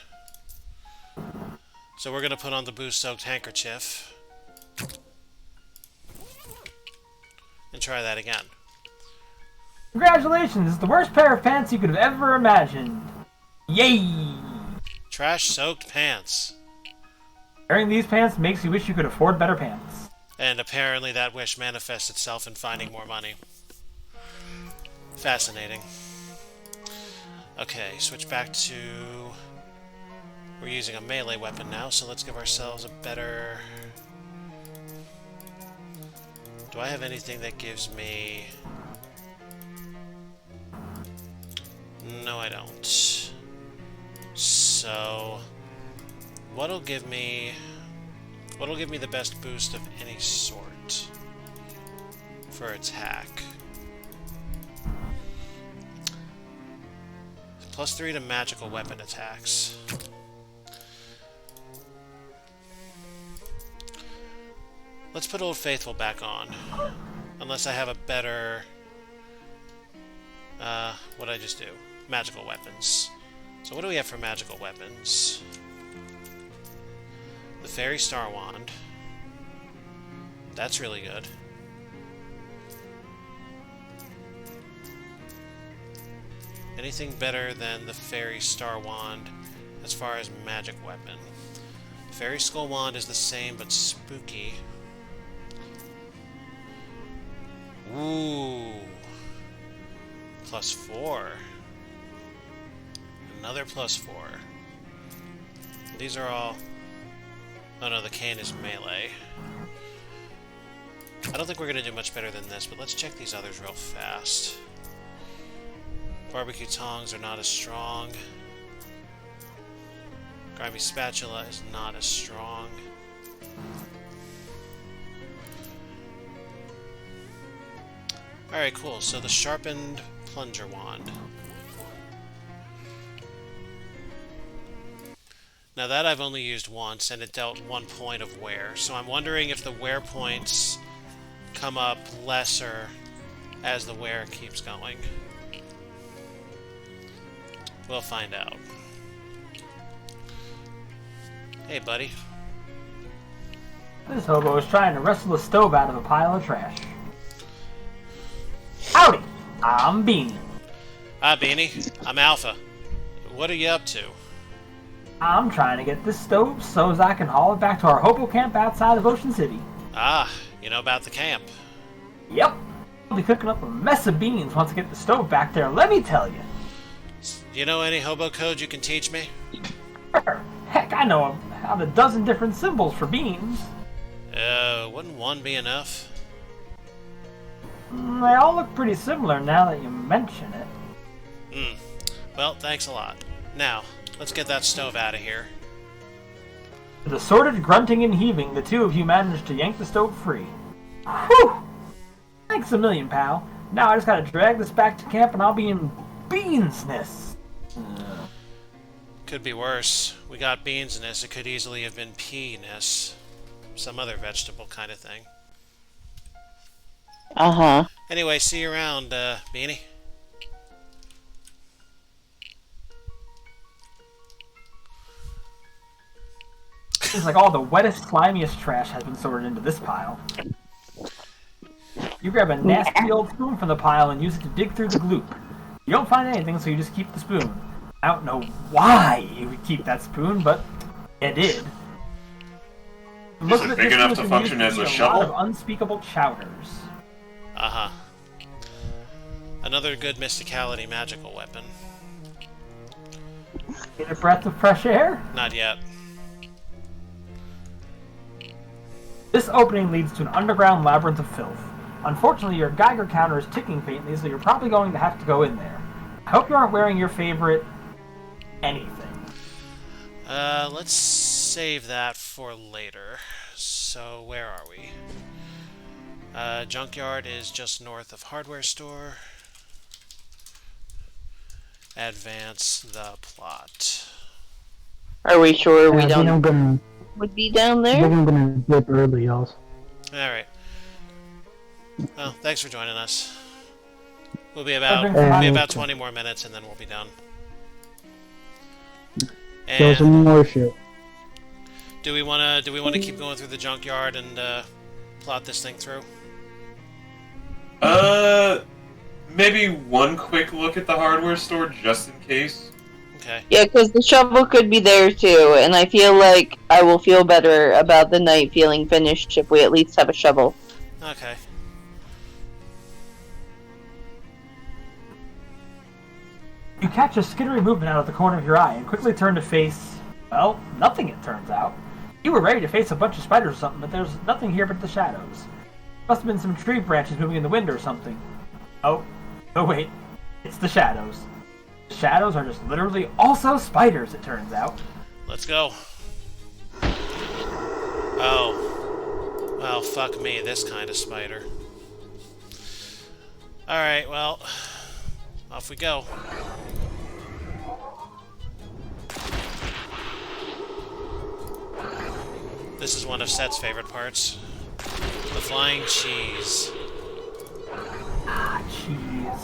So we're going to put on the boost-soaked handkerchief. And try that again. Congratulations, it's the worst pair of pants you could have ever imagined. Yay! Trash-soaked pants. Wearing these pants makes you wish you could afford better pants. And apparently that wish manifests itself in finding more money. Fascinating. Okay, switch back to... We're using a melee weapon now, so let's give ourselves a better... Do I have anything that gives me... No, I don't. So... What'll give me the best boost of any sort for attack? +3 to magical weapon attacks. Let's put Old Faithful back on. Unless I have a better... what'd I just do? Magical weapons. So what do we have for magical weapons? The Fairy Star Wand. That's really good. Anything better than the Fairy Star Wand as far as magic weapon? Fairy Skull Wand is the same but spooky. Ooh. +4. Another +4. These are all... Oh no, the cane is melee. I don't think we're going to do much better than this, but let's check these others real fast. Barbecue tongs are not as strong. Grimy spatula is not as strong. Alright, cool. So the sharpened plunger wand. Now that I've only used once, and it dealt 1 point of wear, so I'm wondering if the wear points come up lesser as the wear keeps going. We'll find out. Hey, buddy. This hobo is trying to wrestle a stove out of a pile of trash. Howdy! I'm Beanie. Hi, Beanie. I'm Alpha. What are you up to? I'm trying to get this stove so as I can haul it back to our hobo camp outside of Ocean City. Ah, you know about the camp. Yep. I'll be cooking up a mess of beans once I get the stove back there, let me tell you. You know any hobo code you can teach me? Sure. Heck, I know about a dozen different symbols for beans. Wouldn't one be enough? They all look pretty similar now that you mention it. Well, thanks a lot. Now, let's get that stove out of here. With assorted grunting and heaving, the two of you managed to yank the stove free. Whew! Thanks a million, pal. Now I just gotta drag this back to camp and I'll be in beansness. Could be worse. We got beansness. It could easily have been pea-ness. Some other vegetable kind of thing. Uh-huh. Anyway, see you around, Beanie. Seems like all the wettest, slimiest trash has been sorted into this pile. You grab a nasty old spoon from the pile and use it to dig through the gloop. You don't find anything, so you just keep the spoon. I don't know why you would keep that spoon, but you did. Is it big enough to function as a shovel? A lot of unspeakable chowders. Uh-huh. Another good mysticality magical weapon. Get a breath of fresh air? Not yet. This opening leads to an underground labyrinth of filth. Unfortunately, your Geiger counter is ticking faintly, so you're probably going to have to go in there. I hope you aren't wearing your favorite... anything. Let's save that for later. So, where are we? Junkyard is just north of hardware store. Advance the plot. Are we sure we I think I'm don't gonna, would be down I think there? I'm gonna dip early, y'all. Alright. Well, thanks for joining us. We'll be Everything's about fine. 20 more minutes and then we'll be done. Kill And some more shit. do we wanna keep going through the junkyard and plot this thing through? Maybe one quick look at the hardware store just in case. Okay. Yeah, because the shovel could be there too, and I feel like I will feel better about the night feeling finished if we at least have a shovel. Okay. You catch a skittery movement out of the corner of your eye and quickly turn to face... well, nothing, it turns out. You were ready to face a bunch of spiders or something, but there's nothing here but the shadows. Must have been some tree branches moving in the wind or something. Oh wait, it's the shadows. The shadows are just literally also spiders, it turns out. Let's go. Oh. Well, fuck me, this kind of spider. Alright, well, off we go. This is one of Set's favorite parts. The flying cheese. Ah, cheese.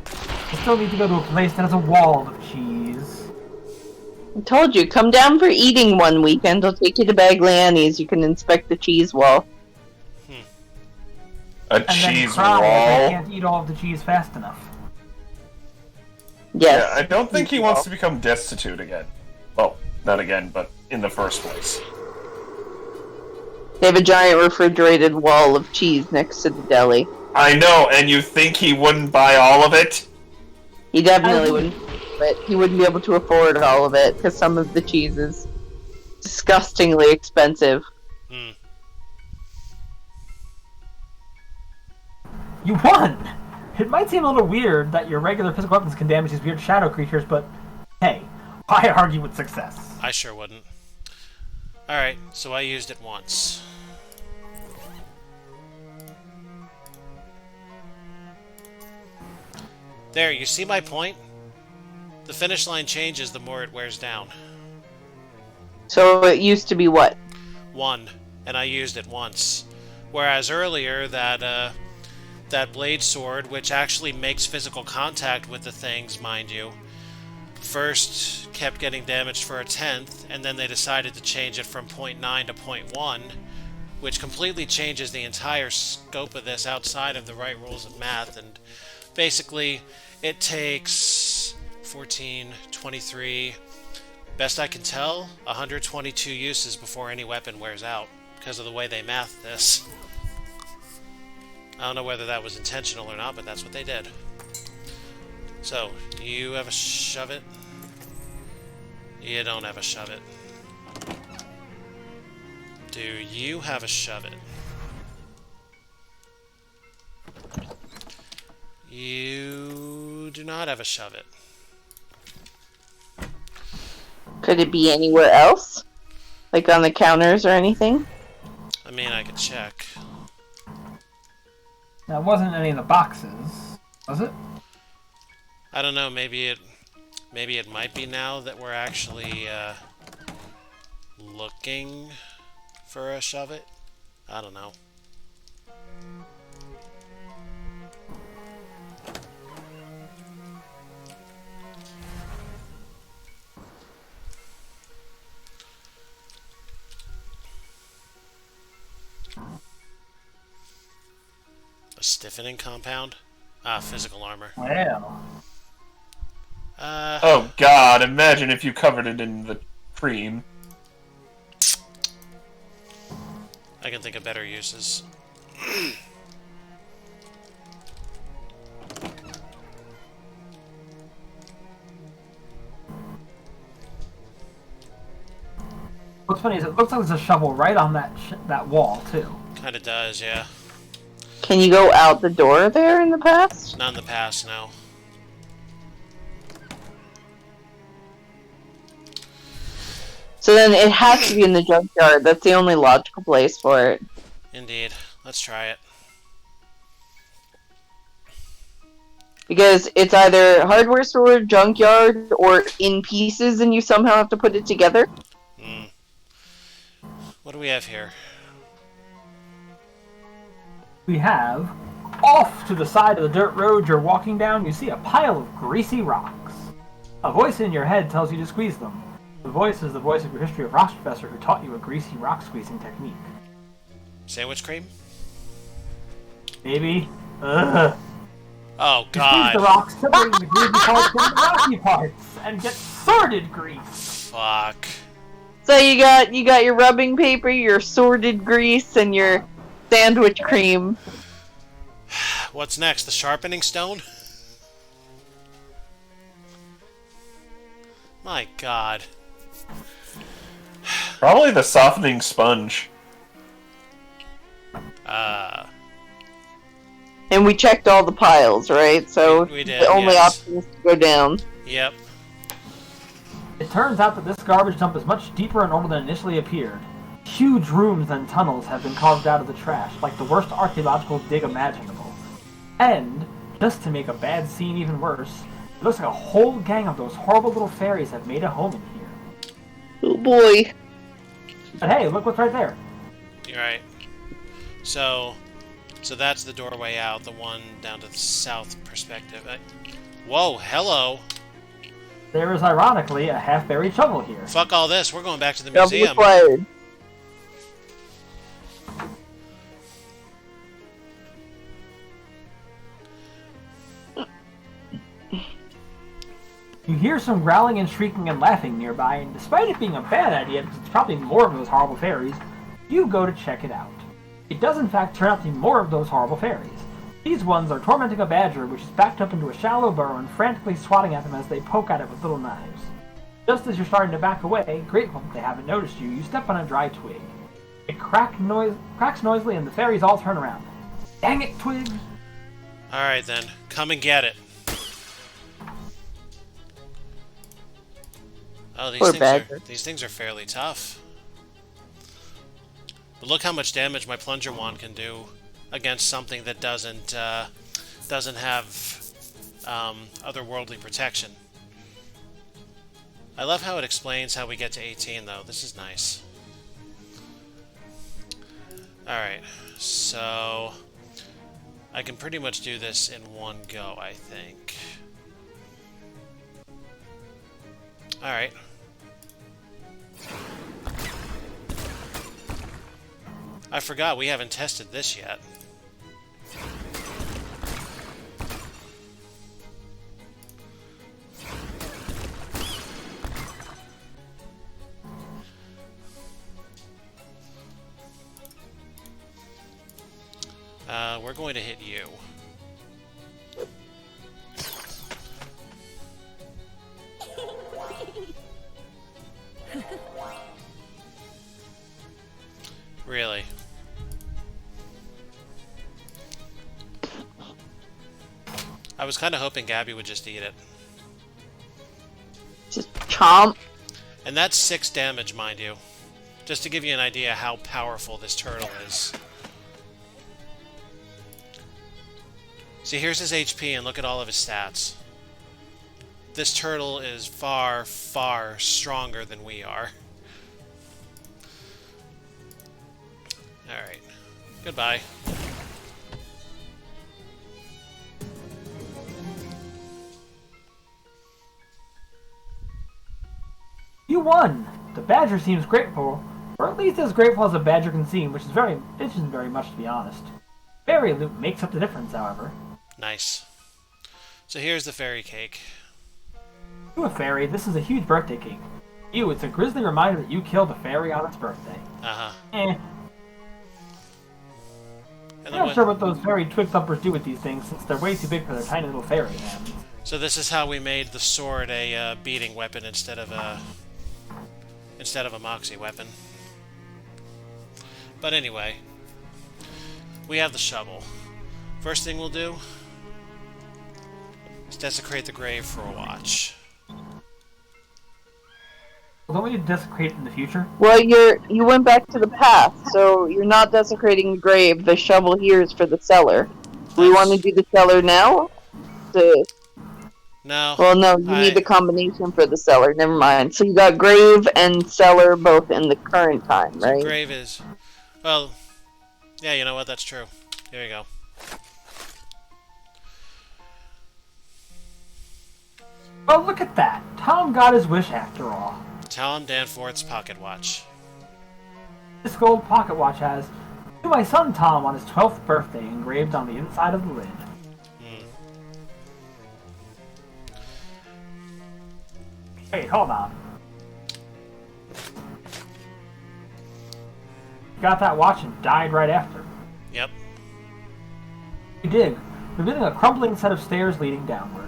I still need to go to a place that has a wall of cheese. I told you, come down for eating one weekend. I'll take you to Bagley Annie's. You can inspect the cheese wall. A And cheese then cry if wall? I can't eat all of the cheese fast enough. Yes. Yeah, I don't think he wants to become destitute again. Well, not again, but in the first place. They have a giant refrigerated wall of cheese next to the deli. I know, and you think he wouldn't buy all of it? He definitely wouldn't, but he wouldn't be able to afford all of it because some of the cheese is disgustingly expensive. Hmm. You won! It might seem a little weird that your regular physical weapons can damage these weird shadow creatures, but hey, why argue with success? I sure wouldn't. Alright, so I used it once. There, you see my point? The finish line changes the more it wears down. So it used to be what? 1, and I used it once. Whereas earlier, that blade sword, which actually makes physical contact with the things, mind you, first kept getting damaged for a 10th, and then they decided to change it from 0.9 to 0.1, which completely changes the entire scope of this outside of the right rules of math, and basically it takes 14, 23, best I can tell, 122 uses before any weapon wears out, because of the way they math this. I don't know whether that was intentional or not, but that's what they did. So, you have a shove it? You don't have a shove it. Do you have a shove it? You do not have a shove it. Could it be anywhere else? Like on the counters or anything? I mean, I could check. Now, it wasn't any of the boxes, was it? I don't know, maybe it might be now that we're actually looking for a shove it. I don't know. Stiffening compound? Physical armor. Well. Oh god, imagine if you covered it in the cream. I can think of better uses. What's funny is it looks like there's a shovel right on that wall, too. Kinda does, yeah. Can you go out the door there in the past? Not in the past, no. So then it has to be in the junkyard. That's the only logical place for it. Indeed. Let's try it. Because it's either hardware store, junkyard, or in pieces and you somehow have to put it together. What do we have here? We have, off to the side of the dirt road you're walking down, you see a pile of greasy rocks. A voice in your head tells you to squeeze them. The voice is the voice of your History of Rocks professor who taught you a greasy rock squeezing technique. Sandwich cream? Maybe. Ugh. Oh, You God. squeeze the rocks, separating the greasy parts from the rocky parts, and get sordid grease. Fuck. So you got your rubbing paper, your sorted grease, and your sandwich cream. What's next? The sharpening stone? My God. Probably the softening sponge. And we checked all the piles, right? So We did, the only yes. option is to go down. Yep. It turns out that this garbage dump is much deeper in order than initially appeared. Huge rooms and tunnels have been carved out of the trash, like the worst archaeological dig imaginable. And, just to make a bad scene even worse, it looks like a whole gang of those horrible little fairies have made a home in here. Oh boy. But hey, look what's right there. You're right. So that's the doorway out, the one down to the south perspective. Whoa, hello. There is ironically a half-buried shovel here. Fuck all this, we're going back to the Double museum. required. You hear some growling and shrieking and laughing nearby, and despite it being a bad idea, because it's probably more of those horrible fairies, you go to check it out. It does in fact turn out to be more of those horrible fairies. These ones are tormenting a badger which is backed up into a shallow burrow and frantically swatting at them as they poke at it with little knives. Just as you're starting to back away, grateful that they haven't noticed you, you step on a dry twig. It cracks noisily and the fairies all turn around. Dang it, Twig! Alright then, come and get it. Oh, Poor badger. these things are fairly tough. But look how much damage my plunger wand can do against something that doesn't have otherworldly protection. I love how it explains how we get to 18, though. This is nice. Alright, so I can pretty much do this in one go, I think. Alright. I forgot we haven't tested this yet. We're going to hit you. Really? I was kind of hoping Gabby would just eat it. Just chomp. And that's 6 damage, mind you. Just to give you an idea how powerful this turtle is. See, here's his HP, and look at all of his stats. This turtle is far, far stronger than we are. Alright. Goodbye. You won! The badger seems grateful, or at least as grateful as a badger can seem, which isn't very much, to be honest. Fairy loot makes up the difference, however. Nice. So here's the fairy cake. To a fairy, this is a huge birthday cake. You, it's a grisly reminder that you killed a fairy on its birthday. Uh-huh. I'm And not sure what those fairy twig thumpers do with these things, since they're way too big for their tiny little fairy hands. So this is how we made the sword a beating weapon instead of a moxie weapon. But anyway, we have the shovel. First thing we'll do is desecrate the grave for a watch. Don't we desecrate it in the future? Well, you went back to the past, so you're not desecrating the grave. The shovel here is for the cellar. We want to do the cellar now? No. Well, no, you need the combination for the cellar. Never mind. So you got grave and cellar both in the current time, right? So grave is... Well, yeah, you know what? That's true. Here we go. Oh, look at that! Tom got his wish after all. Tom Danforth's pocket watch. This gold pocket watch has, "To my son Tom on his 12th birthday," engraved on the inside of the lid. Hey, hold on. You got that watch and died right after. Yep. You dig, revealing a crumbling set of stairs leading downward.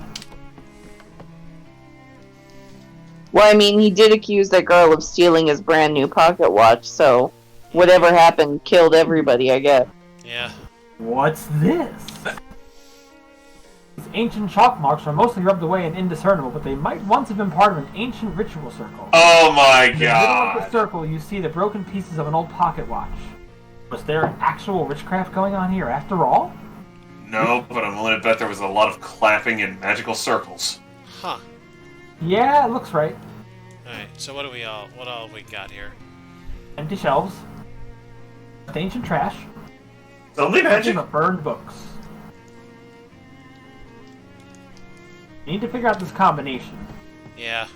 Well, I mean, he did accuse that girl of stealing his brand new pocket watch, so whatever happened killed everybody, I guess. Yeah. What's this? These ancient chalk marks are mostly rubbed away and indiscernible, but they might once have been part of an ancient ritual circle. Oh my In the middle of the god! circle, you see the broken pieces of an old pocket watch. Was there an actual witchcraft going on here after all? No, but I'm willing to bet there was a lot of clapping in magical circles. Huh. Yeah, it looks right. Alright, so what all we got here? Empty shelves. With ancient trash. It's only magic? Of burned books. You need to figure out this combination. Yeah.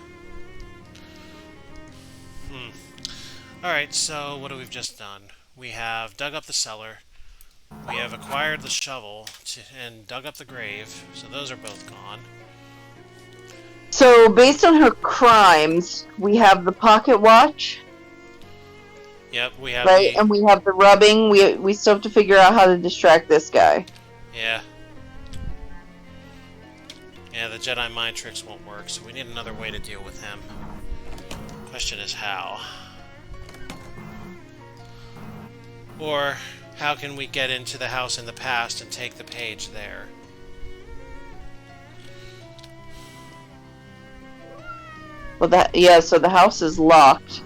Alright, so what have we just done? We have dug up the cellar. We have acquired the shovel and dug up the grave, so those are both gone. So, based on her crimes, we have the pocket watch, Yep, we have right? And we have the rubbing. We still have to figure out how to distract this guy. Yeah. Yeah, the Jedi mind tricks won't work, so we need another way to deal with him. Question is how. Or, how can we get into the house in the past and take the page there? Well, so the house is locked.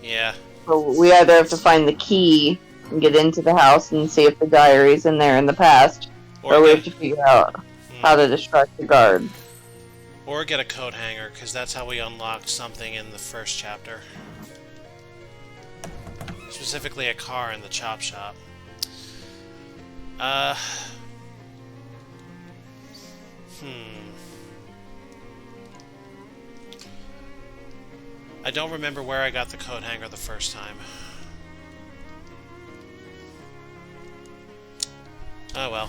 Yeah. So we either have to find the key and get into the house and see if the diary's in there in the past, or we have to figure out how to distract the guard. Or get a coat hanger, because that's how we unlocked something in the first chapter. Specifically a car in the chop shop. I don't remember where I got the coat hanger the first time. Oh well.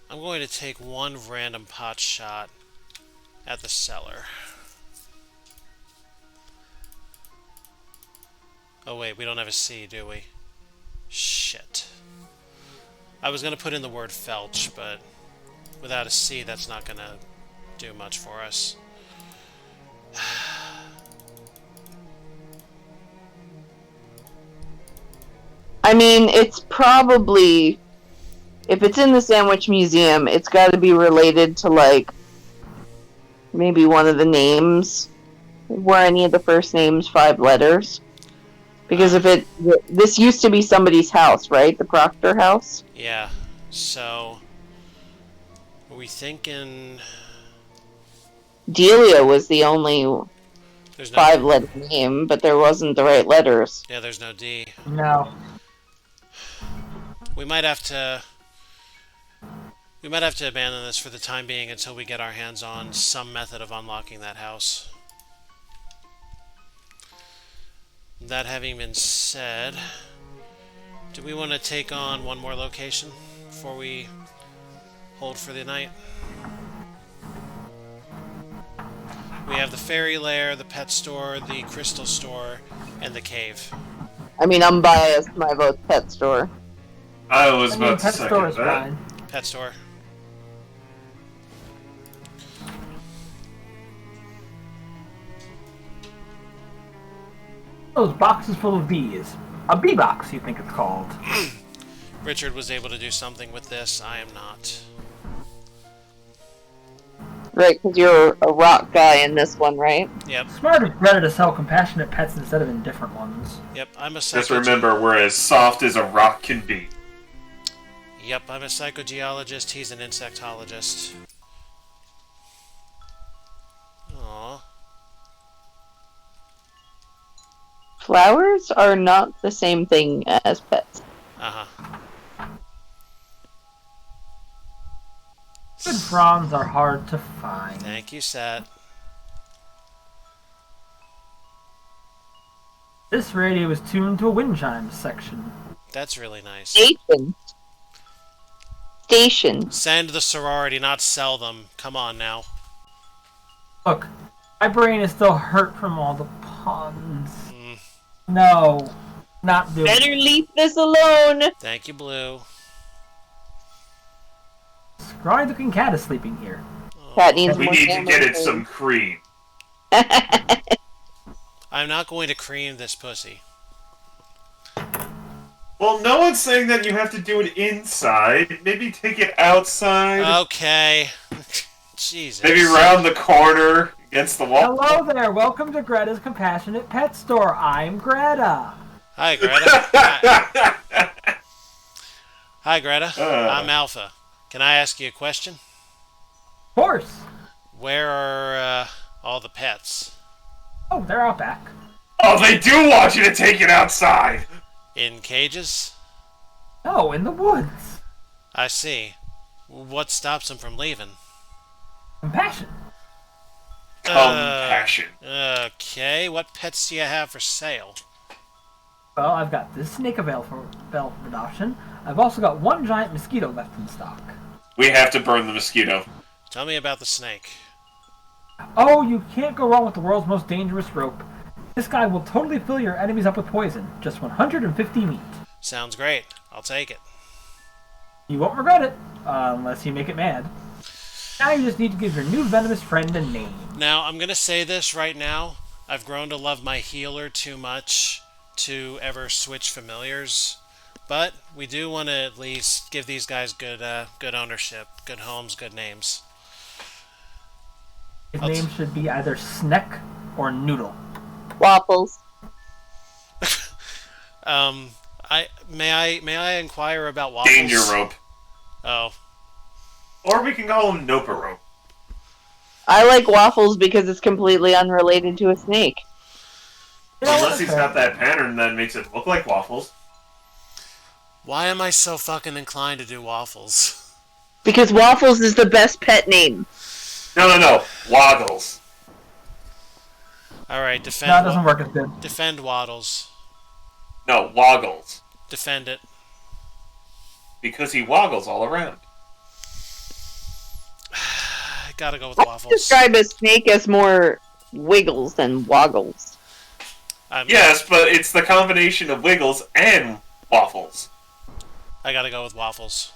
I'm going to take one random pot shot at the cellar. Oh wait, we don't have a C, do we? Shit. I was going to put in the word felch, but without a C, that's not going to do much for us. I mean, it's probably... If it's in the Sandwich Museum, it's got to be related to, like, maybe one of the names. Were any of the first names 5 letters? Because if it... This used to be somebody's house, right? The Proctor house? Yeah, so... Are we thinking... Delia was the only There's no 5-letter name, but there wasn't the right letters. Yeah, there's no D. No. We might have to abandon this for the time being until we get our hands on some method of unlocking that house. That having been said, do we want to take on one more location before we hold for the night? We have the fairy lair, the pet store, the crystal store, and the cave. I mean, I'm biased. My vote's pet store. I was about to pet second store is that. fine. Pet store. Those boxes full of bees. A bee box, you think it's called. Richard was able to do something with this. I am not. Right, because you're a rock guy in this one, right? Yep. Smart of Greta to sell compassionate pets instead of indifferent ones. Yep, I'm a Just remember, we're as soft as a rock can be. Yep, I'm a psychogeologist. He's an insectologist. Aww. Flowers are not the same thing as pets. Uh-huh. Good fronds are hard to find. Thank you, Sat. This radio is tuned to a wind chime section. That's really nice. Station. Send the sorority, not sell them. Come on now. Look, my brain is still hurt from all the puns. No, not doing Better leave this alone. Thank you, Blue. Scrawny looking cat is sleeping here. Cat needs We more need to family get it food. some cream. I'm not going to cream this pussy. Well, no one's saying that you have to do it inside. Maybe take it outside. Okay. Jesus. Maybe round the corner against the wall. Hello there, welcome to Greta's Compassionate Pet Store. I'm Greta. Hi, Greta. Hi. Hi, Greta. I'm Alpha. Can I ask you a question? Of course. Where are all the pets? Oh, they're out back. Oh, they do want you to take it outside. In cages? No, in the woods. I see. What stops them from leaving? Compassion. Compassion. Okay, what pets do you have for sale? Well, I've got this snake available for adoption. I've also got one giant mosquito left in stock. We have to burn the mosquito. Tell me about the snake. Oh, you can't go wrong with the world's most dangerous rope. This guy will totally fill your enemies up with poison. Just 150 meat. Sounds great. I'll take it. You won't regret it, unless you make it mad. Now you just need to give your new venomous friend a name. Now, I'm going to say this right now. I've grown to love my healer too much to ever switch familiars. But we do want to at least give these guys good ownership, good homes, good names. His name should be either Sneck or Noodle. Waffles. May I inquire about waffles? Danger rope. Oh. Or we can call him Nopa rope. I like waffles because it's completely unrelated to a snake. Unless he's got that pattern that makes it look like waffles. Why am I so fucking inclined to do waffles? Because Waffles is the best pet name. No. Waddles. Alright, defend. No, it doesn't work as good. Defend Waddles. No, Woggles. Defend it. Because he woggles all around. I gotta go with I waffles. describe a snake as more wiggles than woggles. Yes, but it's the combination of wiggles and waffles. I gotta go with waffles.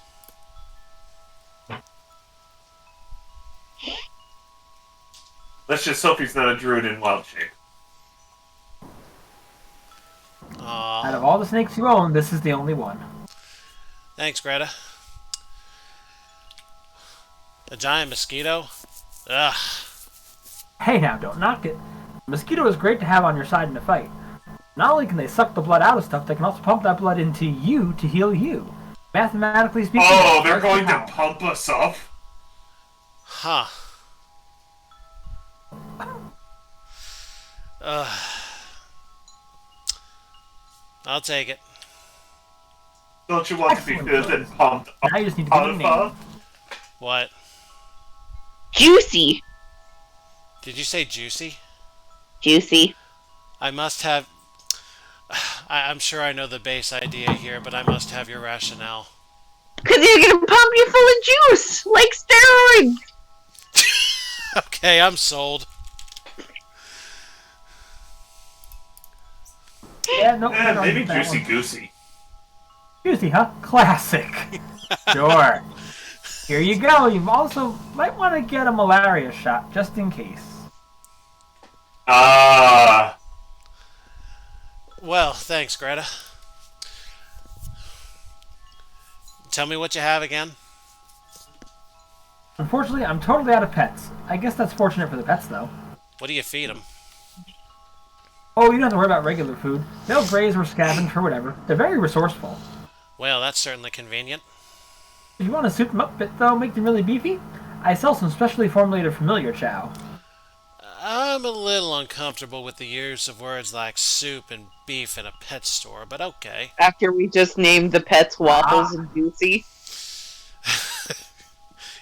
Let's just hope he's not a druid in wild shape. Out of all the snakes you own, this is the only one. Thanks, Greta. A giant mosquito? Ugh. Hey now, don't knock it. A mosquito is great to have on your side in a fight. Not only can they suck the blood out of stuff, they can also pump that blood into you to heal you. Mathematically speaking... Oh, they're going to pump us up? Huh. I'll take it. Don't you want to be filled and pumped up? Now you just need to give it a name. What? Juicy. Did you say juicy? Juicy. I must have... I'm sure I know the base idea here, but I must have your rationale. Because you're gonna pump you full of juice, like steroids. Okay, I'm sold. Yeah, no, Maybe Juicy Goosey. Juicy, huh? Classic. Sure. Here you go. You also might want to get a malaria shot, just in case. Well, thanks, Greta. Tell me what you have again. Unfortunately, I'm totally out of pets. I guess that's fortunate for the pets, though. What do you feed them? Oh, you don't have to worry about regular food. They'll graze or scavenge or whatever. They're very resourceful. Well, that's certainly convenient. If you want to soup them up a bit, though, make them really beefy, I sell some specially formulated familiar chow. I'm a little uncomfortable with the use of words like soup and beef in a pet store, but okay. After we just named the pets Waffles and Juicy.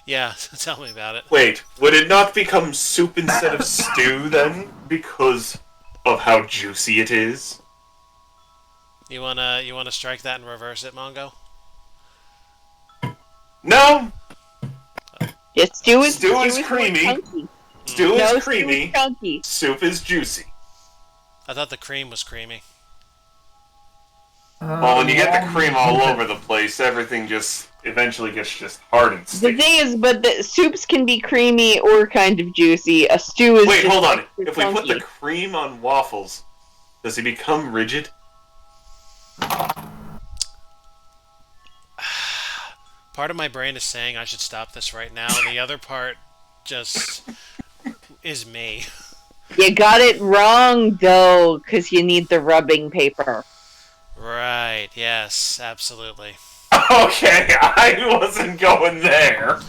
Yeah, tell me about it. Wait, would it not become soup instead of stew then? Because of how juicy it is? You wanna strike that and reverse it, Mongo? No! Yeah, stew is creamy. chunky. Stew is No, creamy. stew is chunky. Soup is juicy. I thought the cream was creamy. Well, when you get the cream all over the place, everything just eventually gets just hard and The sticky. thing is, but the soups can be creamy or kind of juicy. A stew is Wait, just hold on. extra If we put chunky. the cream on waffles, does he become rigid? Part of my brain is saying I should stop this right now. The other part just is me. You got it wrong, though, because you need the rubbing paper. Right, yes, absolutely. Okay, I wasn't going there.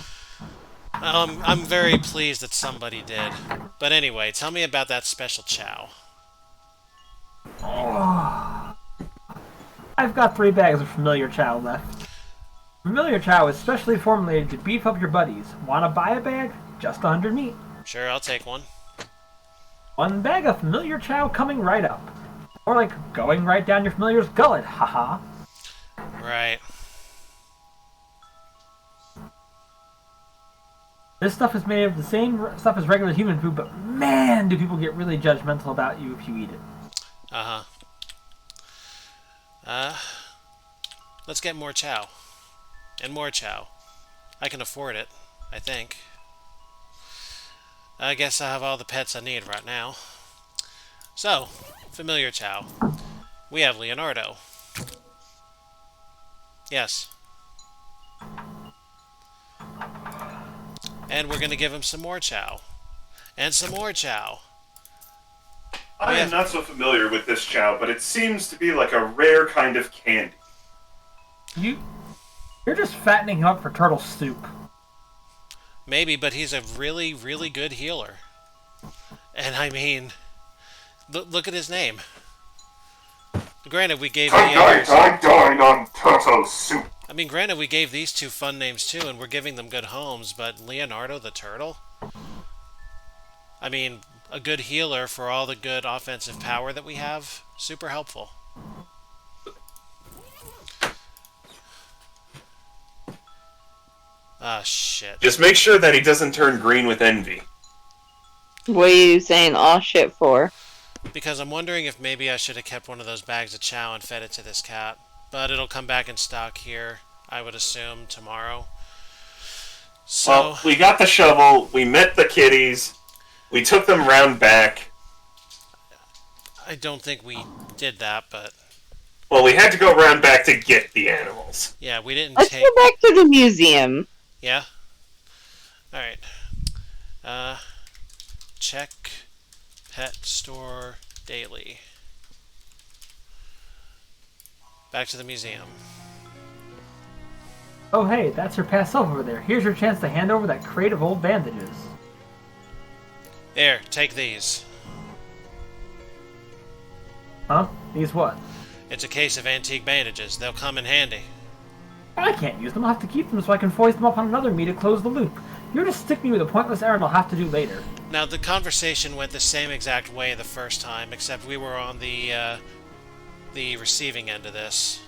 I'm very pleased that somebody did. But anyway, tell me about that special chow. I've got 3 bags of familiar chow left. Familiar chow is specially formulated to beef up your buddies. Wanna buy a bag? Just 100 meat. Sure, I'll take one. 1 bag of familiar chow coming right up. Or like going right down your familiar's gullet, haha. Right. This stuff is made of the same stuff as regular human food, but man, do people get really judgmental about you if you eat it. Uh-huh. Let's get more chow. And more chow. I can afford it, I think. I guess I have all the pets I need right now. So, familiar chow. We have Leonardo. Yes. And we're going to give him some more chow. And some more chow. I am not so familiar with this chow, but it seems to be like a rare kind of candy. You're just fattening him up for turtle soup. Maybe, but he's a really, really good healer. And I mean, look at his name. Granted, we gave I dine on turtle soup. I mean, granted, we gave these 2 fun names too, and we're giving them good homes, but Leonardo the Turtle? I mean, a good healer for all the good offensive power that we have. Super helpful. Ah, shit. Just make sure that he doesn't turn green with envy. What are you saying aw shit for? Because I'm wondering if maybe I should have kept one of those bags of chow and fed it to this cat. But it'll come back in stock here, I would assume, tomorrow. So, Well, we got the shovel, we met the kitties, we took them round back. I don't think we did that, but... Well, we had to go round back to get the animals. Yeah, we didn't Let's take... go back to the museum. Yeah? Alright. Check pet store daily. Back to the museum. Oh hey, that's your past self over there. Here's your chance to hand over that crate of old bandages. There, take these. Huh? These what? It's a case of antique bandages. They'll come in handy. I can't use them. I'll have to keep them so I can foist them up on another me to close the loop. You're just stick me with a pointless errand I'll have to do later. Now, the conversation went the same exact way the first time, except we were on the the receiving end of this.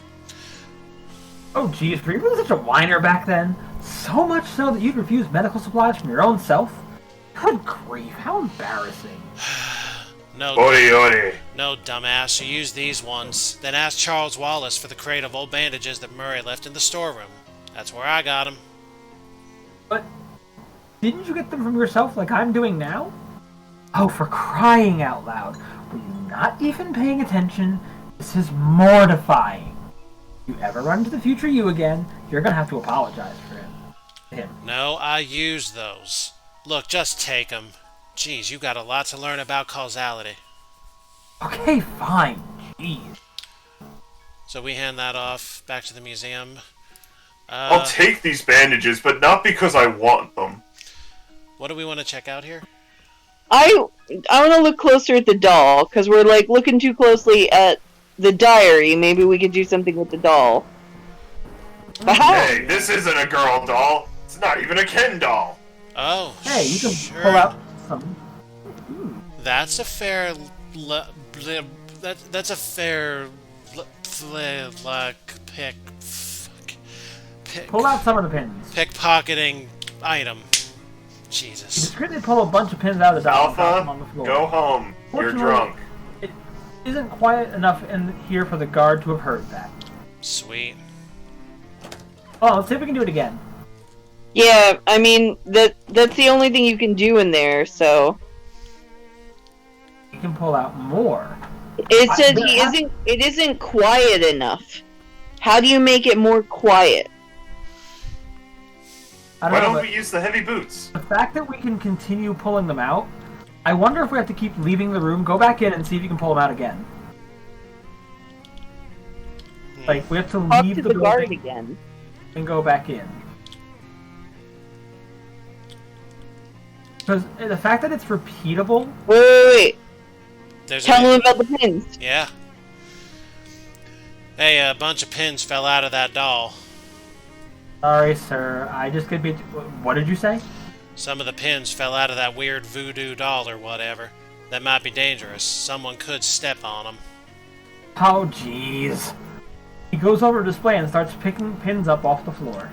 Oh, geez, were you really such a whiner back then? So much so that you'd refuse medical supplies from your own self? Good grief, how embarrassing. No, no, dumbass, you use these ones. Then ask Charles Wallace for the crate of old bandages that Murray left in the storeroom. That's where I got them. But didn't you get them from yourself like I'm doing now? Oh, for crying out loud. Were you not even paying attention? This is mortifying. If you ever run into the future you again, you're gonna have to apologize for him. No, I used those. Look, just take them. Jeez, you got a lot to learn about causality. Okay, fine. Jeez. So we hand that off back to the museum. I'll take these bandages, but not because I want them. What do we want to check out here? I want to look closer at the doll, because we're, like, looking too closely at the diary. Maybe we could do something with the doll. Hey, this isn't a girl doll. It's not even a Ken doll. Oh, Hey, you can sure. pull out some... That's a fair... That's a fair... Pull out some of the pins. Pickpocketing item. You Jesus. discreetly pull a bunch of pins out of the doll and drop them on the Alpha, floor. go home. You're Fortunately, drunk. It isn't quiet enough in here for the guard to have heard that. Sweet. Oh, let's see if we can do it again. Yeah, I mean, that's the only thing you can do in there, so... You can pull out more. It said it isn't quiet enough. How do you make it more quiet? I Why don't know, don't but we use the heavy boots? the fact that we can continue pulling them out, I wonder if we have to keep leaving the room, go back in and see if you can pull them out again. Like, we have to Talk leave to the the guard building again. and go back in. Because the fact that it's repeatable, Wait. There's Tell a... him about the pins. Yeah. Hey, a bunch of pins fell out of that doll. sorry sir, I just could be... What did you say? Some of the pins fell out of that weird voodoo doll or whatever. That might be dangerous. Someone could step on them. Oh jeez. He goes over to display and starts picking pins up off the floor.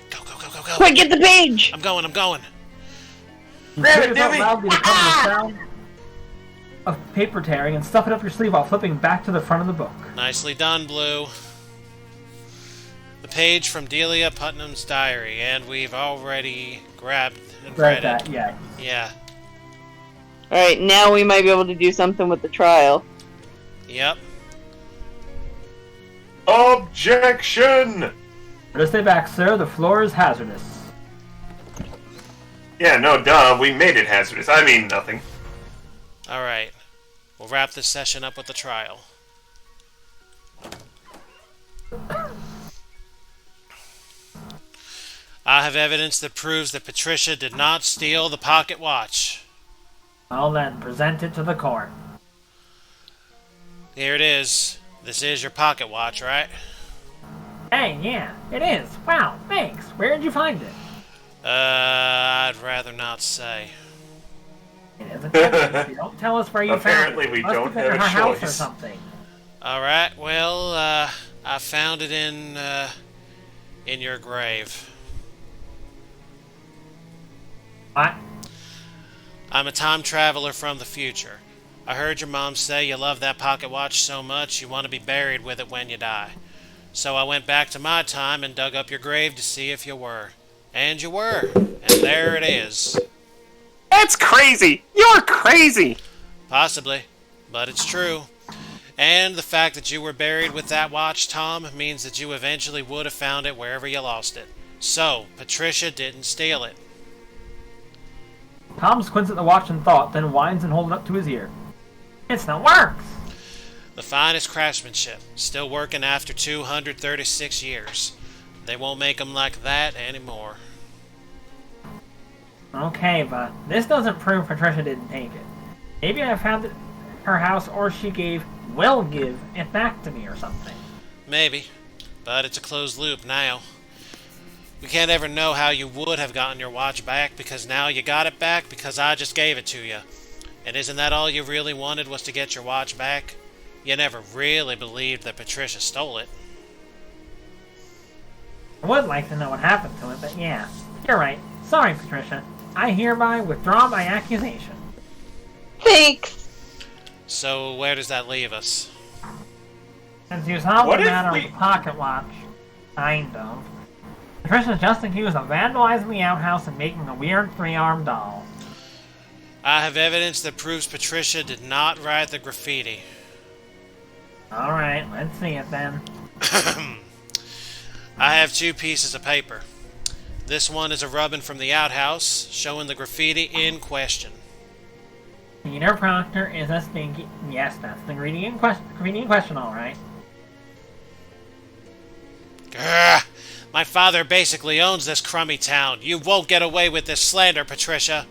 Go, go, go, go, go. Quick, get the page! I'm going. He Grab it, figures out Dibby! loudly to cover the sound of paper tearing and stuff it up your sleeve while flipping back to the front of the book. Nicely done, Blue. The page from Delia Putnam's diary, and we've already grabbed and read That, it. yeah. Yeah. Alright, now we might be able to do something with the trial. Yep. Objection! Better stay back, sir. The floor is hazardous. Yeah, no, duh. We made it hazardous. I mean nothing. Alright. We'll wrap this session up with the trial. I have evidence that proves that Patricia did not steal the pocket watch. Well then, present it to the court. Here it is. This is your pocket watch, right? Hey, yeah, it is. Wow, thanks. Where did you find it? I'd rather not say. It is a test. If you don't tell us where you Apparently found it, we it must don't have been in have her a house or choice. something. Alright, well, I found it in your grave. What? I'm a time traveler from the future. I heard your mom say you love that pocket watch so much you want to be buried with it when you die. So I went back to my time and dug up your grave to see if you were. And you were. And there it is. That's crazy! You're crazy! Possibly. But it's true. And the fact that you were buried with that watch, Tom, means that you eventually would have found it wherever you lost it. So, Patricia didn't steal it. Tom squints at the watch in thought, then whines and holds it up to his ear. It's not works! The finest craftsmanship, still working after 236 years. They won't make them like that anymore. Okay, but this doesn't prove Patricia didn't take it. Maybe I found it in her house, or she will give it back to me or something. Maybe, but it's a closed loop now. We can't ever know how you would have gotten your watch back, because now you got it back because I just gave it to you. And isn't that all you really wanted, was to get your watch back? You never really believed that Patricia stole it. I would like to know what happened to it, but yeah. You're right. Sorry, Patricia. I hereby withdraw my accusation. Thanks. So where does that leave us? Since you solved What the if matter we- of the pocket watch, kind of. Patricia's just accused of vandalizing the outhouse and making a weird three-armed doll. I have evidence that proves Patricia did not write the graffiti. Alright, let's see it then. I have 2 pieces of paper. This one is a rubbing from the outhouse, showing the graffiti in question. Peter Proctor is a stinky... Yes, that's the graffiti in question, alright. Grr! My father basically owns this crummy town. You won't get away with this slander, Patricia.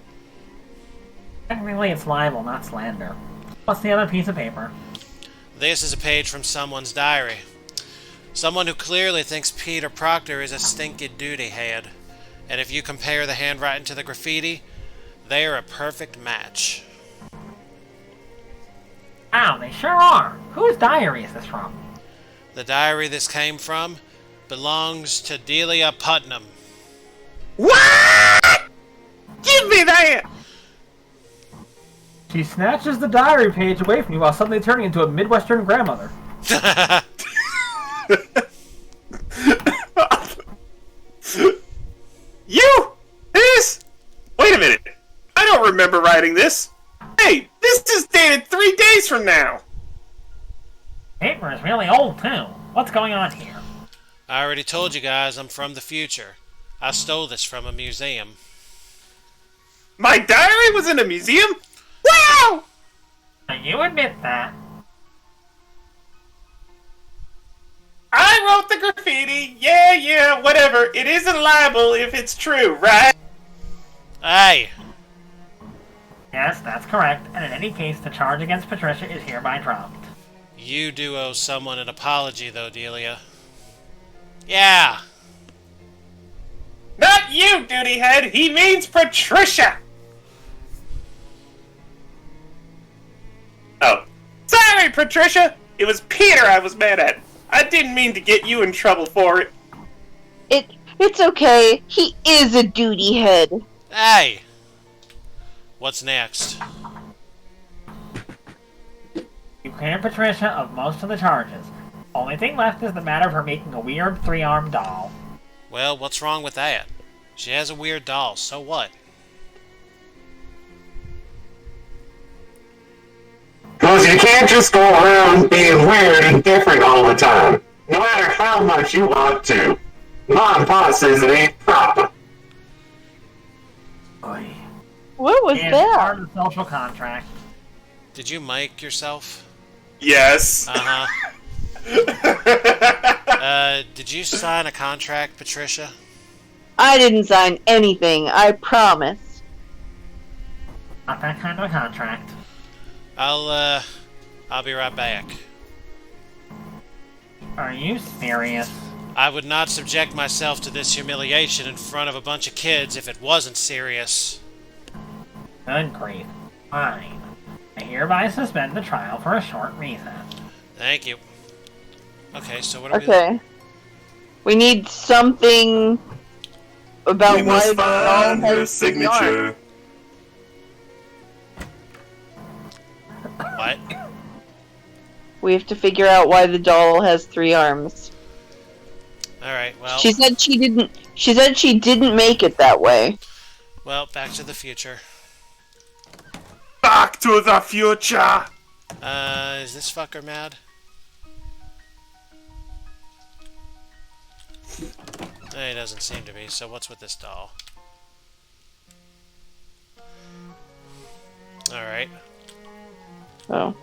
Technically, it's libel, not slander. What's the other piece of paper? This is a page from someone's diary. Someone who clearly thinks Peter Proctor is a stinky duty head. And if you compare the handwriting to the graffiti, they are a perfect match. Wow, they sure are. Whose diary is this from? The diary this came from belongs to Delia Putnam. What? Give me that! She snatches the diary page away from you while suddenly turning into a Midwestern grandmother. You? This? Wait a minute. I don't remember writing this. Hey, this is dated 3 days from now. Paper is really old, too. What's going on here? I already told you guys I'm from the future. I stole this from a museum. My diary was in a museum? Wow! Now you admit that. I wrote the graffiti. Yeah, whatever. It isn't libel if it's true, right? Hey! Yes, that's correct, and in any case, the charge against Patricia is hereby dropped. You do owe someone an apology, though, Delia. Yeah! Not you, duty head. He means Patricia. Oh. Sorry, Patricia. It was Peter I was mad at. I didn't mean to get you in trouble for it. It's okay. He is a duty head. Hey! What's next? You cleared Patricia of most of the charges. Only thing left is the matter of her making a weird three-armed doll. Well, what's wrong with that? She has a weird doll, so what? Because you can't just go around being weird and different all the time, no matter how much you want to. Mom Pa says it ain't proper. Oy. What was It's that? part of the social contract. Did you mic yourself? Yes. Uh-huh. Did you sign a contract, Patricia? I didn't sign anything, I promise. Not that kind of a contract. I'll be right back. Are you serious? I would not subject myself to this humiliation in front of a bunch of kids if it wasn't serious. Good grief. Fine. I hereby suspend the trial for a short recess. Thank you. Okay, so what are Okay. We need something about We why must the doll find your has three arms. signature. we... What? We have to figure out why the doll has 3 arms. Alright, well... She said she didn't. She said she didn't make it that way. Well, Back to the Future. Back to the future. Is this fucker mad? He doesn't seem to be, so what's with this doll? Alright. Oh.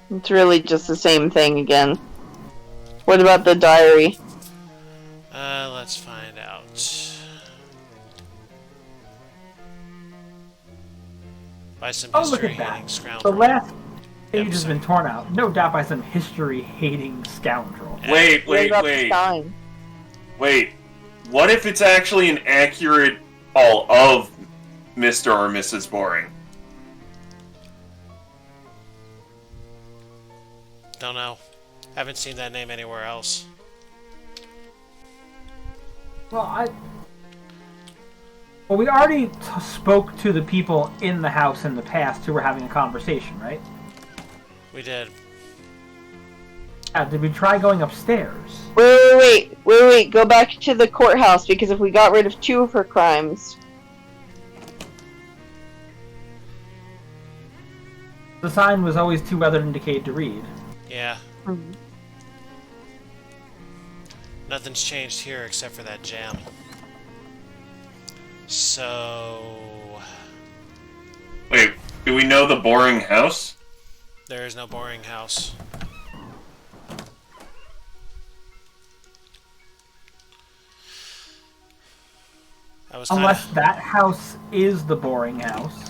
It's really just the same thing again. What about the diary? Let's find out. By some Oh, look at history-hating that. scoundrel. The last page Yep, has sorry. been torn out, no doubt by some history-hating scoundrel. Wait. What about the sign? Wait. What if it's actually an accurate all of Mr. or Mrs. Boring? Don't know. Haven't seen that name anywhere else. Well, we already spoke to the people in the house in the past who were having a conversation, right? We did. Yeah, did we try going upstairs? Wait. Go back to the courthouse, because if we got rid of 2 of her crimes... The sign was always too weathered and decayed to read. Yeah. Nothing's changed here except for that jam. So... Wait, do we know the boring house? There is no boring house. Unless that house is the boring house.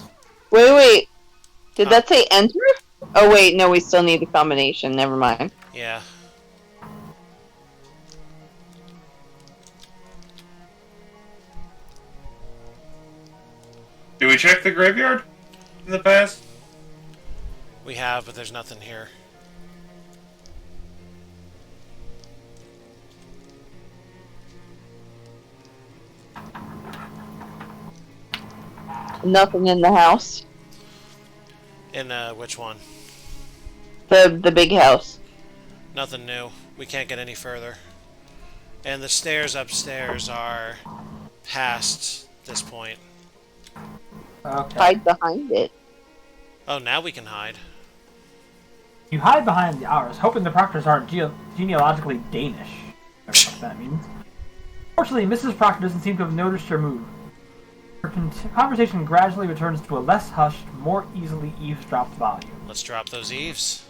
Wait. Did that say enter? Oh wait, no, we still need the combination. Never mind. Yeah. Do we check the graveyard in the past? We have, but there's nothing here. Nothing in the house. In, which one? The big house. Nothing new. We can't get any further. And the stairs upstairs are past this point. Okay. Hide behind it. Oh, now we can hide. You hide behind the hours, hoping the Proctors aren't genealogically Danish. Whatever the fuck that means. Fortunately, Mrs. Proctor doesn't seem to have noticed your move. Her conversation gradually returns to a less hushed, more easily eavesdropped volume. Let's drop those eaves.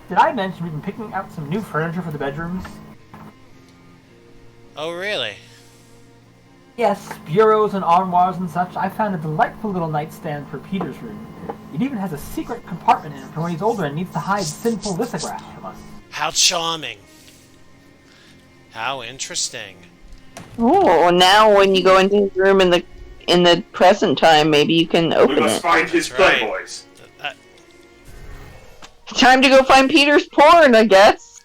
Did I mention we've been picking out some new furniture for the bedrooms? Oh, really? Yes, bureaus and armoires and such. I found a delightful little nightstand for Peter's room. It even has a secret compartment in it for when he's older and needs to hide sinful lithographs from us. How charming. How interesting. Oh, now when you go into his room in the present time, maybe you can open We must it. find his That's right. playboys. Time to go find Peter's porn, I guess.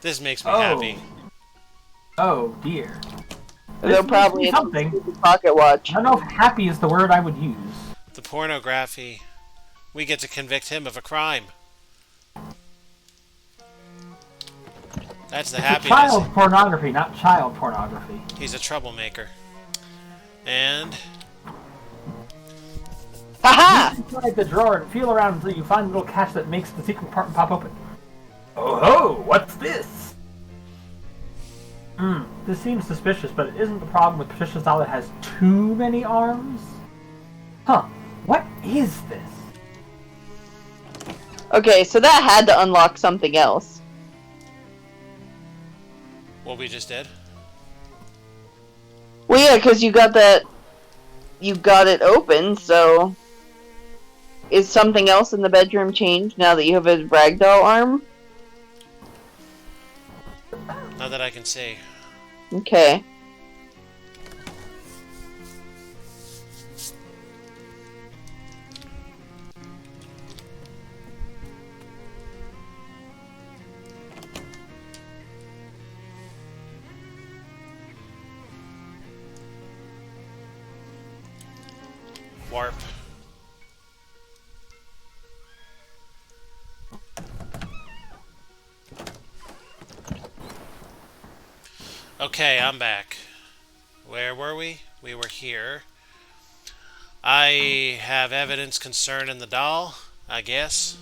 This makes me happy. Oh dear. They'll This probably must be something. pocket watch. I don't know if happy is the word I would use. The pornography. We get to convict him of a crime. That's the happiness. Child pornography, not child pornography. He's a troublemaker. And Haha! Inside the drawer and feel around until you find a little catch that makes the secret compartment pop open. Oh ho! What's this? This seems suspicious, but it isn't the problem with Patricia's doll that has too many arms? Huh. What is this? Okay, so that had to unlock something else. what we just did. Well, yeah, because you got that... You got it open, so... Is something else in the bedroom changed now that you have a ragdoll arm? Not that I can see. Okay. Warp. Okay, I'm back. Where were we? We were here. I have evidence concerning the doll, I guess.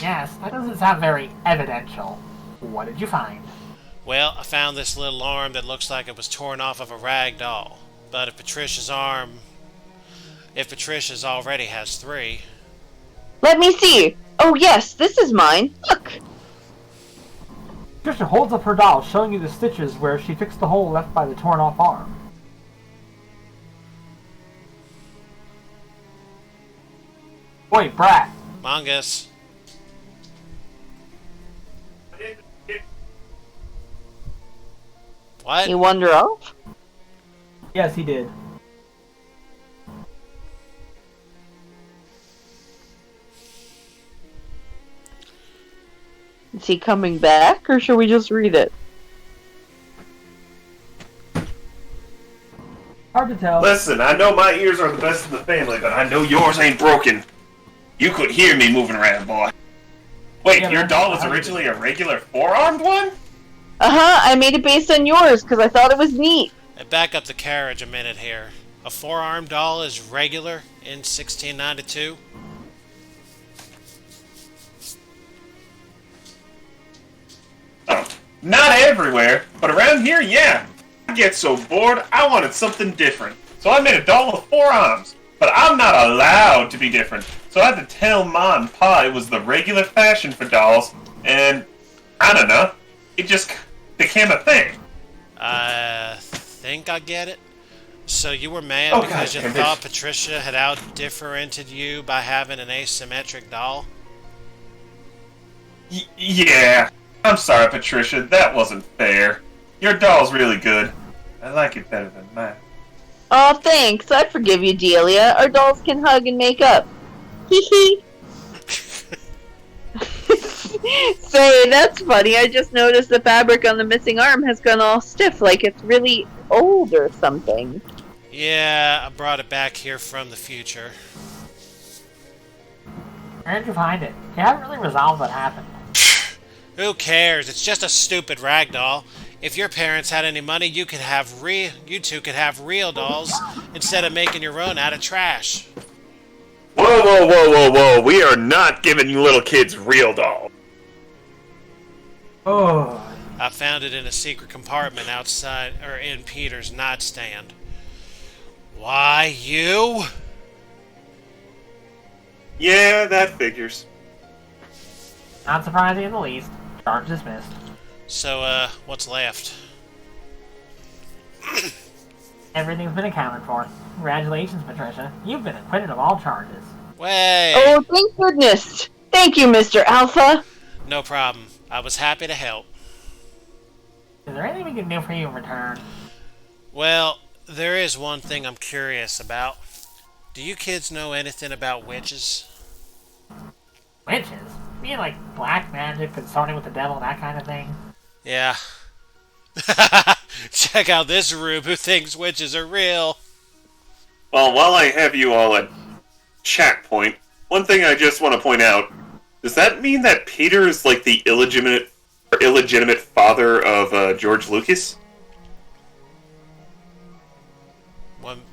Yes, that doesn't sound very evidential. What did you find? Well, I found this little arm that looks like it was torn off of a rag doll. But if Patricia's already has 3... Let me see! Oh yes, this is mine! Look! Patricia holds up her doll, showing you the stitches where she fixed the hole left by the torn off arm. Oi, brat! Mongus. What? You wander off? Yes, he did. Is he coming back, or should we just read it? Hard to tell. Listen, I know my ears are the best in the family, but I know yours ain't broken. You could hear me moving around, boy. Wait, Yeah, your man, doll was how originally a regular four-armed one? Uh-huh, I made it based on yours, because I thought it was neat. Back up the carriage a minute here. A four-armed doll is regular in 1692? Oh, not everywhere, but around here, yeah. I get so bored, I wanted something different. So I made a doll with four arms. But I'm not allowed to be different. So I had to tell Ma and Pa it was the regular fashion for dolls, and I don't know, it just became a thing. I think I get it. So you were mad Oh, because you God, thought Patricia had out-differentiated you by having an asymmetric doll? Yeah. I'm sorry, Patricia, that wasn't fair. Your doll's really good. I like it better than mine. Oh, thanks. I forgive you, Delia. Our dolls can hug and make up. Hee hee. Say, that's funny. I just noticed the fabric on the missing arm has gone all stiff, like it's really old or something. Yeah, I brought it back here from the future. Where'd you find it? You haven't really resolved what happened. Who cares? It's just a stupid rag doll. If your parents had any money, you two could have real dolls instead of making your own out of trash. Whoa, whoa, whoa, whoa, whoa. We are not giving you little kids real dolls. Oh. I found it in a secret compartment outside, or in Peter's nightstand. Why, you? Yeah, that figures. Not surprising in the least. Charge dismissed. So, what's left? Everything's been accounted for. Congratulations, Patricia. You've been acquitted of all charges. Way! Oh, thank goodness. Thank you, Mr. Alpha. No problem. I was happy to help. Is there anything we can do for you in return? Well, there is one thing I'm curious about. Do you kids know anything about witches? Witches? You mean like black magic consorting with the devil, that kind of thing? Yeah. Check out this rube who thinks witches are real. Well, while I have you all at chat point, one thing I just want to point out, does that mean that Peter is like the illegitimate father of George Lucas?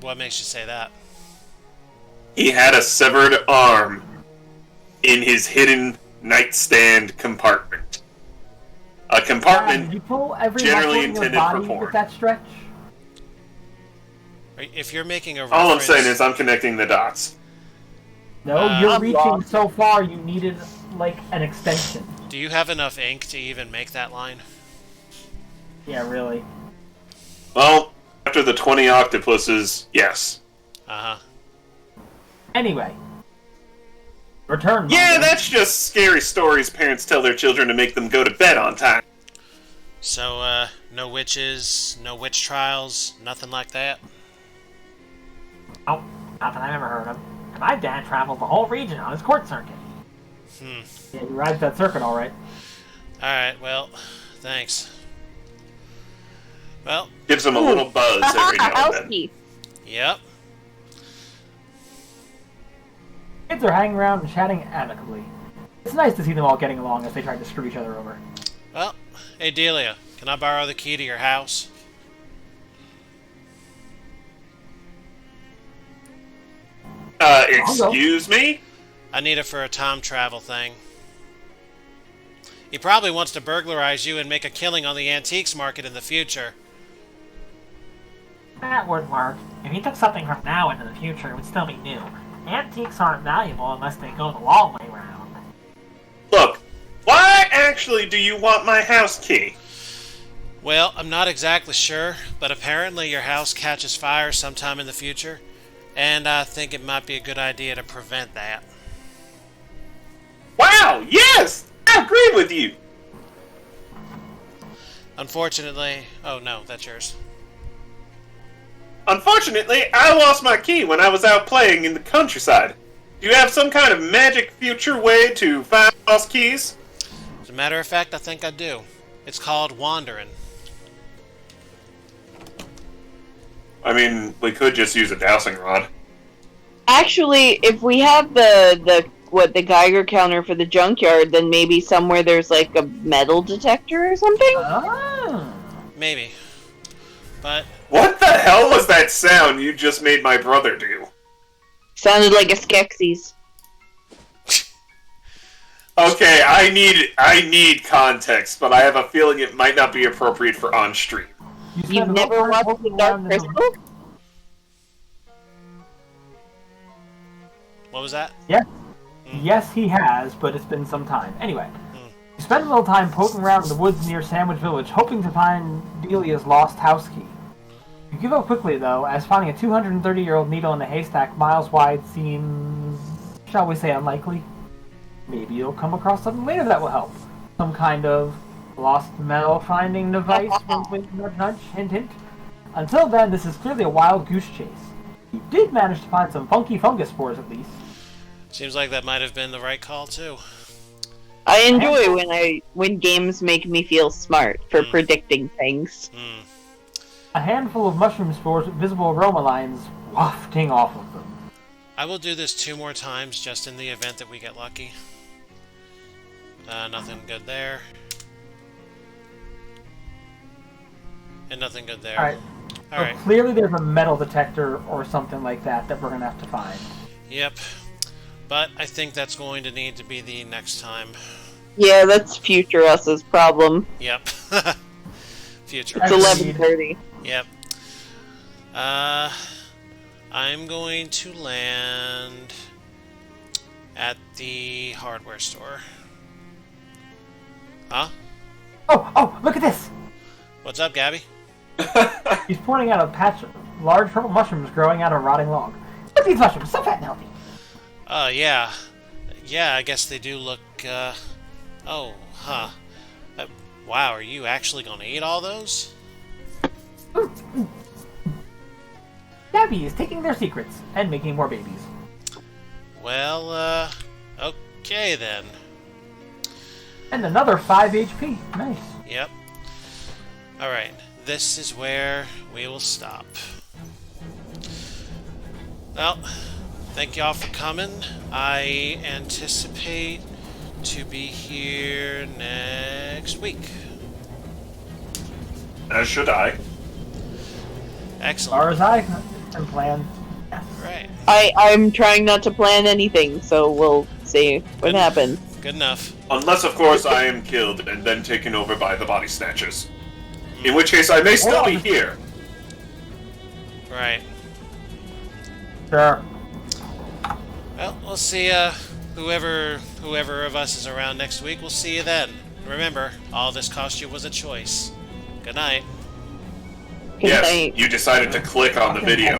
What makes you say that? He had a severed arm in his hidden nightstand compartment. A compartment did you pull every generally muscle in intended your for body porn. with that stretch? If you're making a reference... All I'm saying is I'm connecting the dots. No, you're I'm reaching lost. so far you needed, like, an extension. Do you have enough ink to even make that line? Yeah, really. Well, after the 20 octopuses, yes. Uh-huh. Anyway. Return. Yeah, Monday. that's just scary stories parents tell their children to make them go to bed on time. So, no witches, no witch trials, nothing like that? Oh, not that I've ever heard of. My dad travels the whole region on his court circuit. Yeah, he rides that circuit all right. Alright, well, thanks. Well, Gives them a little buzz every now and then. Housekeep. yep. Kids are hanging around and chatting amicably. It's nice to see them all getting along as they try to screw each other over. Well, hey Delia, can I borrow the key to your house? Excuse me? I need it for a time travel thing. He probably wants to burglarize you and make a killing on the antiques market in the future. That wouldn't work. If he took something from now into the future, it would still be new. Antiques aren't valuable unless they go the long way round. Look, why actually do you want my house key? Well, I'm not exactly sure, but apparently your house catches fire sometime in the future, and I think it might be a good idea to prevent that. Wow, yes! I agree with you! Unfortunately... Oh, no, that's yours. Unfortunately, I lost my key when I was out playing in the countryside. Do you have some kind of magic future way to find lost keys? As a a matter of fact, I think I do. It's called wandering. I mean, we could just use a dowsing rod. Actually, if we have the Geiger counter for the junkyard, then maybe somewhere there's like a metal detector or something. Ah. Maybe. But What the hell was that sound you just made my brother do? Sounded like a Skeksis. Okay, I need context, but I have a feeling it might not be appropriate for on stream. You've never watched The Dark Crystal? what was that? Yes. Yes, he has, but it's been some time. Anyway, you spend a little time poking around in the woods near Sandwich Village, hoping to find Delia's lost house key. You give up quickly, though, as finding a 230-year-old needle in a haystack miles wide seems, shall we say, unlikely. Maybe you'll come across something later that will help. Some kind of lost metal finding device, wink, nudge, nudge, hint, hint. Until then, this is clearly a wild goose chase. You did manage to find some funky fungus spores, at least. Seems like that might have been the right call, too. I enjoy when games make me feel smart for predicting things. A handful of mushroom spores with visible aroma lines wafting off of them. I will do this 2 more times, just in the event that we get lucky. Nothing good there. And nothing good there. Alright. Alright. Clearly there's a metal detector or something like that we're going to have to find. Yep. But I think that's going to need to be the next time. Yeah, that's future us's problem. Yep. Future. It's 11:30. Yep. I'm going to land at the hardware store. Huh? Oh, look at this! What's up, Gabby? He's pointing out a patch of large purple mushrooms growing out of a rotting log. Look at these mushrooms, so fat and healthy. Yeah. Yeah, I guess they do look, oh, huh. Wow, are you actually gonna eat all those? Gabby is taking their secrets and making more babies. Well, okay then. And another 5 HP. Nice. Yep. Alright, this is where we will stop. Well, thank y'all for coming. I anticipate to be here next week. As should I. As Excellent. far as I can plan. Right. I'm trying not to plan anything, so we'll see what happens. Good enough. Unless, of course, I am killed and then taken over by the body snatchers. In which case, I may still be here. Right. Sure. Well, we'll see, whoever of us is around next week, we'll see you then. Remember, all this cost you was a choice. Good night. Good Yes, night. you decided to click on the video.